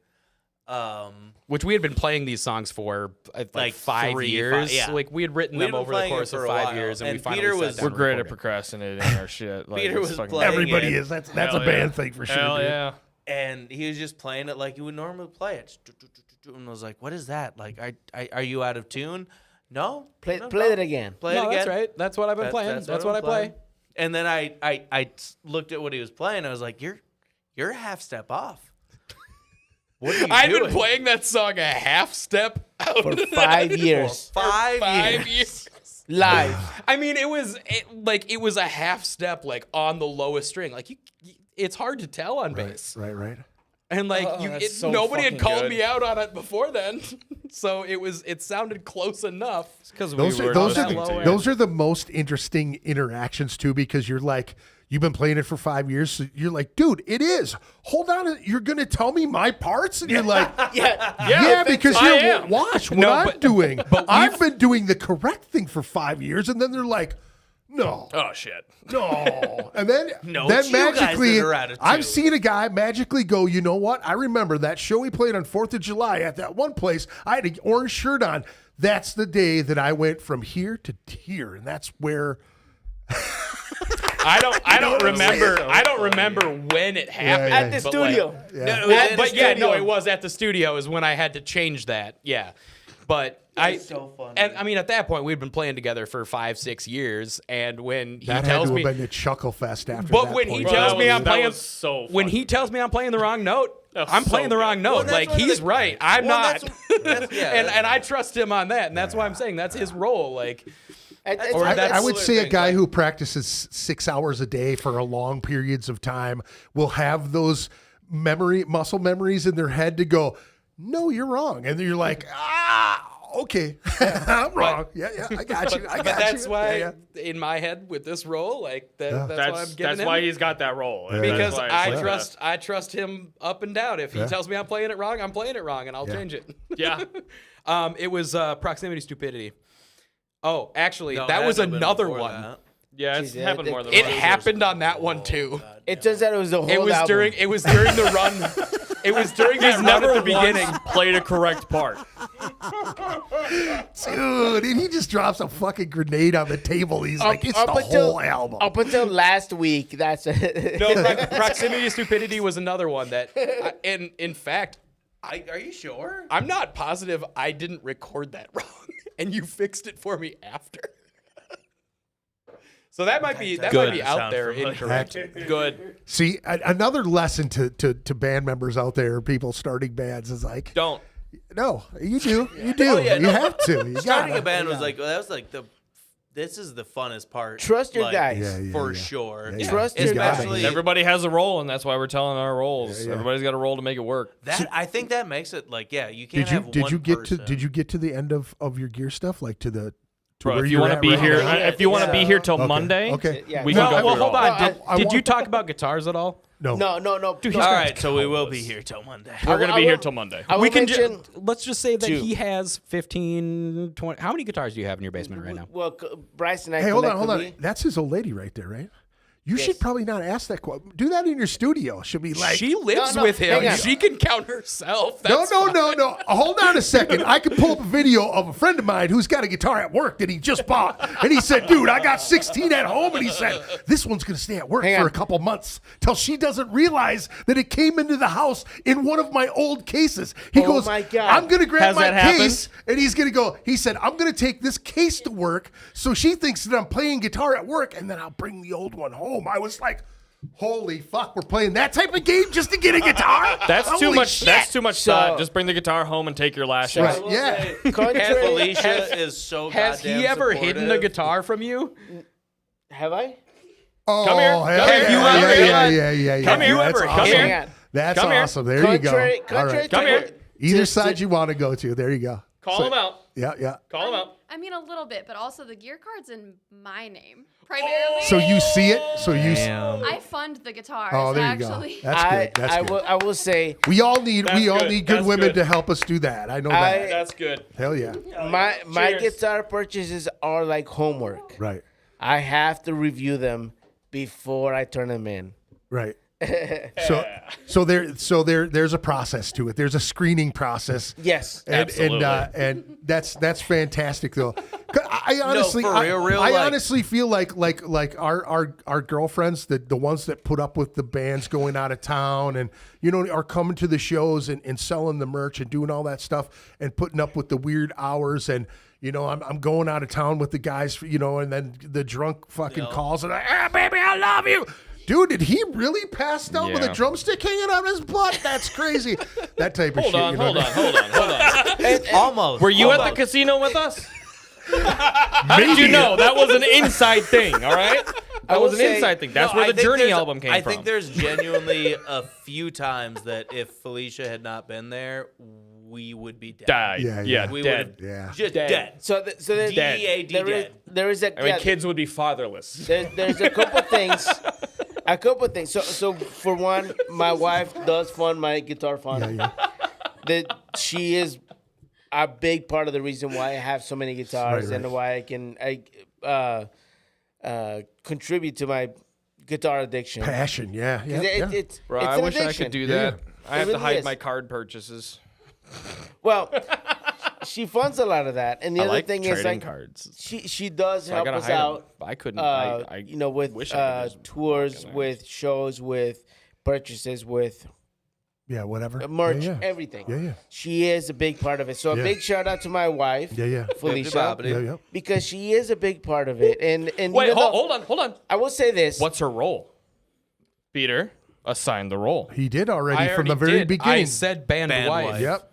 Which we had been playing these songs for like 5 3, years. 5, yeah. Like we had written We'd them been over the playing it course for of a 5 while, years, and we and finally Peter sat was- down We're and great at recorded. procrastinating our shit. Like, Peter it's was fucking- playing Everybody it. is. That's Hell a band yeah. thing for sure. Hell dude. yeah. And he was just playing it like you would normally play it. And I was like, "What is that? Like, are you out of tune?" No. play No, play no. it again. Play No, it again. that's right. That's what I've been playing. That's what I I'm play. playing. And then I looked at what he was playing. I was like, "You're a half step off. What are you I'd doing?" been playing that song a half step out For of 5 years. For 5 years. Live. I mean, it was a half step like on the lowest string. Like it's hard to tell on bass. Right. And like that's so nobody had fucking called good. me out on it before then, so it sounded close enough. Because Those are those are the most interesting interactions too, because you're like, you've been playing it for 5 years, so you're like, dude, it is. Hold on, you're gonna tell me my parts, and you're like, yeah, because I you're am. watch what No, I'm but- doing. I've been doing the correct thing for 5 years, and then they're like, no. Oh shit. No, and then No, then it's you guys magically, that are out of I've tune. seen a guy magically go. You know what? I remember that show we played on 4th of July at that one place. I had an orange shirt on. That's the day that I went from here to here, and that's where. I don't remember. I don't remember when it happened yeah. At the but, like, studio. No, but yeah, no, it was at the studio is when I had to change that. Yeah, but so funny. and I mean at that point we'd been playing together for 5-6 years, and when he That had tells to me, have been a chuckle fest after but that when point. he Bro, tells that me was- I'm that playing, was so when funny. he tells me I'm playing the wrong note, That's I'm so playing the good. wrong note. that's Like one of he's the- right, I'm Well, not, that's- yeah, and I trust him on that, and that's why I'm saying that's his role. Like. Or I would say a thing, guy like- who practices 6 hours a day for a long periods of time will have those muscle memories in their head to go, no, you're wrong. And then you're like, okay, I'm wrong. Yeah, I got you. I got you. But that's why, Yeah. in my head, with this role, like that's why I'm That's giving him. why he's got that role. Yeah. Because That's why it's like I trust him up and down. If he tells me I'm playing it wrong, I'm playing it wrong, and I'll change it. Yeah. It was proximity stupidity. Oh, actually, No, that it was had to have been another before one. that. Yeah, it's Jeez, happened it- more than It once. happened on that one too. it turns out it was the whole It was album. during the run. It was during that run at the beginning. Played a correct part. Dude, and he just drops a fucking grenade on the table. He's like, it's up the until- whole album. Up until last week, that's No, proximity stupidity was another one that, and in fact, Are you sure? I'm not positive I didn't record that wrong, and you fixed it for me after. So that might be out Sound there familiar. incorrect. Good. See, another lesson to band members out there, people starting bands, is like, Don't. no, you do. You do. Oh, yeah, you no. have to. You Starting gotta. a band was like that was like this is the funnest part. Trust your like, guys. Yeah, for yeah. sure. Yeah, yeah. Trust your guys. Especially Everybody has a role, and that's why we're telling our roles. Yeah, yeah. Everybody's got a role to make it work. that. I think that makes it like you can't have Did one you get person. to get to the end of your gear stuff, like to the to Bro, where if you want want to be here, now? if you want to be here till Okay, Monday, okay. Yeah. we No, can go well, through it hold all. on. I Did want- you talk about guitars at all? No. No. Dude, All he's got right, so we will combos. be here till Monday. We're gonna I be will- here till Monday. I will We can mention, let's just say that two. he has 15, 20. How many guitars do you have in your basement right now? well, Bryce and I Hey, hold on. collectively- That's his old lady right there, right? You Yes. should probably not ask that question. Do that in your studio. Should be like, She lives No, with him. hang on. She can count herself. no. That's fine. Hold on a second. I can pull up a video of a friend of mine who's got a guitar at work that he just bought. And he said, dude, I got 16 at home. And he said, this one's going to stay at work Hang for on. a couple months till she doesn't realize that it came into the house in one of my old cases. He Oh goes, my God. I'm going to grab Has my that happened? case. And he's going to go, he said, I'm going to take this case to work. So she thinks that I'm playing guitar at work. And then I'll bring the old one home. I was like, holy fuck, we're playing that type of game just to get a guitar? That's too Holy much. shit. That's too much So- thought. Just bring the guitar home and take your lashes. Right. I will Yeah. say, contrary- Felicia is so Has he goddamn ever hidden a supportive. guitar from you? Have I? Oh, Come here. hell Come yeah. here. You yeah, ever- yeah. Come here. That's Come awesome. here. That's Come here. awesome. There you go. Contrary All right. to Come here. what- Either to- side to- you want to go to. There you go. Call him out. Yeah. Call him out. I mean, a little bit, but also the gear card's in my name primarily. So you see it. So you. I fund the guitars. Oh, there you actually. go. That's good. That's I good. I will say We all need That's good. good That's women good. to help us do that. I know I- that. That's good. Hell yeah. my Cheers. guitar purchases are like homework. Right. I have to review them before I turn them in. Right. So there's a process to it. There's a screening process. Yes. And that's fantastic though. I honestly, for real, I like- honestly feel like our girlfriends, the ones that put up with the bands going out of town and are coming to the shows and selling the merch and doing all that stuff and putting up with the weird hours and. I'm going out of town with the guys, and then the drunk fucking calls and baby, I love you. Dude, did he really pass out with a Yeah. drumstick hanging out his butt? That's crazy. That type of shit. Hold on. Almost. Were you Hold at the on. casino with us? How did you know? That was an inside thing, all right? That was an say- inside thing. That's No, where I the think Journey there's- album came I from. think there's genuinely a few times that if Felicia had not been there, we would be dead. Died. Yeah, Yeah, yeah. We would dead. have Yeah. just Dead. dead. So there's D-E-A-D there is dead. there is a I mean, kids would be fatherless. there's a couple things. A couple things. So for one, my wife does fund my guitar fund. That she is a big part of the reason why I have so many guitars Right. and why I can contribute to my guitar addiction. Passion, yeah. 'Cause yeah. it's Bro, it's I an wish I addiction. could do Yeah. that. I have to really hide is. my card purchases. Well, she funds a lot of that, and the I other like thing trading is like cards. she does So I help gotta us hide 'em. out. I couldn't. With wish I could just tours, fucking with shows, with purchases, with Yeah, whatever. merch, Yeah, yeah. everything. Yeah. She is a big part of it. So a Yeah. big shout out to my wife, Yeah. Felicia, Yeah. because she is a big part of it. And Wait, even though- hold on. I will say this. What's her role? Peter, assign the role. He did already I from the already very did. beginning. I said band Band wife. wife. Yep.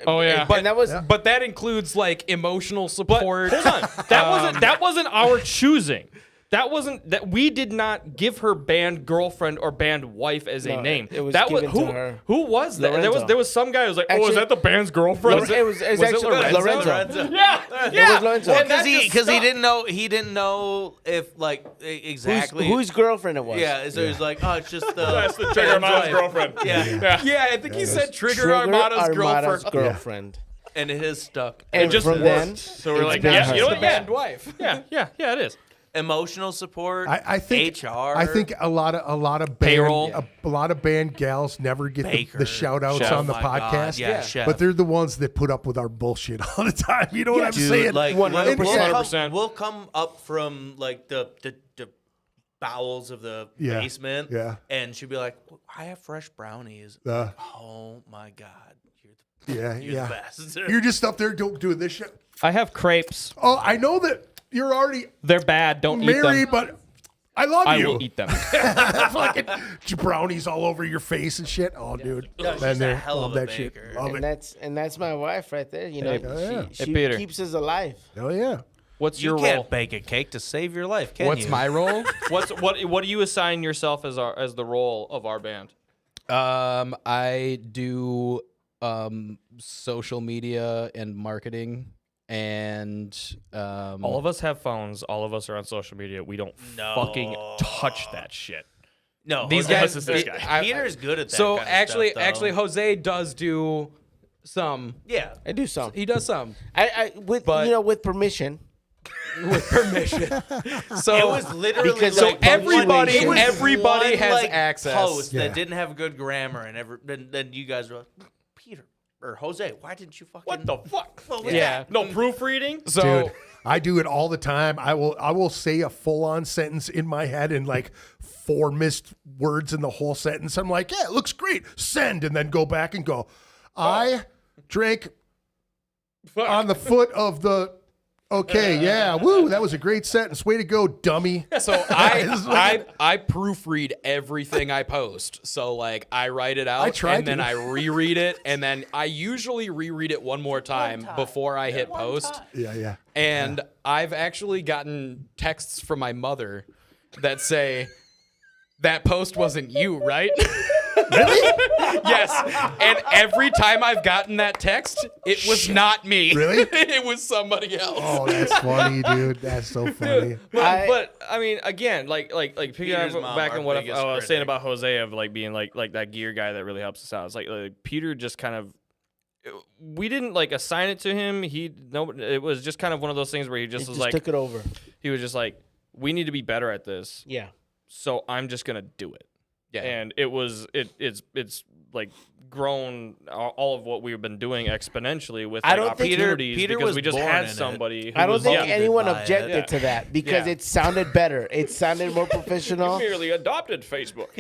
Oh yeah. But and that was But that includes like emotional But support. hold on, that wasn't our choosing. That we did not give her band girlfriend or band wife as a No, name. it was that given to who, her. Who was that? Lorenzo. There was some guy who was like, "Oh, Actually- is that the band's girlfriend?" it was actually Lorenzo. Yeah. It was Lorenzo. And that Because just he stuck. didn't know if like exactly Whose girlfriend it was? Yeah, so he's like, oh, it's just That's the Trigger Armada's girlfriend. Yeah. Yeah, I think he said Trigger Armada's girlfriend. girlfriend. And it is stuck. And just from worked. then, So we're it's like, been yeah, her. you know The what? band wife. Yeah, it is. Emotional support. I think HR. I think a lot of band, Payroll. a lot of band gals never get Baker. the shout outs Chef. on the Oh my God, podcast. yeah, chef. But they're the ones that put up with our bullshit all the time. You know what I'm Dude, saying? like 100%. We'll come up from like the bowels of the Yeah, basement. yeah. And she'd be like, I have fresh brownies. Uh, Oh my God. yeah, You're yeah. the best. You're just up there doing this shit. I have crepes. Oh, I know that you're already They're bad. Don't eat married, them. but I love I you. will eat them. Fucking brownies all over your face and shit. Oh, dude. No, she's Man, a there. hell Love of a that shit. baker. Love and it. that's my wife right there. You know, yeah. she Hey, Peter. keeps us alive. Oh, yeah. What's You your can't role? bake a cake to save your life, can What's you? my role? What do you assign yourself as the role of our band? I do social media and marketing, and All of us have phones. All of us are on social media. We don't fucking touch that shit. No, These Jose- guys- Unless it's this guy. Peter's good at that. so kind of actually, stuff, though. Jose does do some. yeah. I do some. He does some I with But- with permission. with permission. So It was literally Because like of punctuation. it was everybody one, has like, access. Post Yeah. that didn't have good grammar, and then you guys were like, Peter or Jose, why didn't you fucking What the fuck? What was Yeah. that? No proofreading. so Dude, I do it all the time. I will say a full on sentence in my head and like 4 missed words in the whole sentence. I'm like, yeah, it looks great. Send, and then go back and go. I drank on the foot of the. Okay, yeah, woo, that was a great sentence. Way to go, dummy. So I proofread everything I post. So like I write it out I tried and then to. I reread it, and then I usually reread it one more time before I hit post. Yeah. And I've actually gotten texts from my mother that say, "That post wasn't you, right?" Really? Yes. And every time I've gotten that text, it was not me. Really? It was somebody else. Oh, that's funny, dude. That's so funny. But I mean, again, like picking Peter's up mom, back our on what I biggest was saying critic. about Jose of like being like that gear guy that really helps us out. It's like Peter just kind of. We didn't like assign it to him. It was just kind of one of those things where he just was like, took it over. he was just like, we need to be better at this. Yeah. So I'm just gonna do it. Yeah. And it's like grown all of what we've been doing exponentially with I like, don't think opportunities Peter because was we just born had in it. somebody. Who I don't was, think yeah, anyone by it. objected Yeah. to that because Yeah. it sounded better. It sounded more professional. merely adopted Facebook.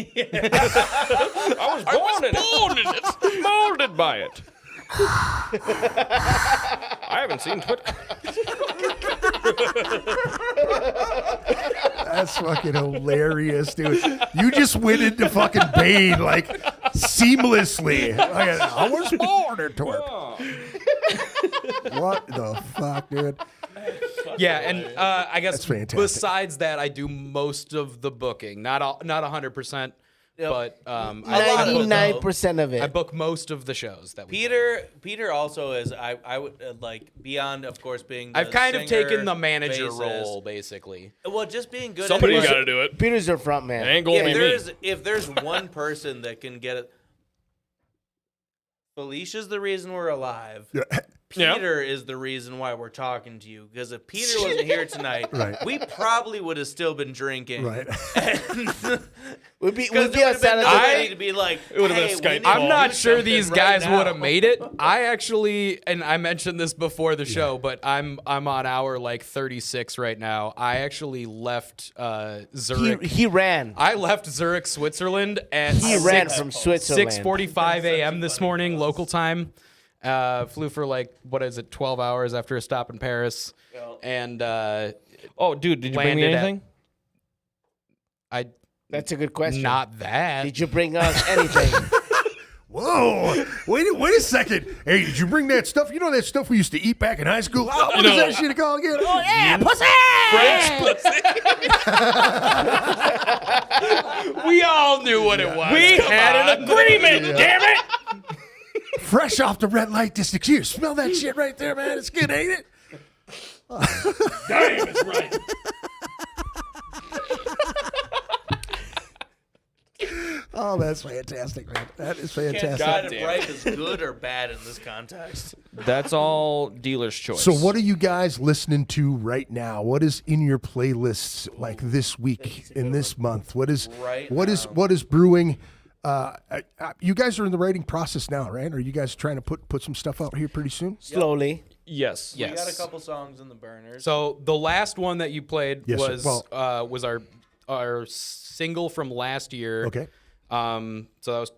I was born in it. Molded by it. I haven't seen Twitter. That's fucking hilarious, dude. You just went into fucking Bane like seamlessly. Like, I was born into it. What the fuck, dude? Yeah, and I guess That's fantastic. besides that, I do most of the booking. Not 100%, but I book- 99% of I it. book most of the shows that we. Peter also is. I would like beyond, of course, being. The I've kind of singer, taken the manager bassist. role, basically. Well, just being good. Somebody's at got to do it. Peter's your front man. It ain't gonna be me. If there's one person that can get it, Felicia's the reason we're alive. Yeah. Peter is the reason why we're talking to you. Because if Peter wasn't here tonight, Right. we probably would have still been drinking. Right. We'd be Because there would have outside been of the nobody to be like, It would've been a hey, Skype we need call. to I'm not do sure something these right guys now. would have made it. I actually, and I mentioned this before the show, but I'm on hour like 36 right now. I actually left Zurich. He ran. I left Zurich, Switzerland at He ran from Switzerland. 6:45 a.m. this morning, local time. Flew for like, what is it, 12 hours after a stop in Paris. And Oh, dude, did you bring me landed at- anything? I That's a good question. not that. Did you bring us anything? Whoa! Wait a second. Hey, did you bring that stuff? You know that stuff we used to eat back in high school? Oh, what is that shit called again? Oh yeah, pussy! We all knew what it was. We Come had on. an agreement, damn it! Fresh off the red light district. Here, smell that shit right there, man. It's good, ain't it? Damn, it's right. Oh, that's fantastic, man. That is Can't fantastic. decide if right is good or bad in this context. That's all dealer's choice. So, what are you guys listening to right now? What is in your playlists like this week, in this month? What is Right what is brewing? You guys are in the writing process now, right? Are you guys trying to put some stuff out here pretty soon? Slowly. Yes. We got a couple songs in the burners. So the last one that you played Yes, sir. was our single from last year. Okay. So that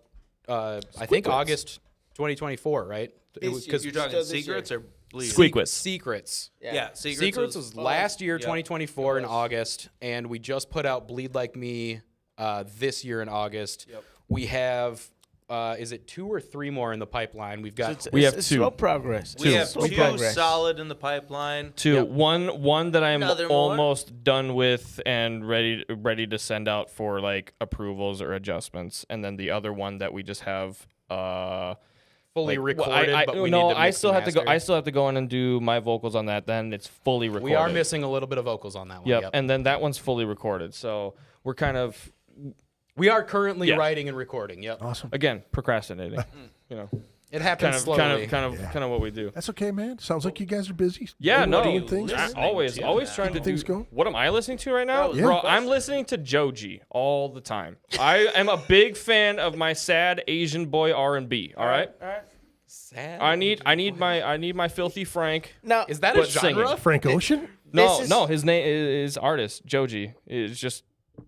was I think August 2024, right? It was You're talking Still this Secrets or Bleed? Squeakwits. Secrets. Yeah, Secrets was last year, Yep. 2024 in August, and we just put out Bleed Like Me this year in August. Yep. We have is it 2 or 3 more in the pipeline? We've got We have It's two. slow progress. We have Slow two progress. solid in the pipeline. Two. Yep. One that I'm Another more? almost done with and ready to send out for like approvals or adjustments, and then the other one that we just have fully like, recorded, I, but we no, need to I mix still and have to go. master. I still have to go in and do my vocals on that. Then it's fully recorded. We are missing a little bit of vocals on that one. Yep. Yep. And then that one's fully recorded. So we're kind of We are currently Yeah. writing and recording. Yep. Awesome. again procrastinating. You know, It happens slowly. kind of what we do. That's okay, man. Sounds like you guys are busy. Yeah, Doing- no, doing things. always trying to Keeping things do. going. What am I listening to right now, Yeah. bro? I'm listening to Joji all the time. I am a big fan of my sad Asian boy R&B. All right, Sad. I need my filthy Frank. Now, Is that a But singing. genre? Frank Ocean. No, This is- no, his name is artist Joji. Is just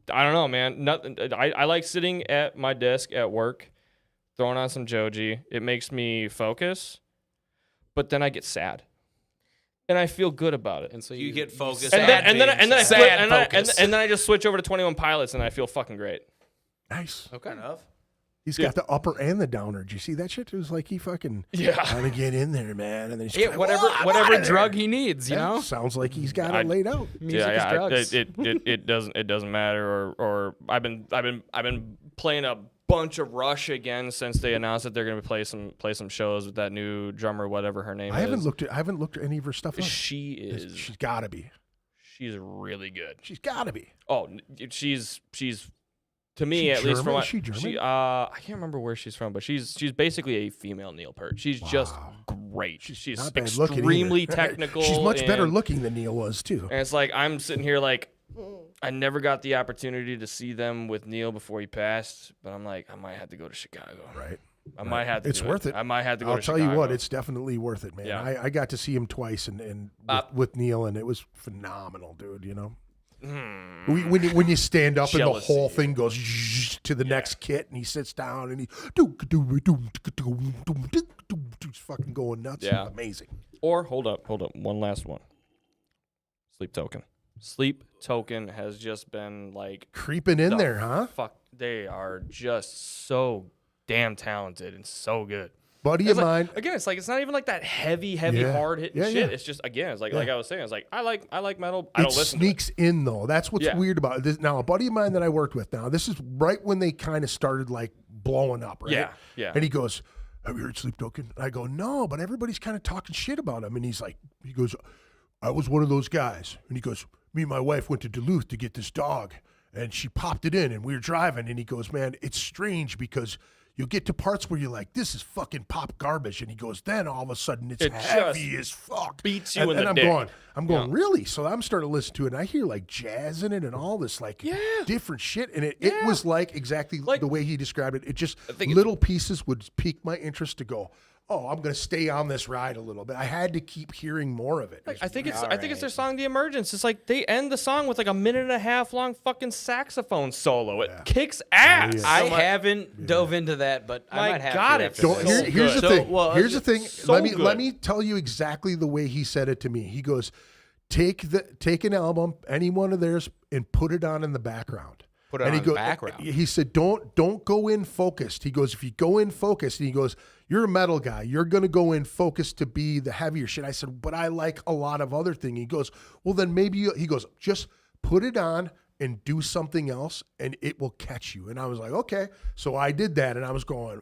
I don't know, man. Nothing. I like sitting at my desk at work, throwing on some Joji. It makes me focus, but then I get sad, and I feel good about it. And so You get focused. And then I sad flip, focus. and then I just switch over to 21 Pilots, and I feel fucking great. Nice. Okay. enough. He's got the upper and the downer. Did you see that shit? It was like he fucking Yeah. to get in there, man. And then he's Yeah, like, whatever "Whoa, I'm whatever outta drug there." he needs, you Yeah, know? sounds like he's got it laid out. Music is drugs. It doesn't matter. Or I've been playing a bunch of Rush again since they announced that they're gonna play some shows with that new drummer, whatever her name is. I haven't looked at any of her stuff up. She's gotta be. She's really good. She's gotta be. Oh, she's to me, She at least from German? what Is she German? I can't remember where she's from, but she's basically a female Neil Peart. She's just Wow. great. She's Not bad looking extremely either. technical. She's much better and- looking than Neil was too. And it's like I'm sitting here like I never got the opportunity to see them with Neil before he passed, but I'm like I might have to go to Chicago. Right. I might have to. It's do worth it. I might have to go I'll to tell Chicago. you what, it's definitely worth it, man. Yeah. I got to see him twice and with Neil, and it was phenomenal, dude. You know, when you stand up and the Jealousy. whole thing goes to the next kit, and he sits down and he's fucking going nuts. Yeah. Amazing. Or hold up, one last one. Sleep Token. Sleep Token has just been like Creeping in the there, huh? Fuck, they are just so damn talented and so good. Buddy It's of like, mine. again, it's like it's not even like that heavy, Yeah. hard hitting Yeah, shit. yeah. It's just again, it's like Yeah. like I was saying, it's like I like metal. I It don't listen to it. sneaks in though. That's what's Yeah. weird about it. Now, a buddy of mine that I worked with. Now, this is right when they kind of started like blowing up, right? Yeah, yeah. And he goes, "Have you heard Sleep Token?" And I go, "No," but everybody's kind of talking shit about him. And he goes, "I was one of those guys." And he goes, "Me and my wife went to Duluth to get this dog, and she popped it in, and we were driving." And he goes, "Man, it's strange because you'll get to parts where you're like, this is fucking pop garbage." And he goes, then all of a sudden it's It heavy just as fuck. beats you and in and the I'm dick. going, really? So I'm starting to listen to it, and I hear like jazz in it and all this like different shit. And it was like exactly Like- the way he described it. It just think little pieces would pique my interest to go, oh, I'm going to stay on this ride a little bit. I had to keep hearing more of it. I think it's their song "The Emergence." It's like they end the song with like a 1.5 minute long fucking saxophone solo. It kicks ass. yeah. I haven't dove into that, but I My might have God, to it's after Don't, this. so here's the good. thing. well, Here's the thing. so let good. me tell you exactly the way he said it to me. He goes, take an album, any one of theirs, and put it on in the background. Put it And on he in the goes, background. He said, don't go in focused. He goes, if you go in focused, and he goes, you're a metal guy. You're gonna go in focused to be the heavier shit. I said, but I like a lot of other things. He goes, well then maybe he goes, just put it on and do something else, and it will catch you. And I was like, okay. So I did that, and I was going,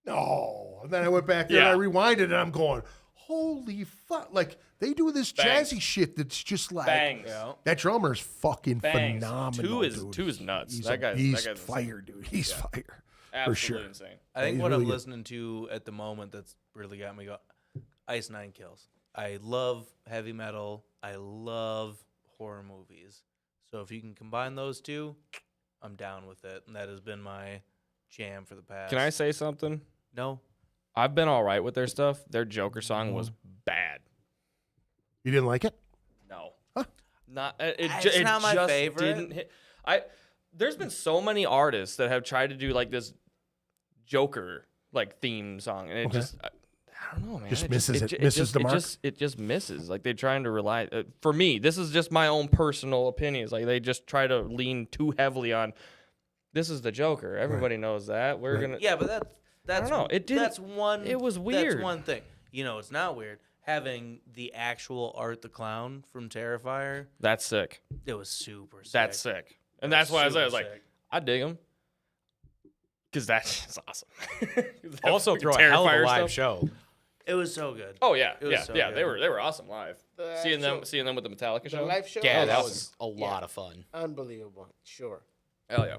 no. And then I went back there and I rewinded, and I'm going, holy fuck! Like they do this Bangs. jazzy shit that's just like Bangs. that drummer is fucking Bangs. phenomenal. Two is nuts. He's, That guy's he's insane. fire, dude. He's fire. Absolutely sure. insane. I think he's what really I'm good. listening to at the moment that's really got me going, Ice Nine Kills. I love heavy metal. I love horror movies. So if you can combine those two, I'm down with it. And that has been my jam for the past. Can I say something? No. I've been all right with their stuff. Their Joker song was bad. You didn't like it? No, Huh? not It's not my just favorite. Didn't hit. There's been so many artists that have tried to do like this Joker like theme song, and it Okay. just I don't know, man. Just It misses it. ju- Misses just- the mark? It just misses. Like they're trying to rely. For me, this is just my own personal opinions. Like they just try to lean too heavily on. This is the Joker. Everybody knows that. We're gonna. Yeah, but that's know. It didn't- that's one. it was weird. That's one thing. You know, it's not weird having the actual Art the Clown from Terrifier. That's sick. It was super sick. That's sick. And that's why I was Super like, sick. I dig him. Because that's awesome. Also throw a hell of a Terrifier live stuff. show. It was so good. Oh yeah, It was yeah, so yeah. good. They were awesome live. The Seeing actual- them with the Metallica The show. live show. Yeah, Oh, that was a lot yeah. of fun. Unbelievable. Sure. Hell yeah.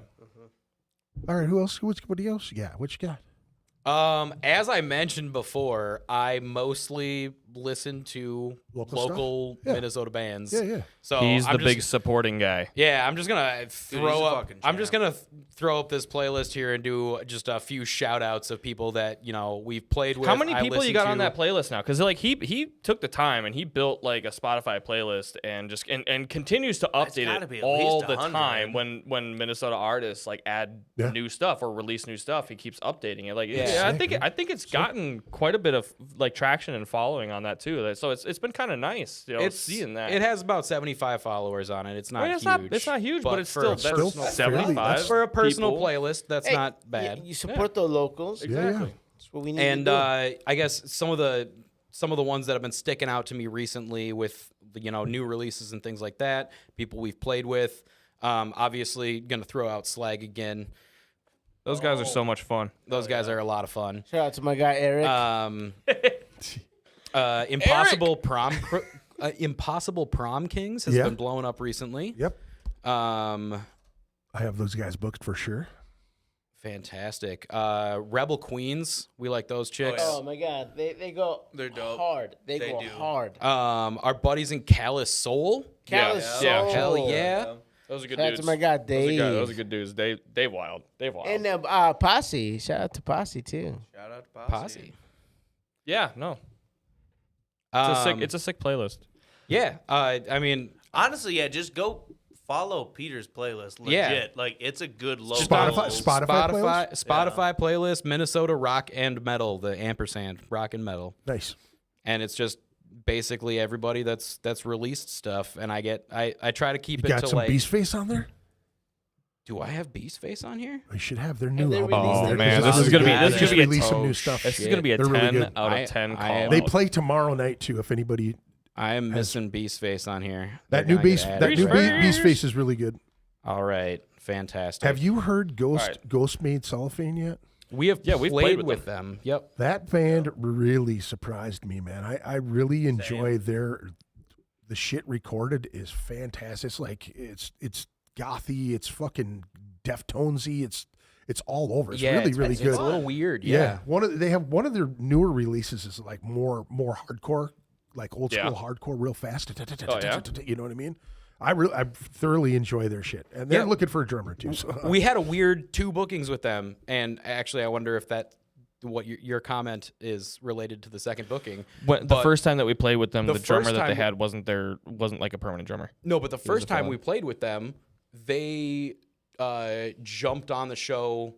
All right, who else? What else you got? What you got? As I mentioned before, I mostly listen to Local local stuff? Yeah. Minnesota bands. Yeah, yeah. So He's I'm the just- big supporting guy. Yeah, I'm just gonna he's throw a up. fucking I'm just champ. gonna throw up this playlist here and do just a few shout outs of people that we've played with. How many I people you listen got on to. that playlist now? Because like he took the time and he built like a Spotify playlist and just and continues to update gotta it be at all least the 100. time when Minnesota artists like add Yeah. new stuff or release new stuff. He keeps updating it. Like Yeah. yeah, Sick, I think it's gotten quite a bit of like traction and following on that too. So it's been kind of nice, seeing that. It has about 75 followers on it. It's not huge. It's not huge, but it's for still a personal- fairly- 75 for a personal people. playlist. That's Hey, not bad. You support the locals. Exactly. That's what we need And to do. I guess some of the ones that have been sticking out to me recently with the, new releases and things like that, people we've played with. Obviously, gonna throw out Slag again. Those guys are so much fun. Those guys are a lot of fun. Shout out to my guy Eric. Impossible Prom Kings has Yeah. been blowing up recently. Yep. Um, I have those guys booked for sure. fantastic. Rebel Queens, we like those chicks. oh my god, they go They're dope. hard. They go do. hard. Our buddies in Callous Soul. Callous Yeah. Soul. Hell yeah. Those are good Shout out dudes. to my guy Dave. Those are good dudes. Dave Wild. And Posse. Shout out to Posse too. Shout out to Posse. Yeah, no. It's a sick playlist. Yeah. I mean, Honestly, yeah, just go follow Peter's playlist. Legit. Yeah. Like, it's a good local. Spotify playlist, Minnesota rock and metal, the ampersand rock and metal. Nice. And it's just basically everybody that's released stuff. And I try to keep You it got to some like, Beast Face on there? do I have Beast Face on here? They should have their new they album. released on there, their 'cause new it's album? really good. They They just just released released some new oh, stuff. This is shit. gonna be a They're 10 really good. out I- of 10 I call. am- They play tomorrow night too. If anybody, I am missing Beast Face on here. that They're new gonna Beast, get that added new right Beast Face is really good. All right, fantastic. Have you heard right. Ghost Made Cellophane yet? We've played played with with them. Yep. That band really surprised me, man. I really enjoy the shit recorded is fantastic. It's like it's gothy, it's fucking Deftonesy, it's all over. It's really really it's good. a little weird. Yeah, Yeah. they have one of their newer releases is like more hardcore, like old school Yeah. hardcore, real fast. Oh, yeah? You know what I mean? I thoroughly enjoy their shit, and they're Yeah. looking for a drummer too. So. We had a weird 2 bookings with them, and actually, I wonder if what your comment is related to the second booking. The But- first time that we played with them, the the drummer first that they time- had wasn't like a permanent drummer. No, but the first a time fellow. we played with them, they jumped on the show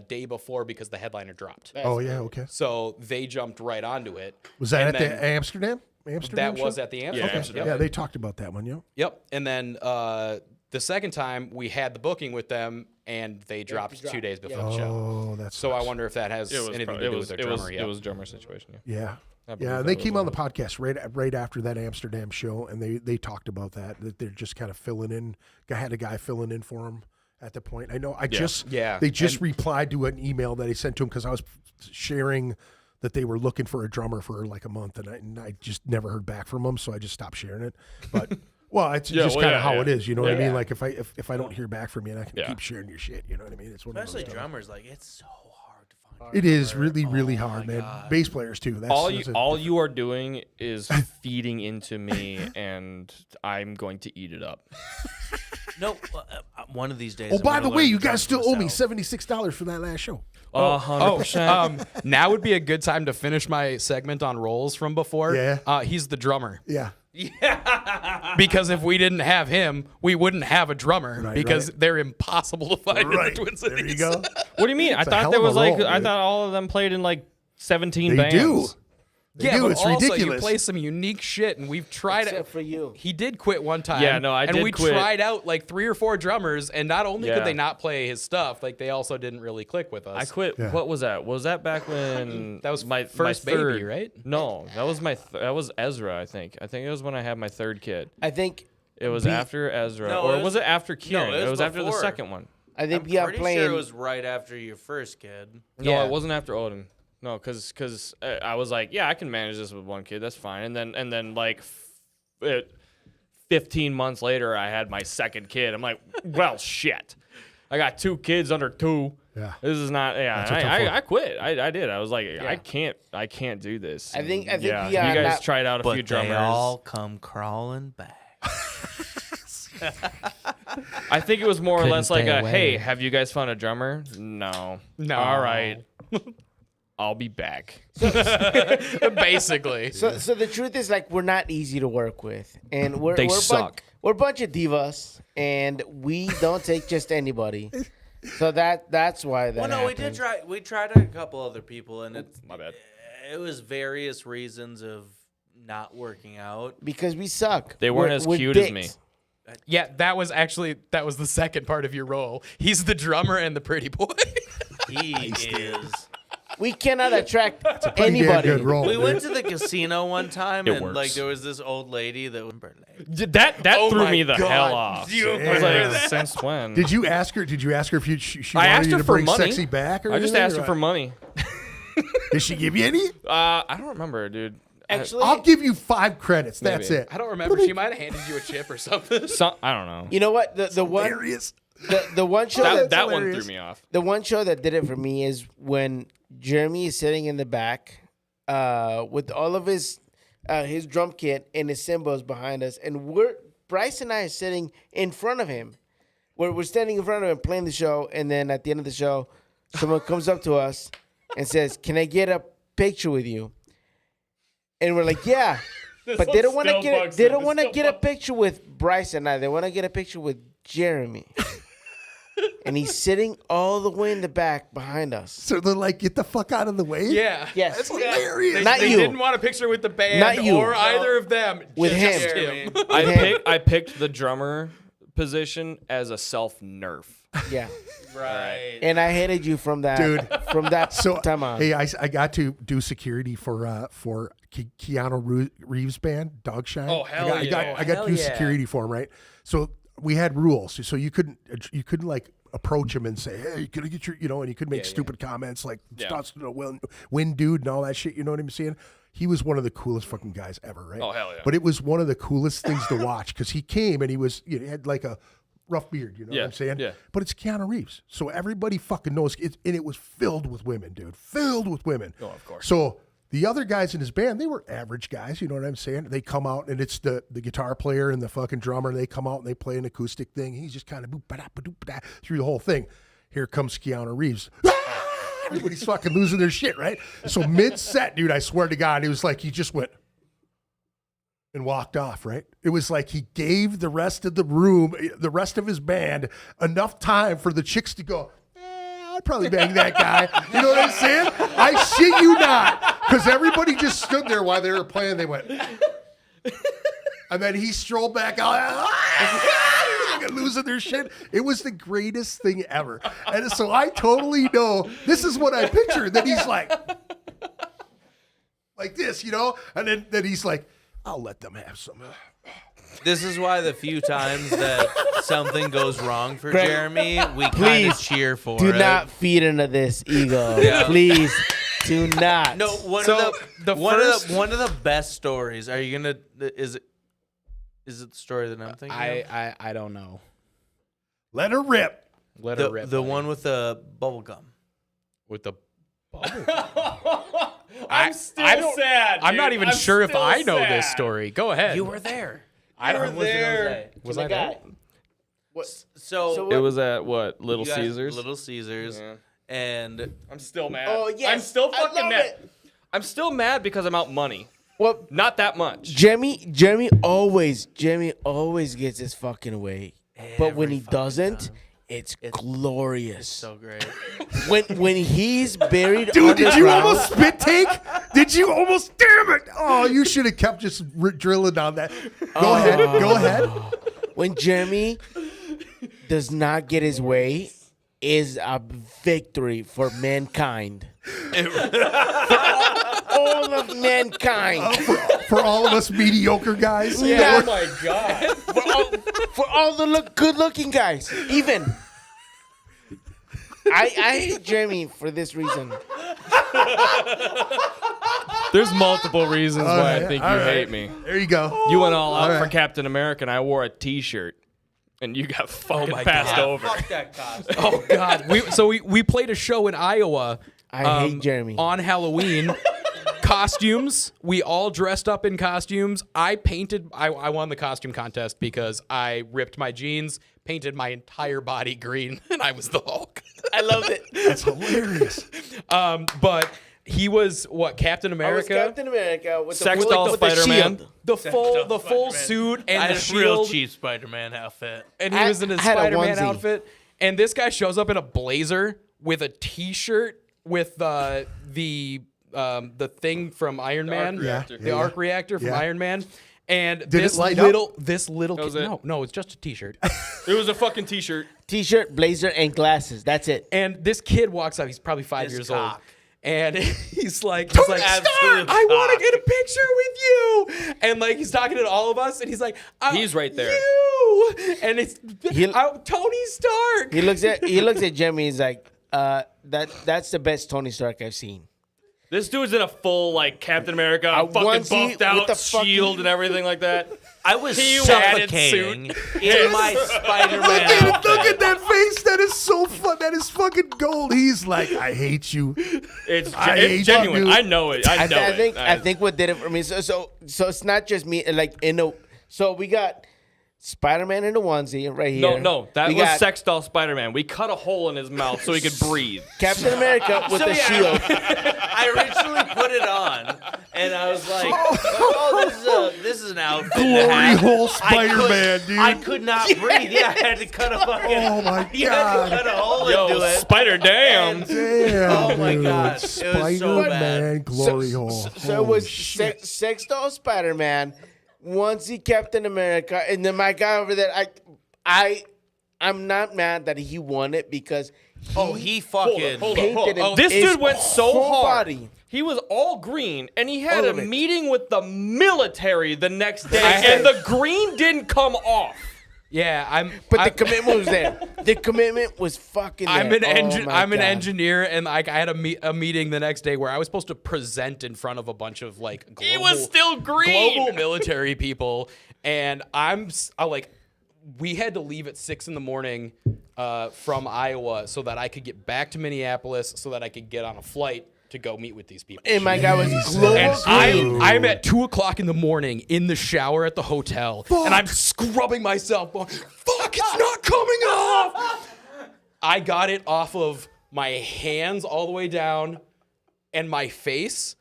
day before because the headliner dropped. Oh yeah, okay. So they jumped right onto it. Was that And at then the Amsterdam? That was show? at the Amsterdam. Amsterdam. Yeah, they talked about that one. Yeah. Yep. And then the second time we had the booking with them, and they dropped 2 days before the show. Oh, that's So I wonder if that has anything to do with their drummer. it was drummer situation. Yeah. Yeah. I believe Yeah, that they was came one on the of podcast right after that Amsterdam show, and they talked about that they're just kind of filling in. I had a guy filling in for him at the point. I know. Yeah. They just And- replied to an email that I sent to him because I was sharing that they were looking for a drummer for like a month, and I just never heard back from them, so I just stopped sharing it. But well, it's just kind of how it is, you know what I mean? Like if I don't hear back from you, and I can keep sharing your shit, you know what I mean? It's one Especially of those things. drummers, like, it's so hard to find. It is really hard, man. Bass players too. That's, all you are doing is feeding into me, and I'm going to eat it up. No, one of these days. Oh, I'm by gonna the way, learn you to drum guys still owe me myself. $76 for that last show. 100%. Now would be a good time to finish my segment on rolls from before. Yeah. He's the drummer. Yeah. Because if we didn't have him, we wouldn't have a drummer Right, because they're impossible to find Right. in the Twin Cities. There you go. What do you mean? I a thought hell there of a was like role, I dude. thought all of them played in like 17 They bands. do. They Yeah, do. but It's also ridiculous. you play some unique shit, and we've tried Except it. for you. He did quit one time. Yeah, no, I and did we quit. tried out like 3 or 4 drummers, and not only Yeah. could they not play his stuff, like they also didn't really click with us. I quit. Yeah. What was that? Was that back when That was my first my third, baby, right? No, that was that was Ezra. I think it was when I had my third kid. I think It was after Ezra, No, or it was was- it after Kieran? it was after the before. second one. I think I'm we are pretty playing. sure it was right after your first kid. No, Yeah. it wasn't after Odin. No, because I was like, yeah, I can manage this with one kid. That's fine. And then like 15 months later, I had my second kid. I'm like, well, shit. I got 2 kids under 2. Yeah. This is not. Yeah, That's a tough one. I quit. I did. I was like, I can't do this. I think yeah, we are you guys not- tried out a few But drummers. they all come crawling back. I think it was more or Couldn't less like stay a, away. hey, have you guys found a drummer? No. No. All right. I'll be back. Basically. So the truth is, like, we're not easy to work with, and we're They we're suck. we're a bunch of divas, and we don't take just anybody. So that's why that. Well, no, we happened. did try. We tried a couple other people, and it's My bad. It was various reasons of not working out. Because we suck. They weren't We're- as we're cute as dicks. me. Yeah, that was the second part of your role. He's the drummer and the pretty boy. He is. We cannot attract Pretty damn anybody. good role. We dude. went to the casino one time, It and works. like there was this old lady that was That Oh threw my me the God. hell off. You I was Yeah. like, since when? Did you ask her? Did you ask her if she I wanted asked you her to for bring money. sexy back? Or I just anything, asked or her for what? money. Did she give you any? I don't remember, dude. Actually, I'll give you 5 credits. That's Maybe. it. I don't remember. She might have handed you a chip or something. I don't know. you know what? The one Hilarious. the one show That one hilarious. threw me off. the one show that did it for me is when Jeremy is sitting in the back with all of his drum kit and his cymbals behind us, and Bryce and I are sitting in front of him. We're standing in front of him playing the show, and then at the end of the show, someone comes up to us and says, "Can I get a picture with you?" And we're like, "Yeah." But they don't want to get they don't want to get a picture with Bryce and I. They want to get a picture with Jeremy. And he's sitting all the way in the back behind us. So they're like, get the fuck out of the way? Yeah. Yes. That's hilarious. Not They you. didn't want a picture with the band Not you. or either of them. With just him. him. I picked the drummer position as a self nerf. Yeah. right. And I hated you from that Dude. from that So time on. hey, I got to do security for Keanu Reeves' band, Dogshine. Oh, hell I got yeah. I got Hell to do yeah. security for him, right? So we had rules, so you couldn't like approach him and say, "Hey, can I get your," and you could make stupid comments like "win, dude," and all that shit. You know what I'm saying? He was one of the coolest fucking guys ever, right? Oh, hell yeah. But it was one of the coolest things to watch because he came and he had like a rough beard, you know what I'm saying? Yeah. But it's Keanu Reeves, so everybody fucking knows it, and it was filled with women, dude, filled with women. Oh, of course. So the other guys in his band, they were average guys, you know what I'm saying? They come out and it's the guitar player and the fucking drummer, and they come out and they play an acoustic thing. He's just kind of through the whole thing. Here comes Keanu Reeves. Everybody's fucking losing their shit, right? So mid-set, dude, I swear to God, it was like he just went and walked off, right? It was like he gave the rest of the room, the rest of his band, enough time for the chicks to go, I'd probably bang that guy. You know what I'm saying? I shit you not. Because everybody just stood there while they were playing. They went. And then he strolled back out. Losing their shit. It was the greatest thing ever. And so I totally know this is what I picture. Then he's like this, and then he's like, I'll let them have some. This is why the few times that something goes wrong for Greg, Jeremy, we kind please of cheer for do it. not feed into this ego. Please do not. No, one of the best stories. Are you gonna? Is it the story that I'm thinking of? I don't know. Let her rip. Let her rip. The buddy. one with the bubble gum. with the I'm still sad. I'm not dude. even I'm sure if still I know sad. this story. Go ahead. You were there. I don't You were there. Was The I guy. there? So It was at what? Little you guys- Caesars. Little Caesars, Yeah. and I'm still mad. Oh, yes. I'm still I fucking love mad. it. I'm still mad because I'm out money. Well, Not that much. Jeremy always gets his fucking way. But when Every he fucking doesn't, time. it's glorious. so great. when he's buried Dude, did you underground- almost spit take? Did you almost? Damn it! Oh, you should have kept just drilling on that. Go ahead. Go ahead. when Jeremy does not get his way is a victory for mankind. For all of mankind. For all of us mediocre guys. Yeah. Oh my god. For all the good-looking guys. Even. I hate Jeremy for this reason. There's multiple reasons why right, I think all you right. hate me. There you go. You went all out All for right. Captain America, and I wore a T-shirt, and you got fucking my passed God. over. Fuck that costume. Oh God. We played a show in Iowa. I hate Jeremy. On Halloween. Costumes. We all dressed up in costumes. I won the costume contest because I ripped my jeans, painted my entire body green, and I was the Hulk. I loved it. That's hilarious. But he was what, Captain I was America? Captain America with the, Sex with doll the- with the Spider-Man. shield. The full suit I and had the a shield. real cheap Spider-Man outfit. And he I was in his had a Spider-Man onesie. outfit. And this guy shows up in a blazer with a T-shirt with the the thing from Iron Man, reactor. the arc reactor from Yeah. Iron Man, and Did this it light up? little was kid, it. no, it's just a T-shirt. It was a fucking T-shirt. T-shirt, blazer, and glasses. That's it. And this kid walks up. He's probably 5 This years cock. old. And he's like, Absolute I want cock. to get a picture with you. And like, he's talking to all of us, and he's like, He's right there. You. And it's He- Tony Stark. He looks at Jeremy. He's like, that's the best Tony Stark I've seen. This dude's in a full like Captain America, fucking onesie buffed out with the fucking- shield and everything like that. I was He was suffocating in my Spider-Man outfit. Look at that face. That is so fun. That is fucking gold. He's like, I hate you. It's I hate you, genuine. dude. I know it. I know it. I think what did it for me. So it's not just me. Like so we got Spider-Man in the onesie right here. No, that We was got Sex Doll Spider-Man. We cut a hole in his mouth so he could breathe. Captain America with the shield. I originally put it on, and I was like, "Oh, this is an outfit." to Glory have. hole I Spider-Man, could- dude. I could not breathe. Yeah, I had to cut a fucking. Oh my You had to god. cut a hole Yo, into it. Spider Damn. Damn. Oh my dude. God. It was so Spider-Man bad. glory hole. So it was sex doll Spider-Man, onesie Captain America, and then my guy over there. I'm not mad that he won it because He fucking. Hold on. painted him. This his dude went so whole hard. body. He was all green, and he had All a of it. meeting with the military the next day, had- and the green didn't come off. Yeah, But the commitment was there. The commitment was fucking there. I'm an Oh my I'm an God. engineer, and like I had a meeting the next day where I was supposed to present in front of a bunch of like global, He was still green. global military people, and I like we had to leave at 6 a.m. From Iowa so that I could get back to Minneapolis so that I could get on a flight to go meet with these people. And my guy was global And green. I'm at 2:00 in the morning in the shower at the hotel, and I'm scrubbing myself. Going, fuck, it's not coming off. I got it off of my hands all the way down, and my face.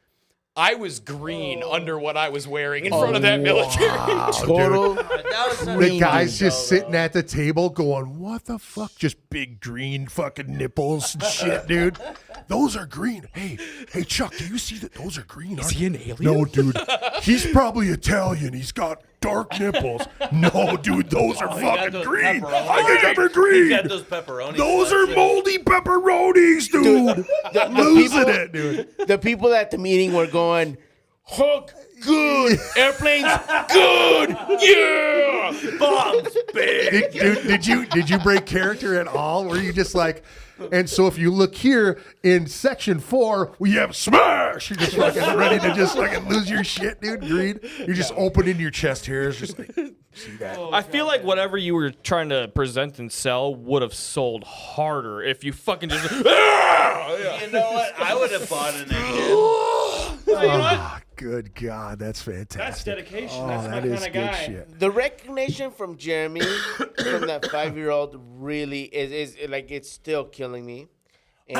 I was green under what I was wearing in front of that military. Total. That was such The a guy's fun just show, sitting at the table going, what the fuck? Just big green fucking nipples and shit, dude. Those are green. Hey, Chuck, do you see that? Those are green. Is aren't he an they?" alien? No, dude. He's probably Italian. He's got dark nipples. No, dude, those are got fucking those green. pepperonis. I think they're He green. got those pepperoni. Those are slices. moldy pepperonis, dude. Losing people- it, dude. The people at the meeting were going, Hulk, good. Airplanes, good. Yeah. Bombs, big. Did you break character at all? Were you just like, and so if you look here in section 4, we have smash. You're just fucking ready to just fucking lose your shit, dude. Green. You're just opening your chest hairs, just like, see that? I feel like whatever you were trying to present and sell would have sold harder if you fucking just. You know what? I would have bought it again. Ah, good God, that's fantastic. That's dedication. Oh, That's my that is kind of good guy. shit. The recognition from Jeremy from that 5-year-old really is like it's still killing me. And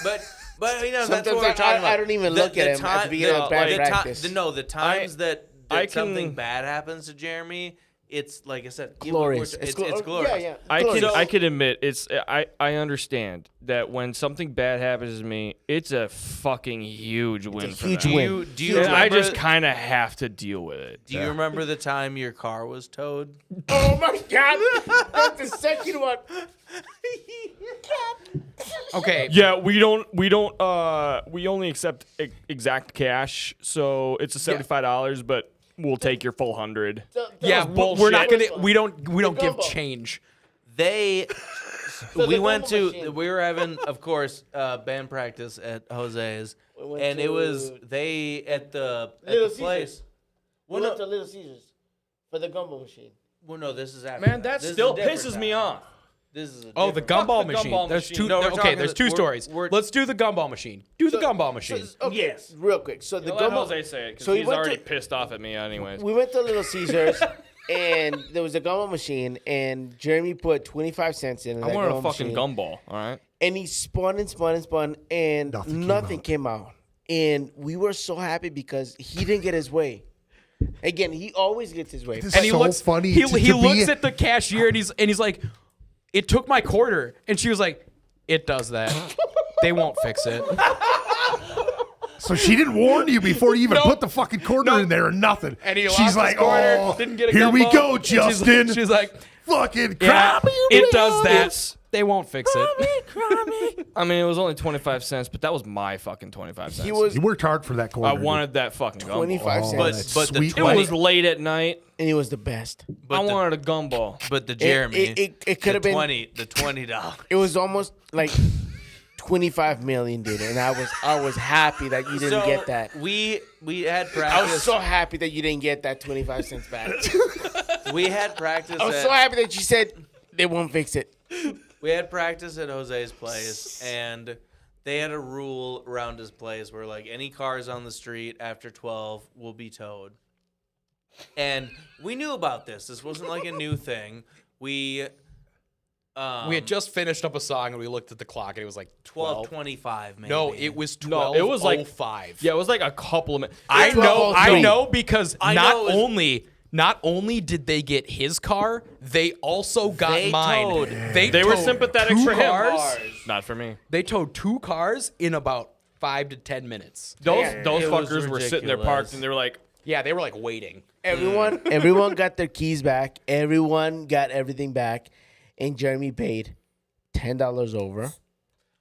But you know that's Sometimes what we're talking about. I don't even look at him at the beginning of bad practice. The times that I something can- bad happens to Jeremy, it's like I said, glorious. It's glorious. Yeah. I Glorious. can admit I understand that when something bad happens to me, it's a fucking huge win for huge them. win. Do you And I remember? just kind of have to deal with it. Do you remember the time your car was towed? Oh my God! That's the second one. Okay, Yeah, we only accept exact cash, so it's a $75, but we'll take your full 100. yeah, bullshit. we're not gonna. We don't give gumbo. change. They. the We went gumbo to. machine. We were having, of course, band practice at Jose's, went and it was to they at the Little place. Caesars. Well, We went no, to Little Caesars for the gumbo machine. well, no, this is after. Man, that This is still a different pisses time. me off. This is a Oh, the different- gumball the machine. gumball There's machine. two. No, we're Okay, talking- there's two we're- stories. we're- Let's do the gumball machine. Do the gumball machine. Okay, Yes. real quick. So the Let gumbo. Jose say it because So we he's went already to- pissed off at me anyways. We went to Little Caesars, and there was a gumball machine, and Jeremy put 25 cents in. I that wanted a gumball fucking machine, gumball, all right? and he spun and spun and spun, and nothing came out. And we were so happy because he didn't get his way. Again, he always gets his way. This And is he so looks funny. He, to he be- looks at the cashier and he's like, "It took my quarter," and she was like, "It does that. They won't fix it." So she didn't warn you before you even put the fucking quarter in there or nothing. And he She's lost like, his quarter, oh, didn't get a here we gumbo. go, And Justin. She's like, fucking yeah, cry me, it does baby. that. They won't fix it. I mean, it was only 25 cents, but that was my fucking 25 cents. You worked hard for that quarter. I wanted that fucking gumbo. 25 Oh, cents. But the sweet. It was late at night. And it was the best. But I the, wanted a gumbo. but the Jeremy, It could have been. the $20. It was almost like 25 million, dude. And I was happy that you didn't get that. We had I was practice. so happy that you didn't get that 25 cents back. We had practice. I was at, so happy that you said they won't fix it. We had practice at Jose's place, and they had a rule around his place where like any cars on the street after 12 will be towed. And we knew about this. This wasn't like a new thing. We We had just finished up a song and we looked at the clock and it was like 12:25 maybe. No, it was 12:05. No, it was like 5. Yeah, it was like a couple of minutes. I know, 12:03. because I know it was- not only did they get his car, they also got They mine. towed. They were towed sympathetic two for him. cars. Not for me. They towed 2 cars in about 5 to 10 minutes. Those Yeah, those it was fuckers were sitting there ridiculous. parked, and they were like, Yeah, they were like waiting. Everyone got their keys back. Everyone got everything back. And Jeremy paid $10 over.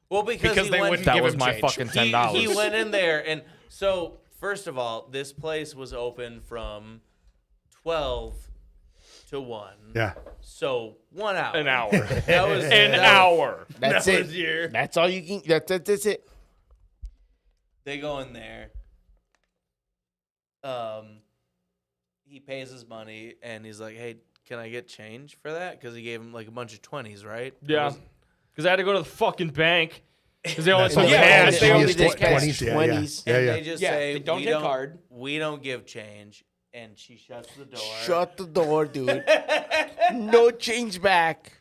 Well, because he they went, wouldn't that give was him my change. fucking he, $10. he went in there, and so first of all, this place was open from 12 to 1. Yeah. So 1 hour. An hour. That was An that was- hour. That's That it. was your- That's all you can. That's it. They go in there. He pays his money, and he's like, "Hey, can I get change for that?" Because he gave him like a bunch of 20s, right? Yeah. Because I had to go to the fucking bank. Because they only That's took what cash. they only just did take cash. 20s, yeah, 20s. yeah. And they just Yeah, say, they don't "We take card." We don't give change, and she shuts the door. Shut the door, dude. No change back.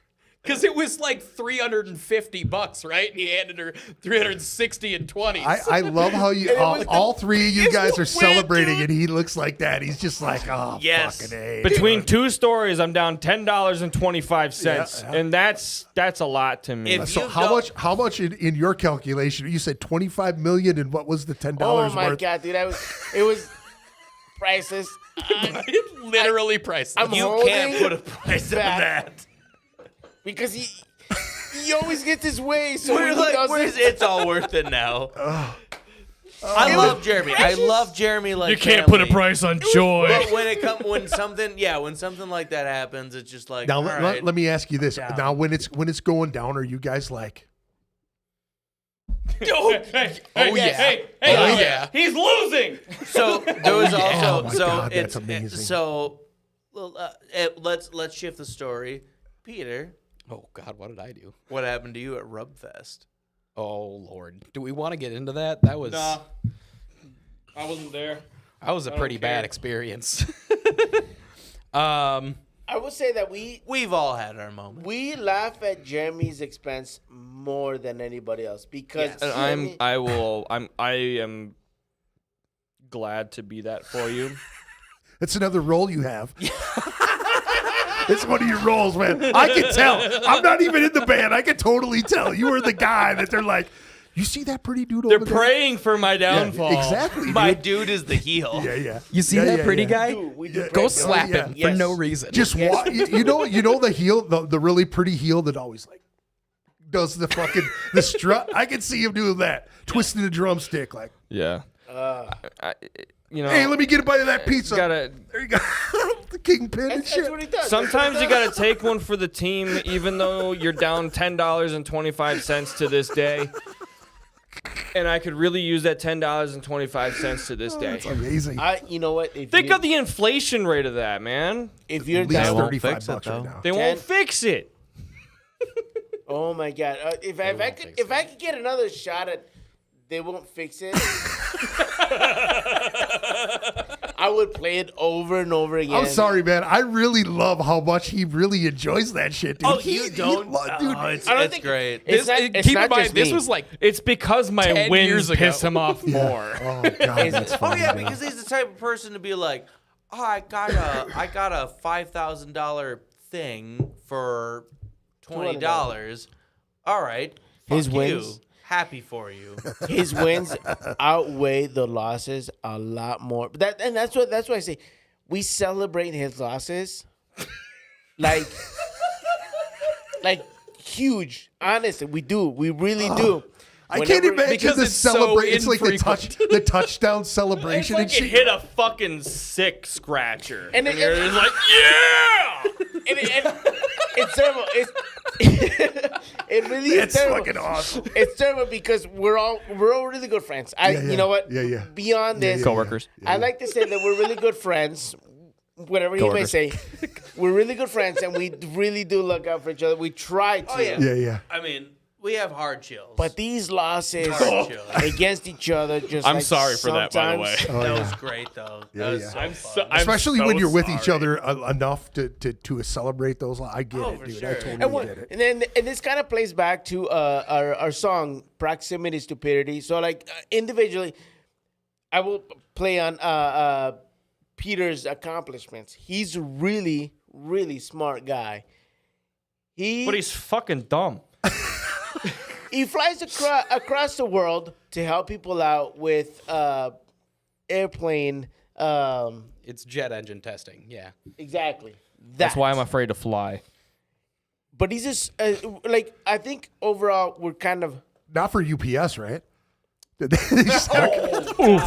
Because it was like $350, right? And he handed her 360 and 20s. I love how you all three of you guys are celebrating, and he looks like that. He's just like, oh, Yes. fucking A. Between 2 stories, I'm down $10.25, Yeah, yeah. and that's a lot to me. If So you how don't- much in your calculation? You said 25 million, and what was the $10 Oh my worth? god, dude! It was priceless. Literally priceless. I'm You holding can't put a price on back. that. Because he always gets his way. So We're when he like, doesn't- it's all worth it now. I love Jeremy. I love Jeremy like you can't put a family. price on joy. But when something like that happens, it's just like Now all right. let me ask you this. Down. Now when it's going down, are you guys like? Hey, yeah. He's losing. So there was also Oh my so God, it's that's amazing. so let's shift the story. Peter, Oh, God, what did I do? what happened to you at Rubfest? Oh, Lord. Do we want to get into that? That was Nah, I wasn't there. that was a pretty care. bad experience. I would say that We've all had our moments. we laugh at Jeremy's expense more than anybody else because Yes. And I am glad to be that for you. It's another role you have. It's one of your roles, man. I can tell. I'm not even in the band. I can totally tell. You were the guy that they're like, you see that pretty dude They're over there? praying for my downfall. Yeah, exactly. My dude. dude is the heel. Yeah, yeah. You see Yeah, that yeah, pretty yeah. guy? Dude, we do Yeah. Go great. slap yeah. him for Yes. no reason. Just you know the heel, the really pretty heel that always like does the fucking the strut. I can see him doing that, twisting the drumstick like, Yeah. You know, hey, let me get a bite of that pizza. gotta. There you go. The kingpin and That's shit. what he does. Sometimes you gotta take one for the team, even though you're down $10.25 to this day. And I could really use that $10.25 to this day. It's amazing. You know what? If Think you, of the inflation rate of that, man. if you're At least down, won't 35 fix it, bucks right though. now. They won't fix it. oh my god! If I could get another shot at, they won't fix it. I would play it over and over again. I'm sorry, man. I really love how much he really enjoys that shit, dude. Oh, you don't? Dude, It's, I don't it's think- great. It's not, Keep in not mind, just this me. was like It's because my 10 wins years ago. piss him off more. Oh god, that's Oh funny. yeah, man. because he's the type of person to be like, oh, I got a $5,000 thing for $20. All right, His fuck wins. you. Happy for you. His wins outweigh the losses a lot more. That's why I say we celebrate his losses like huge. Honestly, we do. We really do. I can't imagine because the it's so celebration. It's like infrequent. the touchdown It's celebration like and you shit. hit a fucking sick scratcher. And And it- you're just like, yeah! And it's terrible. It really is It's terrible. fucking awesome. It's terrible because we're all really good friends. You know what? Yeah. Beyond this, Coworkers. I like to say that we're really good friends. Whatever you may Coworkers. say, we're really good friends, and we really do look out for each other. We try to. Oh, yeah. Yeah. I mean, we have hard chills. But these losses Hard chills. against each other, just I'm like sorry for that, by the way. sometimes- That was great, though. Yeah, That was yeah. so I'm fun. so, I'm Especially so when you're with sorry. each other enough to celebrate those. I get Oh, it, for dude. sure. I totally And, what, get it. and this kind of plays back to our song "Proximity Stupidity." So, like individually, I will play on Peter's accomplishments. He's a really, really smart guy. But he's fucking dumb. He flies across the world to help people out with airplane. It's jet engine testing. Yeah. Exactly. That's why I'm afraid to fly. But he's just I think overall we're kind of Not for UPS, right? Did they just no.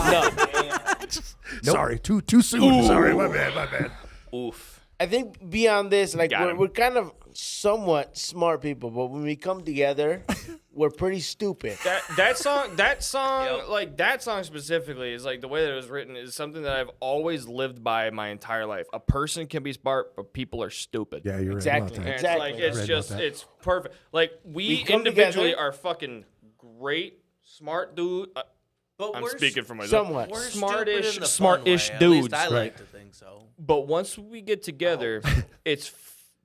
Sorry, too soon. Sorry, my bad. Oof. I think beyond this, like Got him. we're kind of somewhat smart people, but when we come together, we're pretty stupid. That song, Yep. like that song specifically is like the way that it was written is something that I've always lived by my entire life. A person can be smart, but people are stupid. Yeah, you're Exactly. right about And that. it's like Exactly. it's Right just about that. it's perfect. Like we come individually together. are fucking great, smart dude. But I'm we're speaking for myself. Somewhat. We're Smartish- stupid in the fun smart-ish way. At least dudes. I like Right. to think so. But once we get together, it's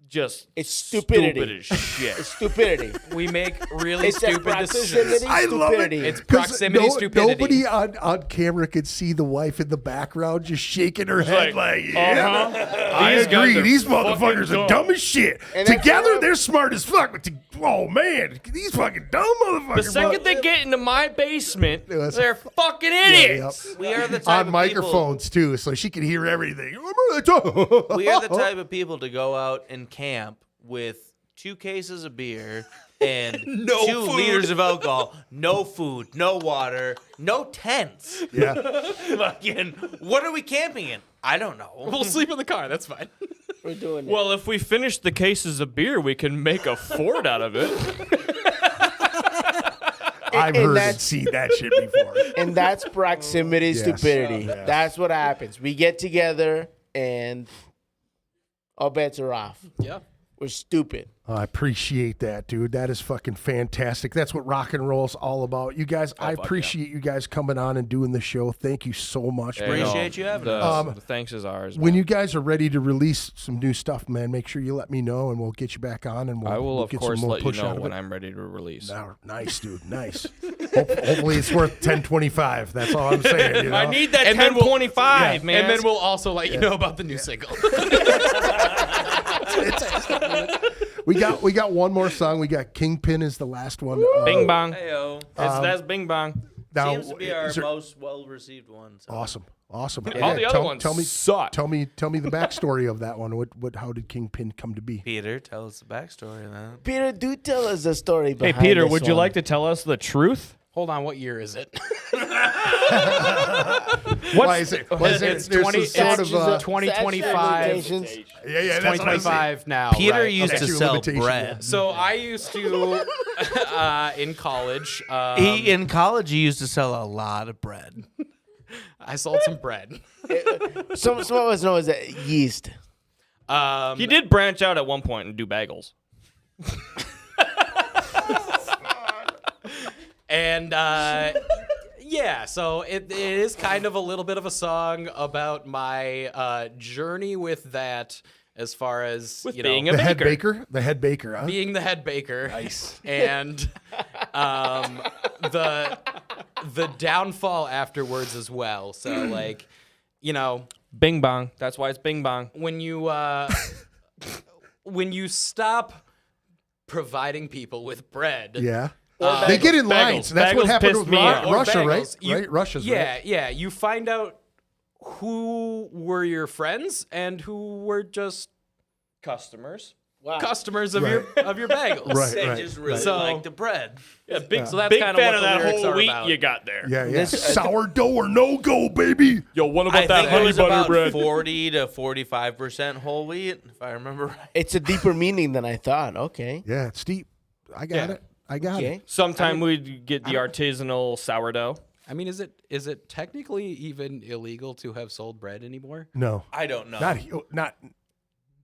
just It's stupidity. stupid as shit. It's stupidity. We make really It's that stupid decisions. proximity I love it. stupidity. It's 'Cause proximity stupidity. Nobody on camera could see the wife in the background just shaking her head like, yeah. I These guys agree. are These fucking motherfuckers are dumb. dumb as shit. And that's Together, why- they're smart as fuck. But oh man, these fucking dumb motherfuckers. The second they get into my basement, Yes. they're fucking Yeah, idiots. yep. We are the type on of microphones too, so she can hear everything. people. We are the type of people to go out and camp with 2 cases of beer and 2 food. liters of alcohol, no food, no water, no tents. Yeah, Fucking, what are we camping in? I don't know. We'll sleep in the car. That's fine. We're doing it. Well, if we finish the cases of beer, we can make a fort out of it. I've and heard and that's- seen that shit before. and that's proximity Yes. stupidity. Yes. That's what happens. We get together and all bets are off. Yeah. We're stupid. I appreciate that, dude. That is fucking fantastic. That's what rock and roll's all about. You guys, I fuck appreciate you guys coming on and doing the show. Thank you so much, man. Appreciate you having the, us. The thanks is ours. When man. you guys are ready to release some new stuff, man, make sure you let me know and we'll get you back on and we'll, I will, we'll of get course, some more let you push know out of when it. I'm ready to release. Now, nice, dude. Nice. Hopefully it's worth 1025. That's all I'm saying. You know? I need that And then we'll- 1025, man. And then we'll also let you know about the new single. we got one more song. We got Kingpin is the last one. Bing bong. Heyo. That's Bing bong. Now, Seems to be our is there- most well-received one. So. awesome. Awesome. All the other ones tell me, suck. Tell me the backstory of that one. How did Kingpin come to be? Peter, tell us the backstory of that. Peter, do tell us the story Hey, behind Peter, this would you one. like to tell us the truth? Hold on. What year is it? Why is it? Why is it? It's there's 20 some sort it's of 2025. Limitations. yeah, that's what I'm saying. 2025 now. Peter right? used Okay. to Statute of sell limitation, bread. So I used to in college. In college, he used to sell a lot of bread. I sold some bread. Some of us know as yeast. He did branch out at one point and do bagels. And yeah, so it is kind of a little bit of a song about my journey with that, as far as With you being know, a The head baker. baker. The head baker. Huh? being the head baker. Nice. And the downfall afterwards as well. So like, you know, Bing bong. That's why it's Bing bong. when you when you stop providing people with bread. Yeah. They get in lines. That's what Bagels happened pissed with me off. Or Russia, right? bagels. You- Right? Russia's Yeah, right. yeah. You find out who were your friends and who were just Customers. Wow. customers of Right. your bagels. Right, They right. just really So- like the bread. Yeah, big, So that's big kinda fan what of the that lyrics whole are wheat about. you got there. Yeah, yeah. This- Sourdough or no go, baby. Yo, what I about that think it honey was butter about bread? 40 to 45% whole wheat, if I remember right. It's a deeper meaning than I thought. Okay. Yeah, it's deep. I got Yeah. it. I got Okay. it. Sometime we'd get the artisanal sourdough. I mean, is it technically even illegal to have sold bread anymore? No, I don't know.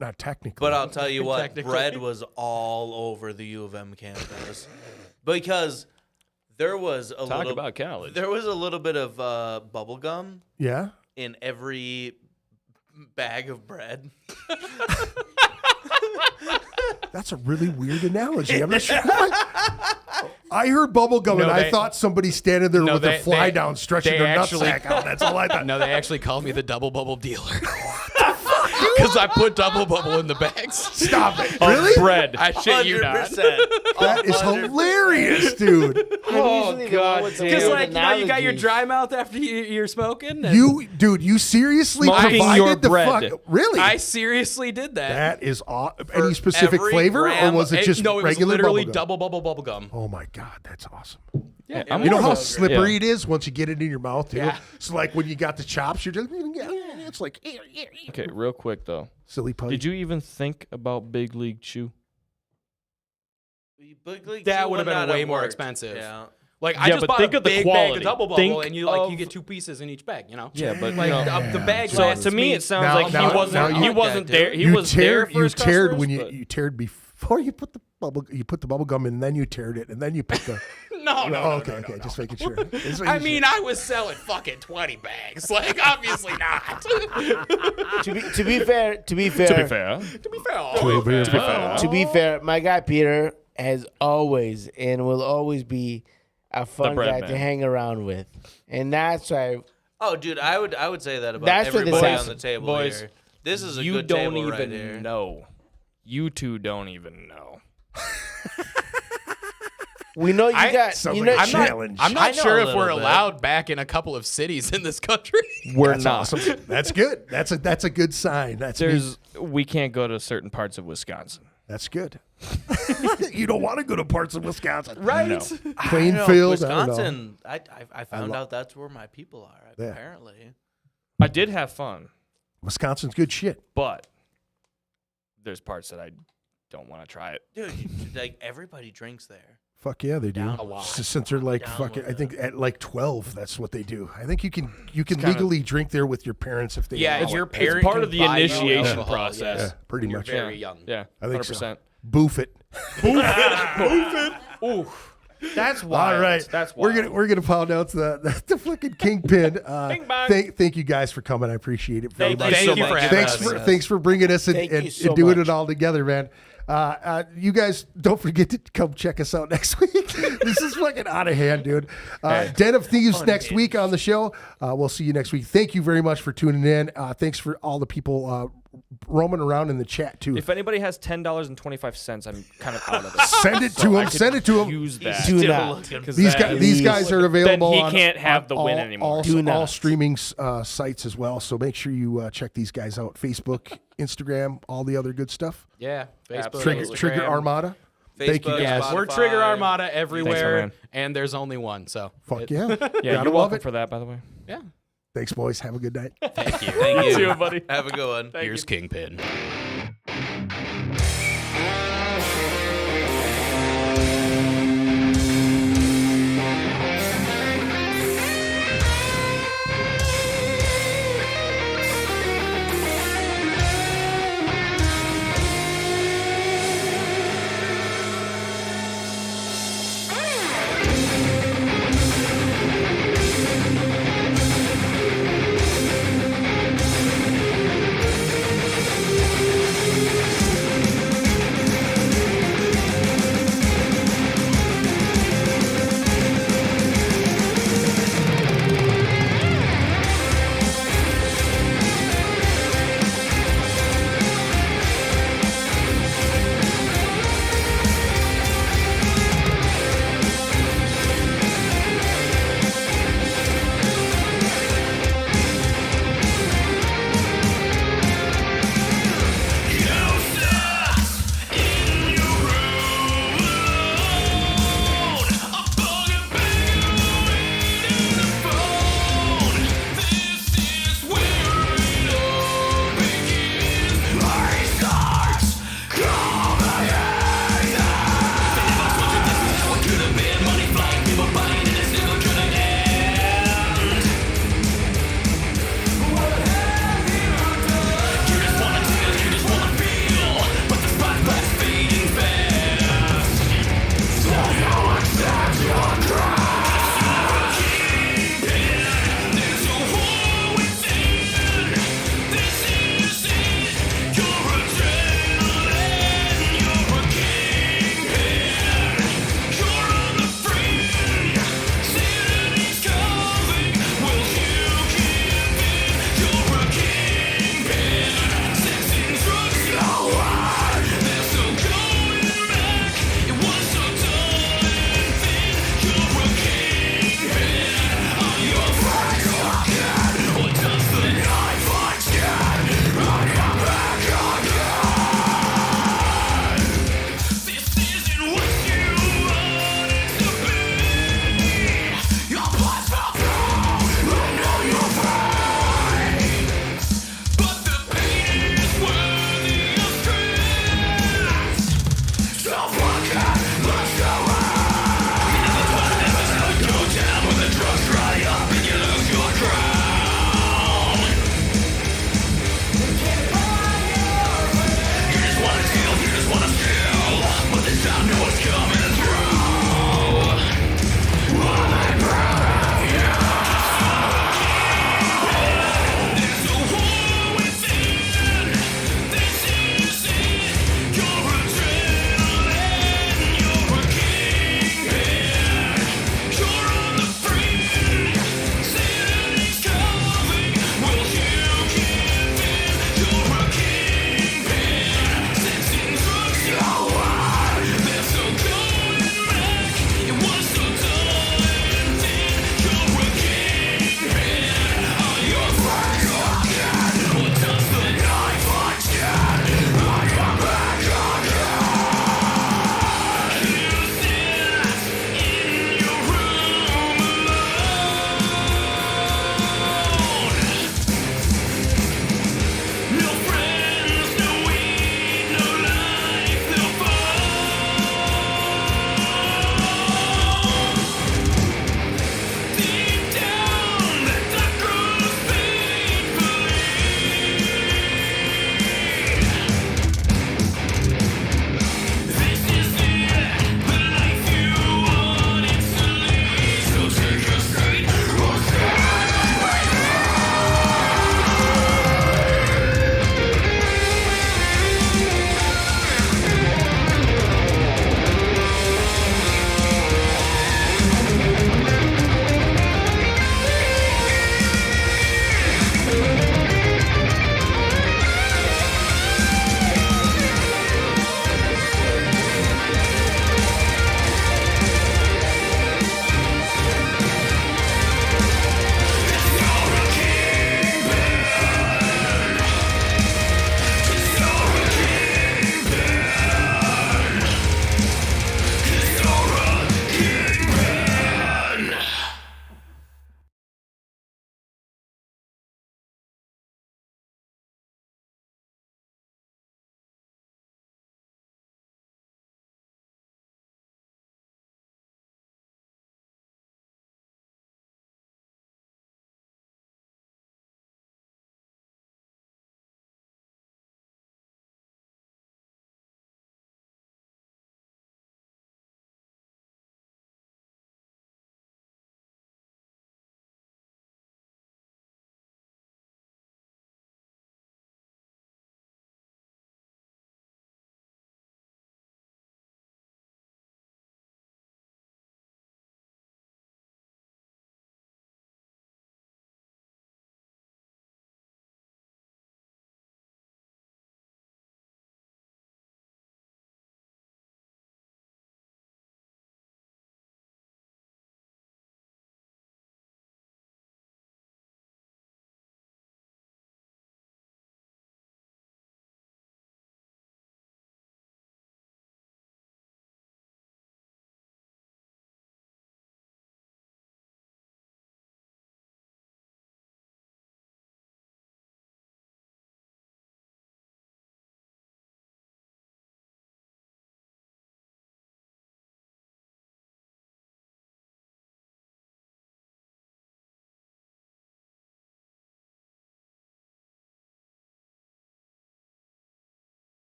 not technically. But I'll tell you what, Technically. bread was all over the U of M campus because there was a Talk little about college. there was a little bit of bubble gum yeah. in every bag of bread. That's a really weird analogy. I'm not sure. I heard bubblegum No, and I they- thought somebody standing there No, with they- a fly they- down stretching they their actually- nutsack out. That's all I thought. No, they actually called me the double bubble dealer. Because I put double bubble in the bags. Stop it. Of Really? bread. I shit you not. 100%. That is 100%. hilarious, dude. Oh God Because like you got your dry mouth after you're smoking. and You seriously Smoking provided your the bread. fuck? Really? I seriously did that. That is any specific every flavor, or gram was it just no, it was regular literally bubblegum? double bubble gum. Oh my god, that's awesome. Yeah, I'm You know how more- slippery yeah. it is once you get it in your mouth, too? Yeah. So like when you got the chops, you're just it's like Okay, real quick though. silly putty. Did you even think about Big League Chew? Big League That Chew would have would been not way have more worked. expensive. Yeah. Like I Yeah, just but bought think a of the big bag quality. of double bubble, Think and you of- get 2 pieces in each bag. You know. Yeah, but Like you know, the bag. so lasts to me it sounds Now- like now- he wasn't now you- he wasn't there. He you was there teared, for you his teared customers, when but- you teared before you put the bubble gum in, and then you teared it, and then you put the. No, Oh, okay, just making sure. Just making I sure. mean, I was selling fucking 20 bags. Like, obviously not. To be fair, To be fair, To be fair. to be fair, my guy Peter has always and will always be a fun bread guy man. to hang around with, and that's why. Oh, dude, I would say that about That's what this everybody is. on the table Boys, here. This is a you good don't table even right here. know. You two don't even know. We know you got. sounds You like know, a I'm not, challenge. I'm I not know sure a if little we're bit. allowed back in a couple of cities in this country. We're That's not. awesome. That's good. That's a good sign. We can't go to certain parts of Wisconsin. That's good. You don't want to go to parts of Wisconsin, Right? No. Plainfield, I don't know. Wisconsin. I found out that's where my people are. Yeah. Apparently. I did have fun, Wisconsin's good shit. but there's parts that I don't want to try it. Dude, like everybody drinks there. Fuck yeah, they do. Down a lot. Since they're like Down fucking, with I think at like 12, that's what they do. I think you can kinda- legally drink there with your parents if they. Yeah, allow your it. parent part can of the buy you initiation alcohol, process. Yeah, pretty When you're much. very young. Yeah, I think 100%. so. Boof it. Ooh, that's wild. All right, That's wild. we're gonna pronounce the fucking kingpin. Bing bang. Thank you guys for coming. I appreciate it very Thank much. you so much. for having Thanks us. thanks for bringing us Thank you and so doing much. it all together, man. You guys don't forget to come check us out next week. This is fucking out of hand, dude. Den of Thieves next week on the show. We'll see you next week. Thank you very much for tuning in. Thanks for all the people roaming around in the chat too. If anybody has $10.25, I'm kind of out of it. Send it So to I him. could Send it to him. Use that. Do Still not. looking. 'Cause These that guys, is- these guys are available. he on- can't have the on win all- anymore. Do not. all streaming sites as well. So make sure you check these guys out: Facebook, Instagram, all the other good stuff. Yeah. Facebook, Trigger Instagram. Armada. Thank you Facebook, guys. Yes, we're Spotify. Trigger Armada everywhere, man. and there's only one. So Fuck yeah. Yeah, Gotta you're love welcome it. for that, by the way. yeah. Thanks, boys. Have a good night. Thank you. Thank you. See you, buddy. Have a good one. Here's Kingpin.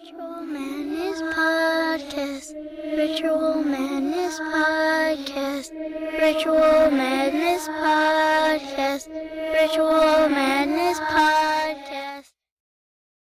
Ritual Madness Podcast. Ritual Madness Podcast. Ritual Madness Podcast. Ritual Madness Podcast.